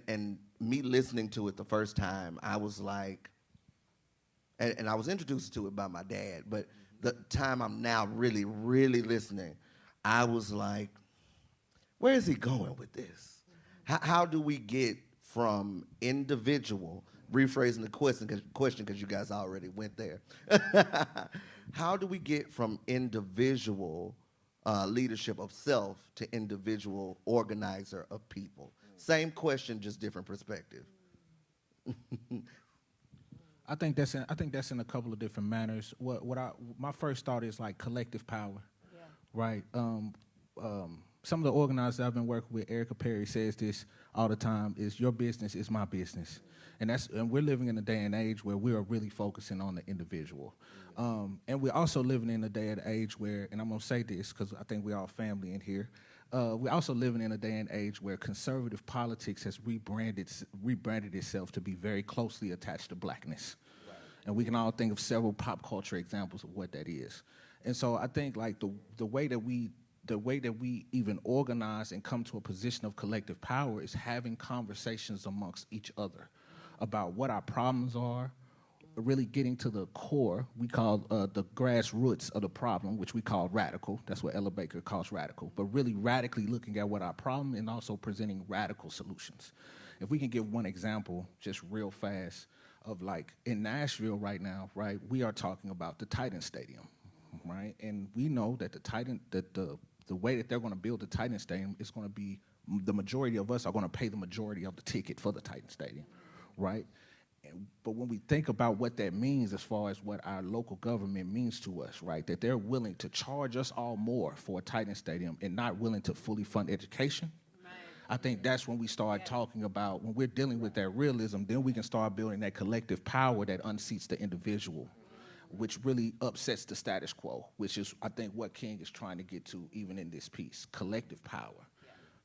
and me listening to it the first time, I was like, and I was introduced to it by my dad, but the time I'm now really, really listening, I was like, where is he going with this? How do we get from individual, rephrasing the question because you guys already went there. How do we get from individual leadership of self to individual organizer of people? Same question, just different perspective. I think that's in a couple of different manners. My first thought is like collective power, right? Some of the organizers I've been working with, Erica Perry says this all the time: "Is your business is my business," and we're living in a day and age where we are really focusing on the individual, and we're also living in a day and age where, and I'm gonna say this because I think we're all family in here. We're also living in a day and age where conservative politics has rebranded itself to be very closely attached to blackness. And we can all think of several pop culture examples of what that is. And so I think like the way that we even organize and come to a position of collective power is having conversations amongst each other about what our problems are, really getting to the core. We call the grassroots of the problem, which we call radical. That's what Ella Baker calls radical. But really radically looking at what our problem and also presenting radical solutions. If we can give one example just real fast of like in Nashville right now, right, we are talking about the Titan Stadium, right? And we know that the way that they're going to build the Titan Stadium is going to be, the majority of us are going to pay the majority of the ticket for the Titan Stadium, right? But when we think about what that means as far as what our local government means to us, right, that they're willing to charge us all more for a Titan Stadium and not willing to fully fund education, I think that's when we start talking about, when we're dealing with that realism, then we can start building that collective power that unseats the individual, which really upsets the status quo, which is, I think, what King is trying to get to even in this piece, collective power.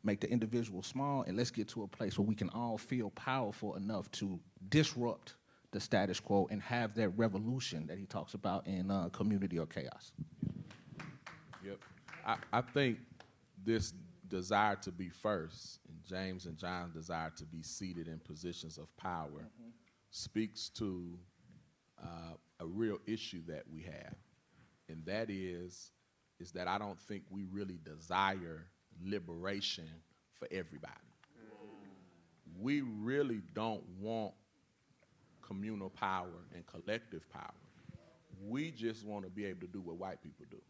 Make the individual small, and let's get to a place where we can all feel powerful enough to disrupt the status quo and have that revolution that he talks about in Community or Chaos. Yep. I think this desire to be first, and James and John's desire to be seated in positions of power, speaks to a real issue that we have, and that is that I don't think we really desire liberation for everybody. We really don't want communal power and collective power. We just want to be able to do what white people do.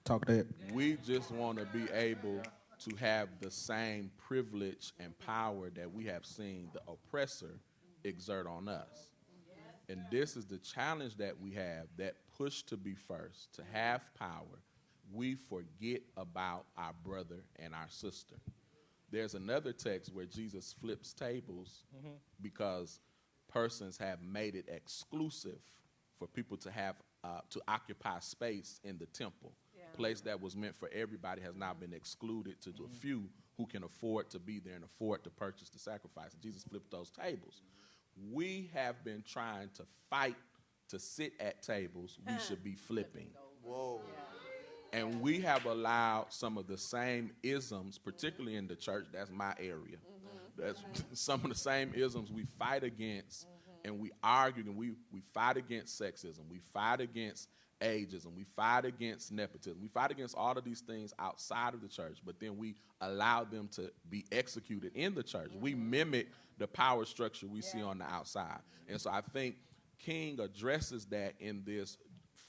Talk that. We just want to be able to have the same privilege and power that we have seen the oppressor exert on us. And this is the challenge that we have, that push to be first, to have power. We forget about our brother and our sister. There's another text where Jesus flips tables because persons have made it exclusive for people to have to occupy space in the temple. Place that was meant for everybody has now been excluded to a few who can afford to be there and afford to purchase the sacrifice. And Jesus flipped those tables. We have been trying to fight to sit at tables we should be flipping. Whoa. And we have allowed some of the same isms, particularly in the church, that's my area. That's some of the same isms we fight against, and we argue, and we fight against sexism, we fight against ageism, we fight against nepotism, we fight against all of these things outside of the church, but then we allow them to be executed in the church. We mimic the power structure we see on the outside. And so I think King addresses that in this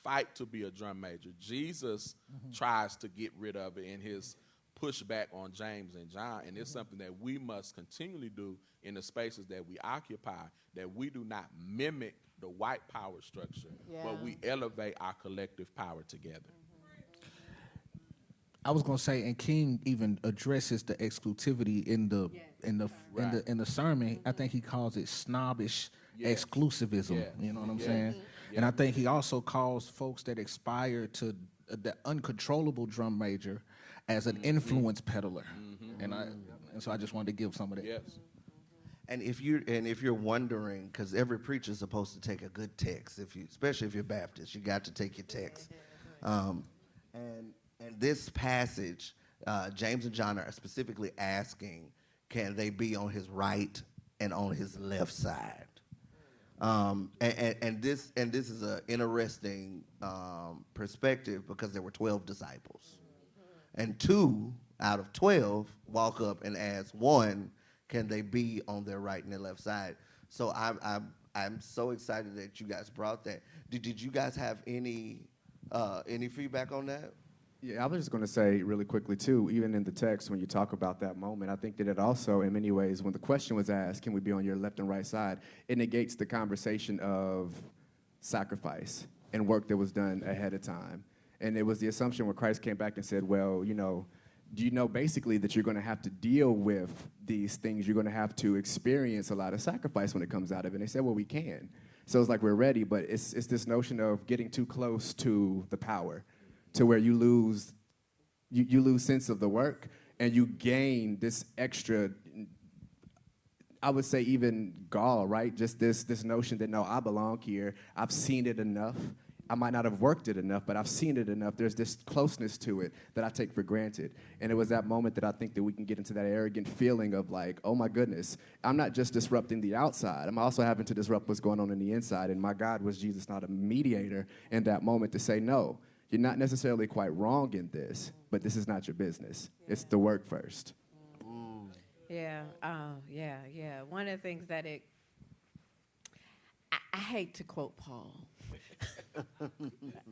fight to be a drum major. Jesus tries to get rid of it in his pushback on James and John, and it's something that we must continually do in the spaces that we occupy, that we do not mimic the white power structure, but we elevate our collective power together. I was gonna say, and King even addresses the exclusivity in the sermon. I think he calls it snobbish exclusivism. You know what I'm saying? And I think he also calls folks that aspire to the uncontrollable drum major as an influence peddler. And so I just wanted to give some of that. Yes. And if you're wondering, because every preacher is supposed to take a good text, especially if you're Baptist, you got to take your text. And this passage, James and John are specifically asking, can they be on his right and on his left side? And this is an interesting perspective, because there were 12 disciples, and 2 out of 12 walk up and ask one, can they be on their right and their left side? So I'm so excited that you guys brought that. Did you guys have any feedback on that? Yeah, I was just going to say really quickly, too, even in the text, when you talk about that moment, I think that it also, in many ways, when the question was asked, can we be on your left and right side, it negates the conversation of sacrifice and work that was done ahead of time. And it was the assumption where Christ came back and said, well, you know, do you know basically that you're going to have to deal with these things? You're going to have to experience a lot of sacrifice when it comes out of it. And they said, well, we can. So it's like we're ready, but it's this notion of getting too close to the power, to where you lose sense of the work, and you gain this extra I would say even gall, right? Just this notion that, no, I belong here. I've seen it enough. I might not have worked it enough, but I've seen it enough. There's this closeness to it that I take for granted. And it was that moment that I think that we can get into that arrogant feeling of like, oh my goodness, I'm not just disrupting the outside. I'm also having to disrupt what's going on in the inside. And my God, was Jesus not a mediator in that moment to say, no, you're not necessarily quite wrong in this, but this is not your business. It's the work first. Yeah, yeah. One of the things that I hate to quote Paul.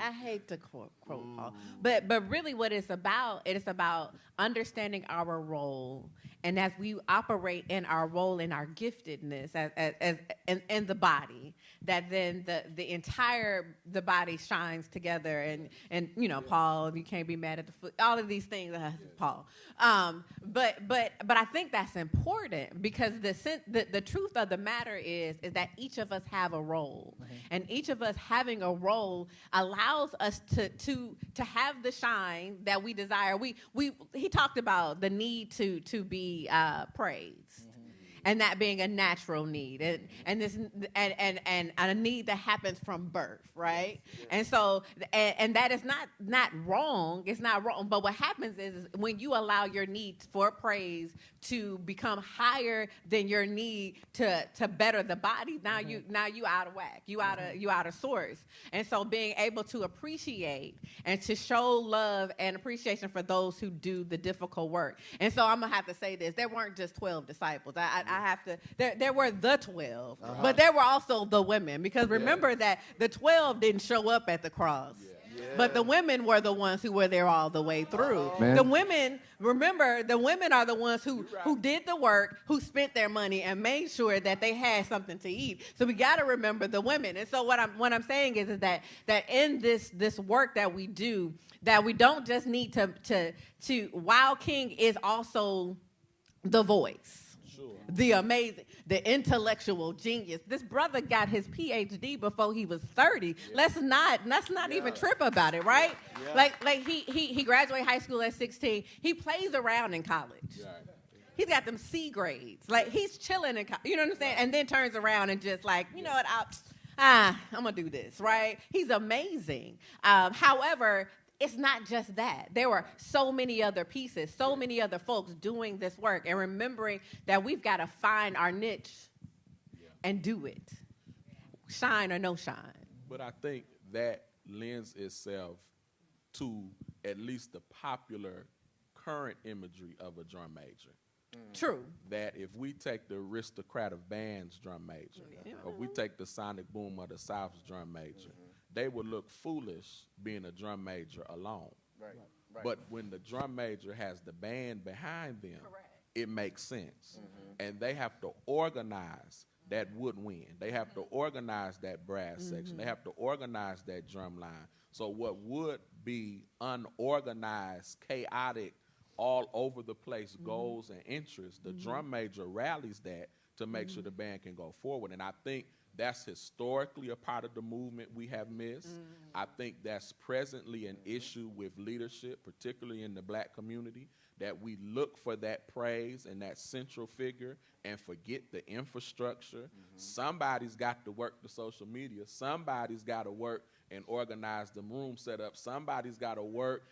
I hate to quote Paul. But really what it's about understanding our role. And as we operate in our role, in our giftedness as in the body, that then the body shines together. And you know, Paul, you can't be mad at the foot. All of these things, Paul. But I think that's important because the truth of the matter is that each of us have a role, and each of us having a role allows us to have the shine that we desire. He talked about the need to be praised. And that being a natural need, and a need that happens from birth, right? Yes. And so, and that is not wrong. It's not wrong. But what happens is when you allow your need for praise to become higher than your need to better the body, now you out of whack. You out of source. And so, being able to appreciate and to show love and appreciation for those who do the difficult work. And so, I'm gonna have to say this: there weren't just 12 disciples. I have to. There were the 12, but there were also the women, because remember that the 12 didn't show up at the cross. But the women were the ones who were there all the way through. The women, remember, the women are the ones who did the work, who spent their money and made sure that they had something to eat. So we got to remember the women. And so what I'm saying is that in this work that we do, that we don't just need to Wild King is also the voice. The amazing, the intellectual genius. This brother got his PhD before he was 30. Yeah. Let's not even trip about it, right? Yeah. Like he graduated high school at 16. He plays around in college. Yeah. He's got them C grades. Like he's chilling in college. You know what I'm saying? And then turns around and just like, you know what, I'm gonna do this, right? He's amazing. However, it's not just that. There were so many other pieces, so many other folks doing this work, and remembering that we've got to find our niche and do it, shine or no shine. But I think that lends itself to at least the popular current imagery of a drum major. True. That if we take the aristocrat of bands drum major, or we take the sonic boom of the South's drum major, they would look foolish being a drum major alone. Right. But when the drum major has the band behind them, it makes sense. And they have to organize that woodwind. They have to organize that brass section. They have to organize that drum line. So what would be unorganized, chaotic, all over the place goals and interests, the drum major rallies that to make sure the band can go forward. And I think that's historically a part of the movement we have missed. I think that's presently an issue with leadership, particularly in the black community, that we look for that praise and that central figure and forget the infrastructure. Somebody's got to work the social media. Somebody's got to work and organize the room setup. Somebody's got to work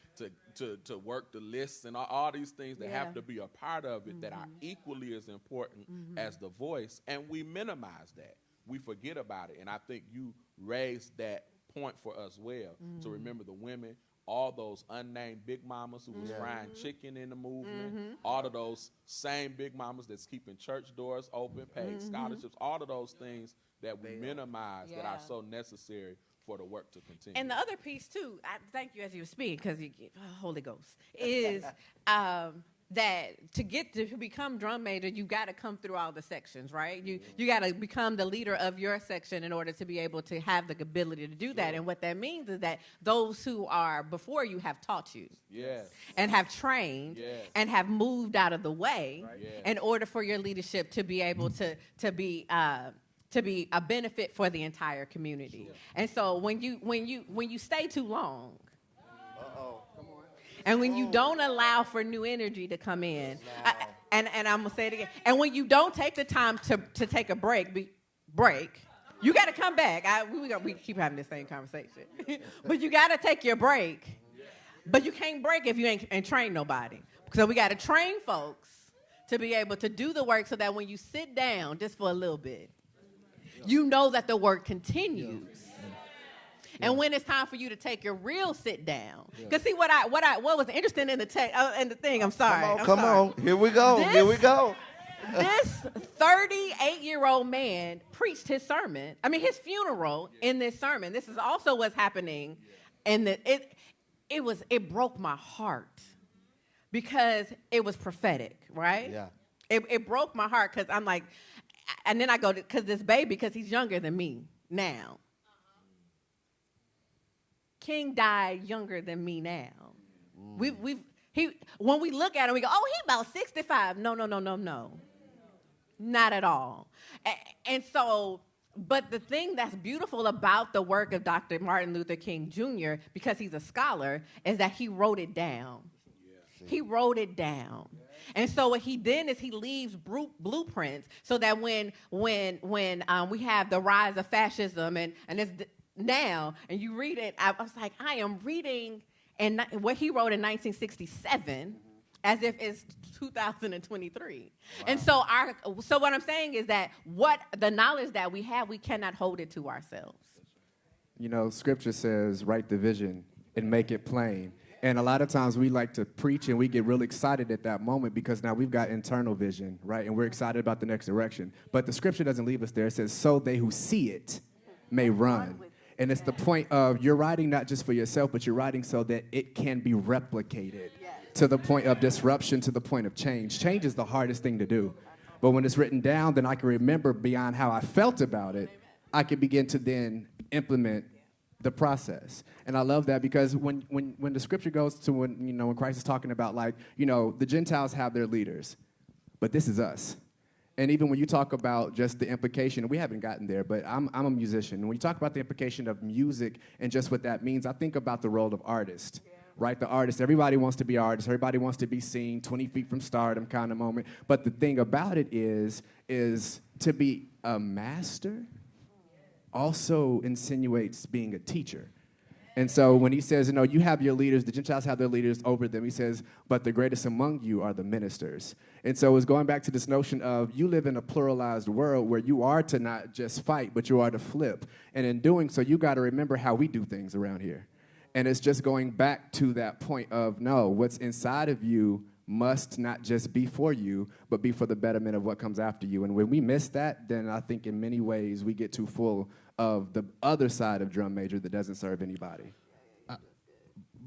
to work the lists and all these things that have to be a part of it that are equally as important as the voice, and we minimize that. We forget about it, and I think you raised that point for us well, to remember the women, all those unnamed big mamas who was frying chicken in the movement, all of those same big mamas that's keeping church doors open, paid scholarships, all of those things that we minimize that are so necessary for the work to continue. And the other piece, too, I thank you as you speak, because you get Holy Ghost, is that to become drum major, you got to come through all the sections, right? You got to become the leader of your section in order to be able to have the ability to do that. And what that means is that those who are before you have taught you and have trained and have moved out of the way in order for your leadership to be able to be a benefit for the entire community. And so when you stay too long, and when you don't allow for new energy to come in, And I'm gonna say it again. And when you don't take the time to take a break, you got to come back. We keep having the same conversation, but you got to take your break. But you can't break if you ain't train nobody. So we got to train folks to be able to do the work, so that when you sit down just for a little bit, you know that the work continues. And when it's time for you to take your real sit down, because see what was interesting in the text in the thing. I'm sorry. Come on. Here we go. This 38-year-old man preached his sermon. I mean, his funeral in this sermon. This is also what's happening, and it broke my heart because it was prophetic, right? Yeah. It broke my heart because I'm like, and then I go because this baby, because he's younger than me now. King died younger than me now. When we look at him, we go, oh, he about 65. No. Not at all. And so, but the thing that's beautiful about the work of Dr. Martin Luther King Jr., because he's a scholar, is that he wrote it down. He wrote it down. And so what he did is he leaves blueprints so that when we have the rise of fascism and it's now, and you read it, I was like, I am reading what he wrote in 1967 as if it's 2023. Wow. And so what I'm saying is that what the knowledge that we have, we cannot hold it to ourselves. You know, scripture says, write the vision and make it plain. And a lot of times we like to preach and we get really excited at that moment because now we've got internal vision, right? And we're excited about the next direction. But the scripture doesn't leave us there. It says, so they who see it may run. And it's the point of you're writing not just for yourself, but you're writing so that it can be replicated to the point of disruption, to the point of change. Change is the hardest thing to do. But when it's written down, then I can remember beyond how I felt about it, I can begin to then implement the process. And I love that because when the scripture goes to when Christ is talking about the Gentiles have their leaders, but this is us. And even when you talk about just the implication, we haven't gotten there, but I'm a musician. And when you talk about the implication of music and just what that means, I think about the role of artist, right? The artist, everybody wants to be artist. Everybody wants to be seen 20 feet from stardom kind of moment. But the thing about it is to be a master also insinuates being a teacher. And so when he says, you have your leaders, the Gentiles have their leaders over them, he says, but the greatest among you are the ministers. And so it's going back to this notion of you live in a pluralized world where you are to not just fight, but you are to flip. And in doing so, you got to remember how we do things around here. And it's just going back to that point of, no, what's inside of you must not just be for you, but be for the betterment of what comes after you. And when we miss that, then I think in many ways we get too full of the other side of drum major that doesn't serve anybody.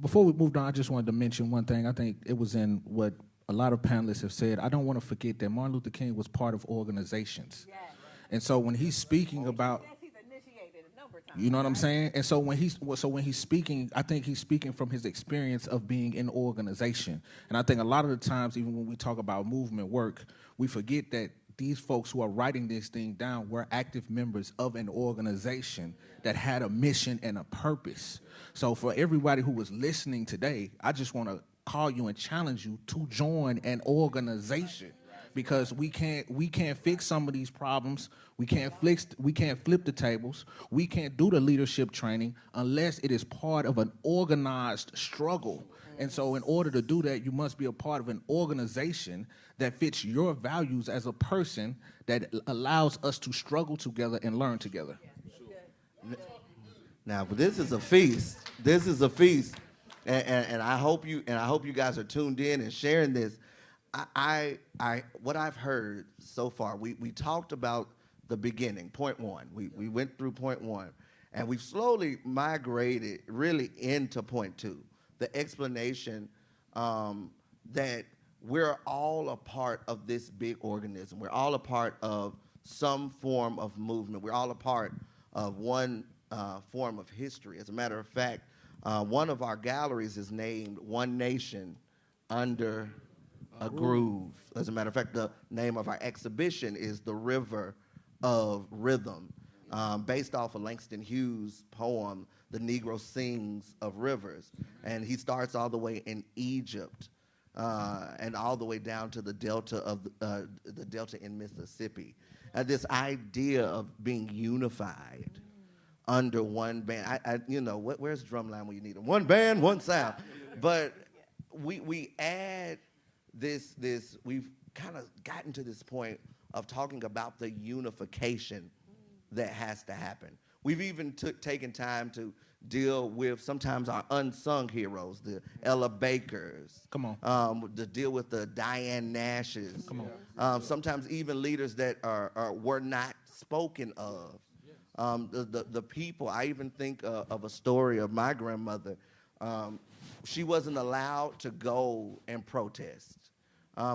Before we moved on, I just wanted to mention one thing. I think it was in what a lot of panelists have said. I don't want to forget that Martin Luther King was part of organizations. Yeah. And so when he's speaking about, you know what I'm saying? And so when he's speaking, I think he's speaking from his experience of being in organization. And I think a lot of the times, even when we talk about movement work, we forget that these folks who are writing this thing down were active members of an organization that had a mission and a purpose. So for everybody who was listening today, I just want to call you and challenge you to join an organization, because we can't fix some of these problems. We can't flip the tables. We can't do the leadership training unless it is part of an organized struggle. And so in order to do that, you must be a part of an organization that fits your values as a person, that allows us to struggle together and learn together. Now, but this is a feast. This is a feast. And I hope you guys are tuned in and sharing this. I what I've heard so far, we talked about the beginning, point one. We went through point one, and we've slowly migrated really into point two. The explanation that we're all a part of this big organism. We're all a part of some form of movement. We're all a part of one form of history. As a matter of fact, one of our galleries is named One Nation Under a Groove. As a matter of fact, the name of our exhibition is The River of Rhythm, based off of Langston Hughes' poem, The Negro Sings of Rivers. And he starts all the way in Egypt. and all the way down to the Delta of the Delta in Mississippi. This idea of being unified under one band. Where's drumline when you need them? One band, one sound. But we add this. We've kind of gotten to this point of talking about the unification that has to happen. We've even taken time to deal with sometimes our unsung heroes, the Ella Bakers. Come on. To deal with the Diane Nashes. Come on. Sometimes even leaders that were not spoken of. The people. I even think of a story of my grandmother. She wasn't allowed to go and protest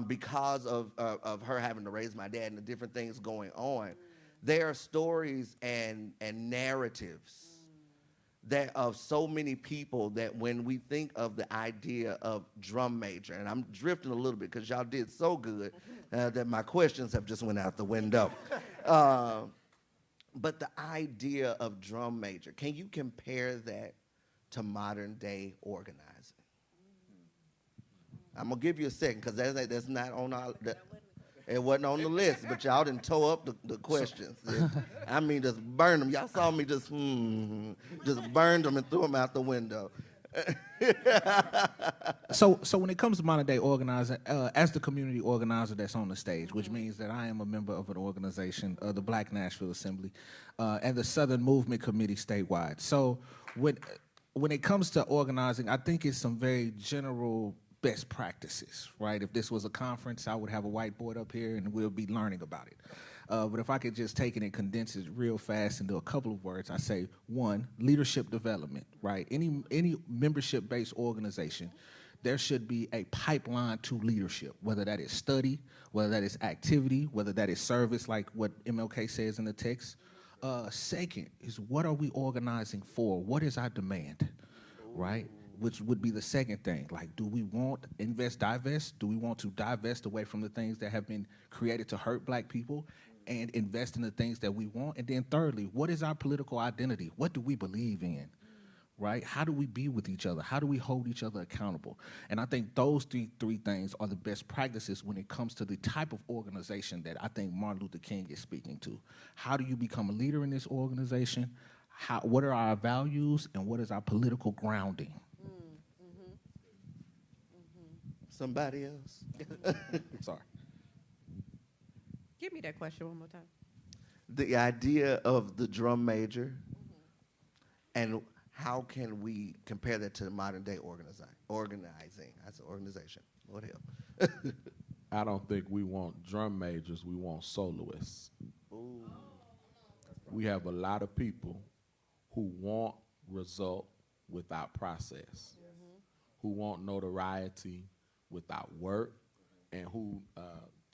because of her having to raise my dad and the different things going on. There are stories and narratives that of so many people that when we think of the idea of drum major, and I'm drifting a little bit because y'all did so good that my questions have just went out the window. But the idea of drum major, can you compare that to modern day organizing? I'm gonna give you a second because that's not on our. It wasn't on the list, but y'all didn't tow up the questions. I mean, just burned them. Y'all saw me just burned them and threw them out the window. So when it comes to modern day organizing, as the community organizer that's on the stage, which means that I am a member of an organization, the Black Nashville Assembly, and the Southern Movement Committee statewide. So when it comes to organizing, I think it's some very general best practices, right? If this was a conference, I would have a whiteboard up here and we'll be learning about it. But if I could just take it and condense it real fast into a couple of words, I say, one, leadership development, right? Any membership-based organization, there should be a pipeline to leadership, whether that is study, whether that is activity, whether that is service, like what MLK says in the text. Second is, what are we organizing for? What is our demand, right? Which would be the second thing. Like, do we want divest? Do we want to divest away from the things that have been created to hurt Black people and invest in the things that we want? And then thirdly, what is our political identity? What do we believe in, right? How do we be with each other? How do we hold each other accountable? And I think those three things are the best practices when it comes to the type of organization that I think Martin Luther King is speaking to. How do you become a leader in this organization? What are our values and what is our political grounding? Somebody else? Sorry. Give me that question one more time. The idea of the drum major, and how can we compare that to the modern day organizing? That's an organization. Lord help. I don't think we want drum majors, we want soloists. Ooh. We have a lot of people who want result without process, who want notoriety without work, and who,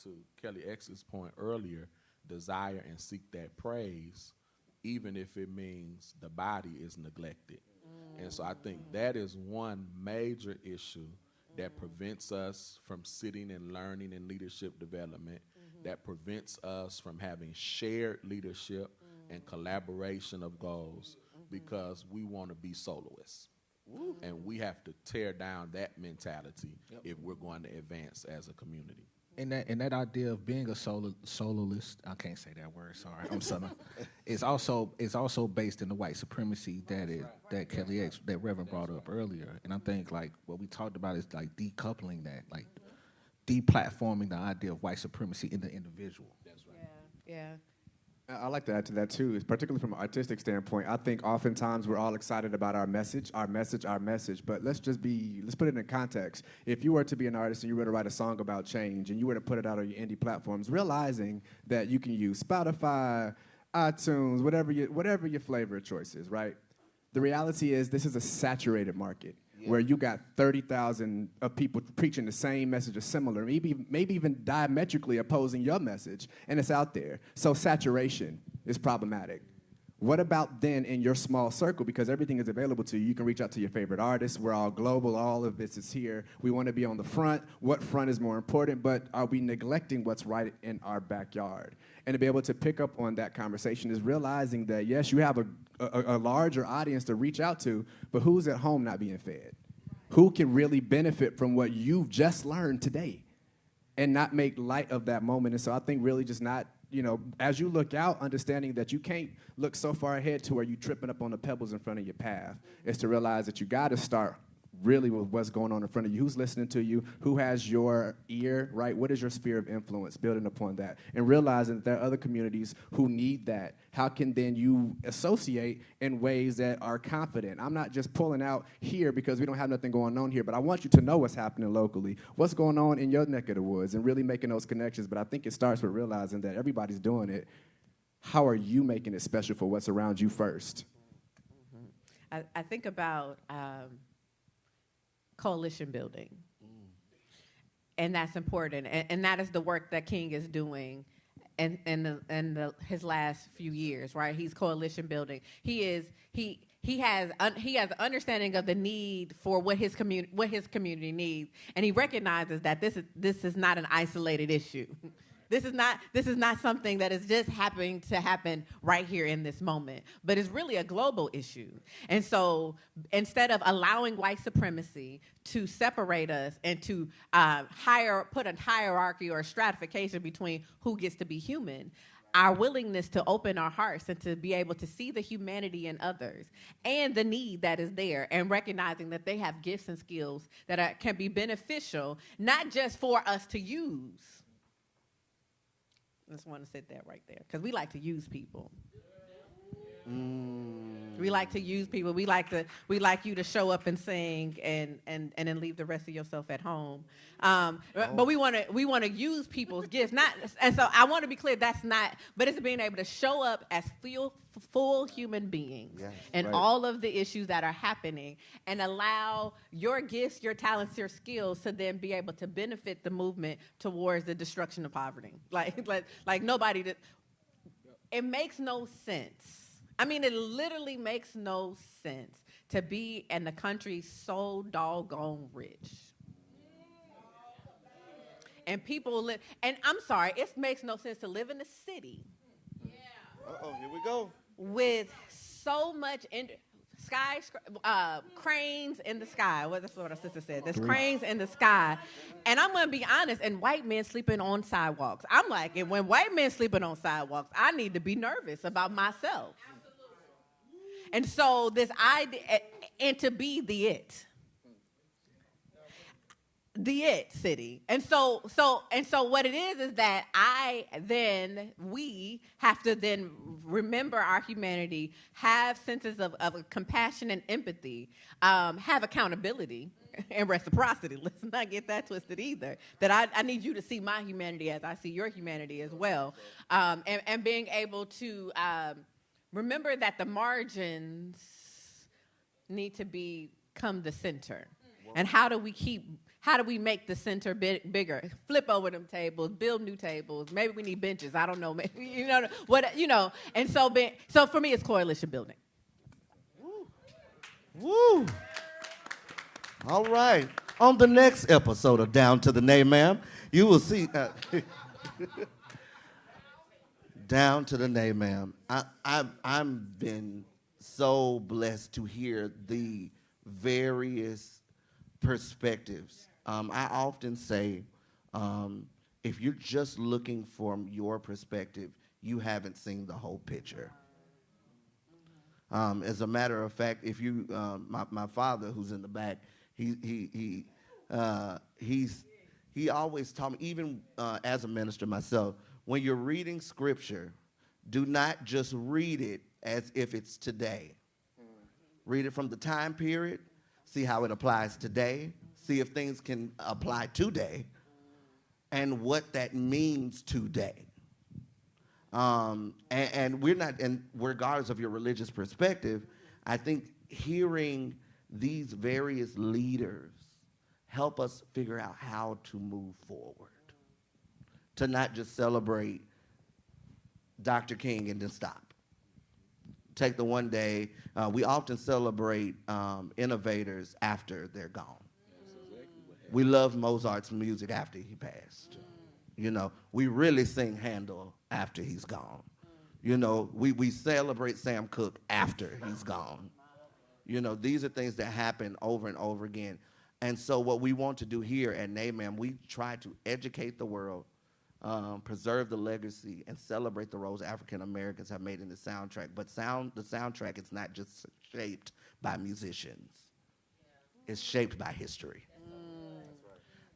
to Kelly X's point earlier, desire and seek that praise, even if it means the body is neglected. And so I think that is one major issue that prevents us from sitting and learning in leadership development, that prevents us from having shared leadership and collaboration of goals, because we want to be soloists. And we have to tear down that mentality if we're going to advance as a community. And that idea of being a soloist, I can't say that word, sorry, I'm Southern, is also based in the white supremacy that Kelly X, that Reverend brought up earlier. And I think like what we talked about is like decoupling that, like deplatforming the idea of white supremacy in the individual. That's right. Yeah. I like to add to that too, particularly from an artistic standpoint. I think oftentimes we're all excited about our message, but let's put it in context. If you were to be an artist and you were to write a song about change and you were to put it out on your indie platforms, realizing that you can use Spotify, iTunes, whatever your flavor of choice is, right? The reality is this is a saturated market. Where you got 30,000 of people preaching the same message or similar, maybe even diametrically opposing your message, and it's out there. So saturation is problematic. What about then in your small circle? Because everything is available to you. You can reach out to your favorite artists. We're all global. All of this is here. We want to be on the front. What front is more important? But are we neglecting what's right in our backyard? And to be able to pick up on that conversation is realizing that, yes, you have a larger audience to reach out to, but who's at home not being fed? Who can really benefit from what you've just learned today and not make light of that moment? And so I think really just not, as you look out, understanding that you can't look so far ahead to where you're tripping up on the pebbles in front of your path, is to realize that you got to start really with what's going on in front of you. Who's listening to you? Who has your ear, right? What is your sphere of influence? Building upon that. And realizing that there are other communities who need that. How can then you associate in ways that are confident? I'm not just pulling out here because we don't have nothing going on here, but I want you to know what's happening locally. What's going on in your neck of the woods, and really making those connections. But I think it starts with realizing that everybody's doing it. How are you making it special for what's around you first? I think about coalition building. And that's important. And that is the work that King is doing his last few years, right? He's coalition building. He has understanding of the need for what his community needs, and he recognizes that this is not an isolated issue. This is not something that is just happening to happen right here in this moment, but it's really a global issue. And so instead of allowing white supremacy to separate us and to put a hierarchy or a stratification between who gets to be human, our willingness to open our hearts and to be able to see the humanity in others and the need that is there, and recognizing that they have gifts and skills that can be beneficial, not just for us to use. I just want to sit that right there, because we like to use people. We like to use people. We like you to show up and sing and then leave the rest of yourself at home. But we want to use people's gifts. And so I want to be clear, that's not, but it's being able to show up as full human beings, yes, and right, all of the issues that are happening, and allow your gifts, your talents, your skills to then be able to benefit the movement towards the destruction of poverty. Like nobody did. It makes no sense. I mean, it literally makes no sense to be in the country so doggone rich. And people live, and I'm sorry, it makes no sense to live in the city. Uh-oh, here we go. With so much cranes in the sky. Well, that's what our sister said. There's cranes in the sky. And I'm going to be honest, and white men sleeping on sidewalks. I'm like, and when white men sleeping on sidewalks, I need to be nervous about myself. And so this idea, and to be the it city. And so what it is that we have to then remember our humanity, have senses of compassion and empathy, have accountability and reciprocity. Let's not get that twisted either. That I need you to see my humanity as I see your humanity as well. And being able to remember that the margins need to become the center. And how do we make the center bigger? Flip over them tables, build new tables. Maybe we need benches. I don't know. Maybe, And so for me, it's coalition building. Woo. All right. On the next episode of Down to the NMAAM, you will see. Down to the NMAAM. I've been so blessed to hear the various perspectives. I often say, if you're just looking from your perspective, you haven't seen the whole picture. As a matter of fact, if you, my father, who's in the back, he always taught me, even as a minister myself, when you're reading scripture, do not just read it as if it's today. Read it from the time period, see how it applies today, see if things can apply today, and what that means today. And we're not, and regardless of your religious perspective, I think hearing these various leaders help us figure out how to move forward. To not just celebrate Dr. King and then stop. Take the one day. We often celebrate innovators after they're gone. We love Mozart's music after he passed. We really sing Handel after he's gone. We celebrate Sam Cooke after he's gone. These are things that happen over and over again. And so what we want to do here at NMAAM, we try to educate the world, preserve the legacy, and celebrate the roles African Americans have made in the soundtrack. But the soundtrack is not just shaped by musicians. It's shaped by history.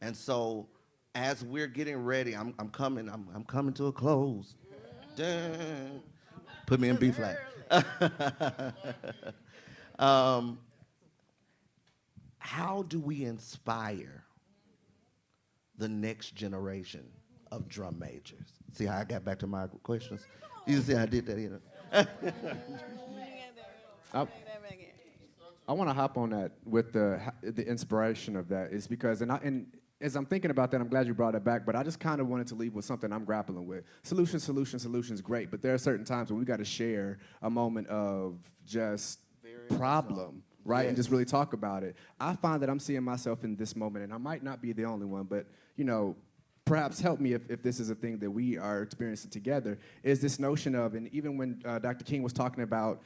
And so as we're getting ready, I'm coming to a close. Dun. Put me in B flat. How do we inspire the next generation of drum majors? See how I got back to my questions? You see how I did that, you know? I want to hop on that with the inspiration of that is because, and as I'm thinking about that, I'm glad you brought it back, but I just kind of wanted to leave with something I'm grappling with. Solution's great, but there are certain times when we got to share a moment of just problem, right? Yes. And just really talk about it. I find that I'm seeing myself in this moment, and I might not be the only one, but, you know, perhaps help me if this is a thing that we are experiencing together, is this notion of, and even when Dr. King was talking about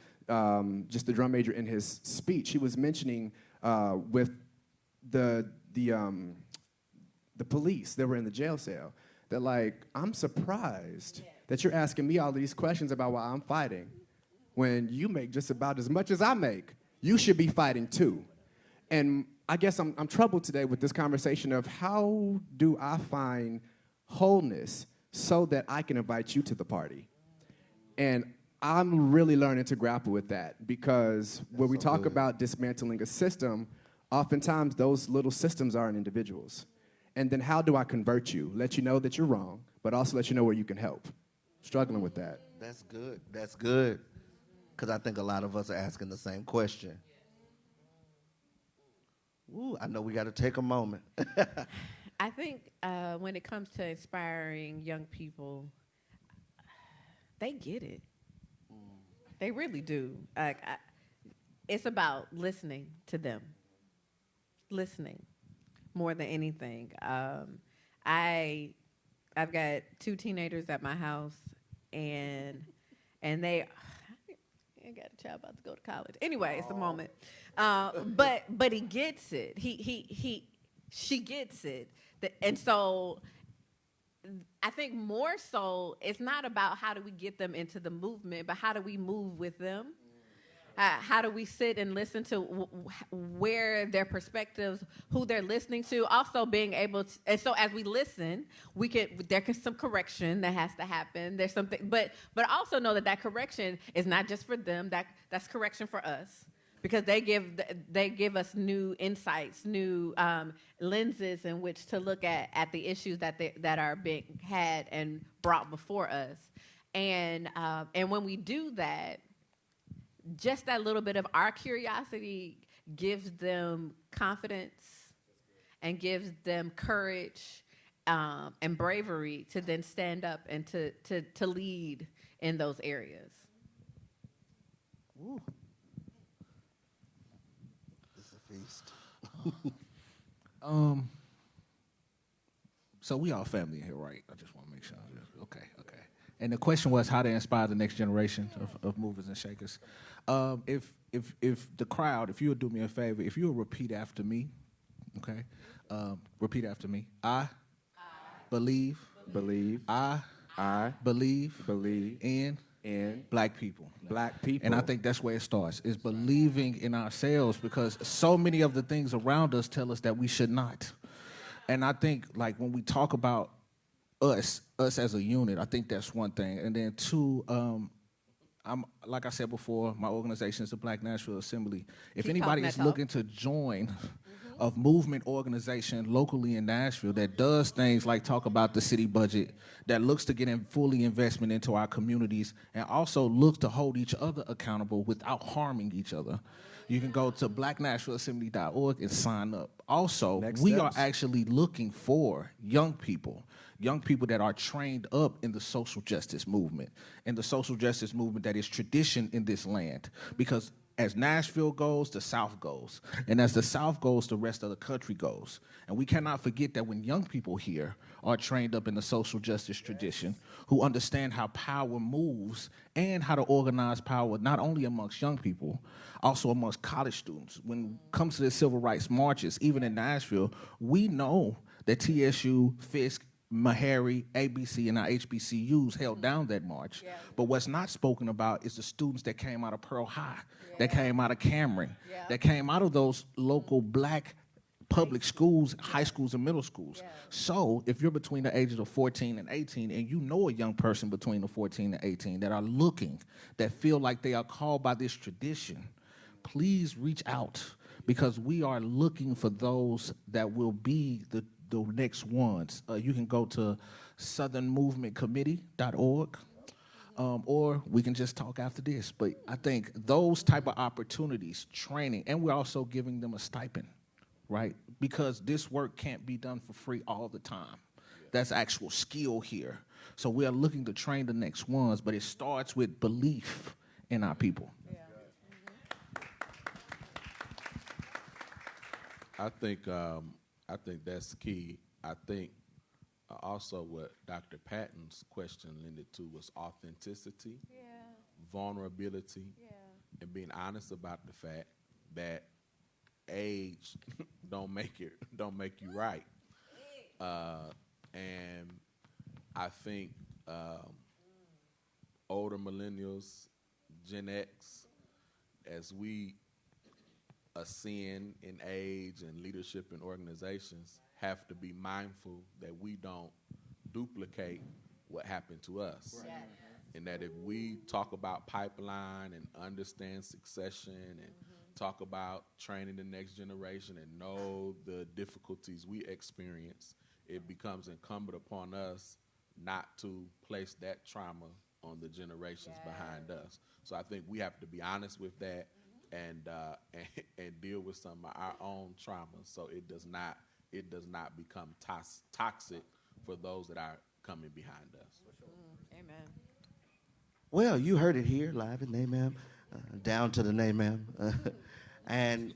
just the drum major in his speech, he was mentioning with the police that were in the jail cell, that like, I'm surprised that you're asking me all these questions about why I'm fighting when you make just about as much as I make. You should be fighting too. And I guess I'm troubled today with this conversation of how do I find wholeness so that I can invite you to the party? And I'm really learning to grapple with that because when we talk about dismantling a system, oftentimes those little systems are in individuals. And then how do I convert you? Let you know that you're wrong, but also let you know where you can help. Struggling with that. That's good. That's good. Because I think a lot of us are asking the same question. Ooh, I know we got to take a moment. I think when it comes to inspiring young people, they get it. They really do. It's about listening to them. Listening more than anything. I've got 2 teenagers at my house, and they. I got a child about to go to college. Anyway, it's the moment. But he gets it. She gets it. And so I think more so it's not about how do we get them into the movement, but how do we move with them? How do we sit and listen to where their perspectives, who they're listening to, also being able to, and so as we listen, there's some correction that has to happen. There's something, but also know that correction is not just for them. That's correction for us because they give us new insights, new lenses in which to look at the issues that are being had and brought before us, and when we do that. Just that little bit of our curiosity gives them confidence and gives them courage and bravery to then stand up and to lead in those areas. Ooh. It's a feast. So we all family in here, right? I just want to make sure. Okay. And the question was how to inspire the next generation of movers and shakers. If the crowd, if you would do me a favor, if you would repeat after me, okay? Repeat after me. I believe. I believe in black people. And I think that's where it starts, is believing in ourselves, because so many of the things around us tell us that we should not. And I think, like, when we talk about us as a unit, I think that's one thing. And then 2, like I said before, my organization is the Black National Assembly. If anybody is looking to join a movement organization locally in Nashville that does things like talk about the city budget, that looks to get fully investment into our communities, and also looks to hold each other accountable without harming each other, you can go to blacknationalassembly.org and sign up. Also, we are actually looking for young people that are trained up in the social justice movement, and the social justice movement that is tradition in this land. Because as Nashville goes, the South goes. And as the South goes, the rest of the country goes. And we cannot forget that when young people here are trained up in the social justice tradition, who understand how power moves and how to organize power, not only amongst young people, also amongst college students. When it comes to the civil rights marches, even in Nashville, we know that TSU, Fisk, Meharry, ABC, and our HBCUs held down that march. Yeah. But what's not spoken about is the students that came out of Pearl High, that came out of Cameron, that came out of those local black public schools, high schools, and middle schools. So if you're between the ages of 14 and 18, and you know a young person between the 14 and 18 that are looking, that feel like they are called by this tradition, please reach out, because we are looking for those that will be the next ones. You can go to southernmovementcommittee.org, or we can just talk after this. But I think those type of opportunities, training, and we're also giving them a stipend, right? Because this work can't be done for free all the time. That's actual skill here. So we are looking to train the next ones, but it starts with belief in our people. I think that's key. I think also what Dr. Patton's question lended to was authenticity, vulnerability, and being honest about the fact that age don't make you right. And I think older millennials, Gen X, as we ascend in age and leadership in organizations, have to be mindful that we don't duplicate what happened to us. Right. And that if we talk about pipeline and understand succession and talk about training the next generation and know the difficulties we experience, it becomes incumbent upon us not to place that trauma on the generations behind us. So I think we have to be honest with that and deal with some of our own trauma, so it does not become toxic for those that are coming behind us. Amen. Well, you heard it here live at NMAAM, down to the NMAAM. And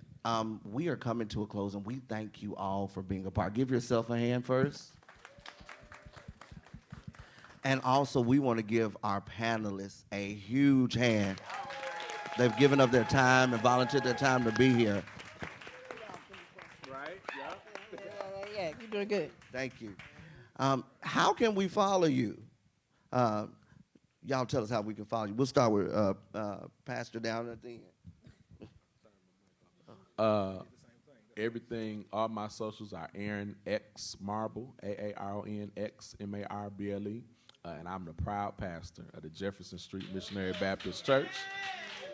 we are coming to a close, and we thank you all for being a part. Give yourself a hand first. And also, we want to give our panelists a huge hand. They've given up their time and volunteered their time to be here. Right? Yeah, you're doing good. Thank you. How can we follow you? Y'all tell us how we can follow you. We'll start with Pastor down at the end. Everything, all my socials are Aaron X Marble, Aaron X Marble, and I'm the proud pastor of the Jefferson Street Missionary Baptist Church,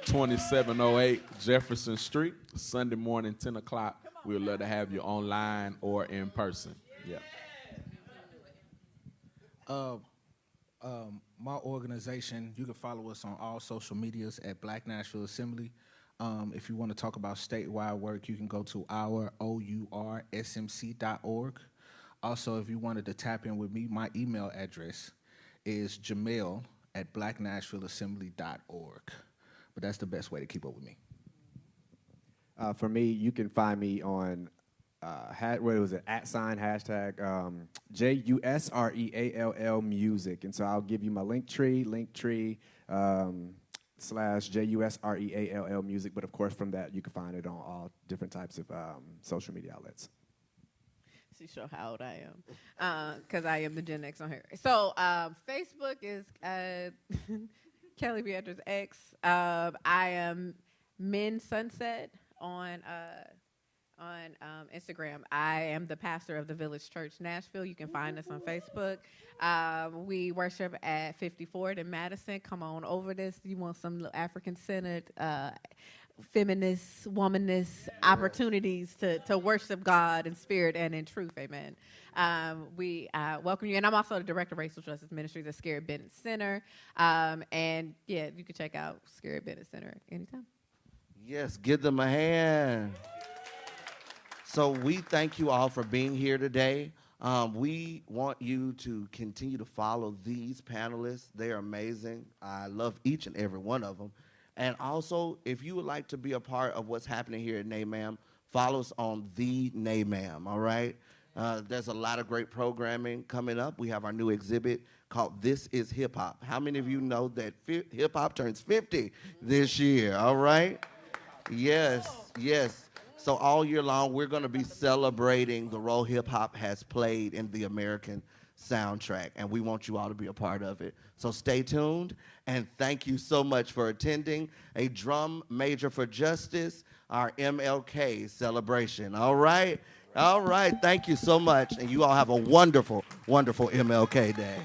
2708 Jefferson Street, Sunday morning, 10 o'clock. We'd love to have you online or in person. Yeah. My organization, you can follow us on all social medias at Black Nashville Assembly. If you want to talk about statewide work, you can go to oursmc.org. Also, if you wanted to tap in with me, my email address is jamel@blacknashvilleassembly.org. But that's the best way to keep up with me. For me, you can find me on hashtag JUSREALL music. And so I'll give you my linktree / JUSREALL music. But of course, from that, you can find it on all different types of social media outlets. She show how old I am, because I am the Gen X on here. So Facebook is Kelly Beatrice X. I am Min Sunset on Instagram. I am the pastor of the Village Church Nashville. You can find us on Facebook. We worship at 54th in Madison. Come on over this. You want some African-centered, feminist, womanist opportunities to worship God in spirit and in truth. Amen. We welcome you. And I'm also the director of Racial Justice Ministries at Scarrett Bennett Center. And yeah, you can check out Scarrett Bennett Center anytime. Yes, give them a hand. So we thank you all for being here today. We want you to continue to follow these panelists. They are amazing. I love each and every one of them. And also, if you would like to be a part of what's happening here at NMAAM, follow us on the NMAAM, all right? There's a lot of great programming coming up. We have our new exhibit called This is Hip Hop. How many of you know that hip hop turns 50 this year, all right? Yes, yes. So all year long, we're going to be celebrating the role hip hop has played in the American soundtrack, and we want you all to be a part of it. So stay tuned, and thank you so much for attending a Drum Major for Justice, our MLK celebration. All right? All right. Thank you so much, and you all have a wonderful, wonderful MLK Day.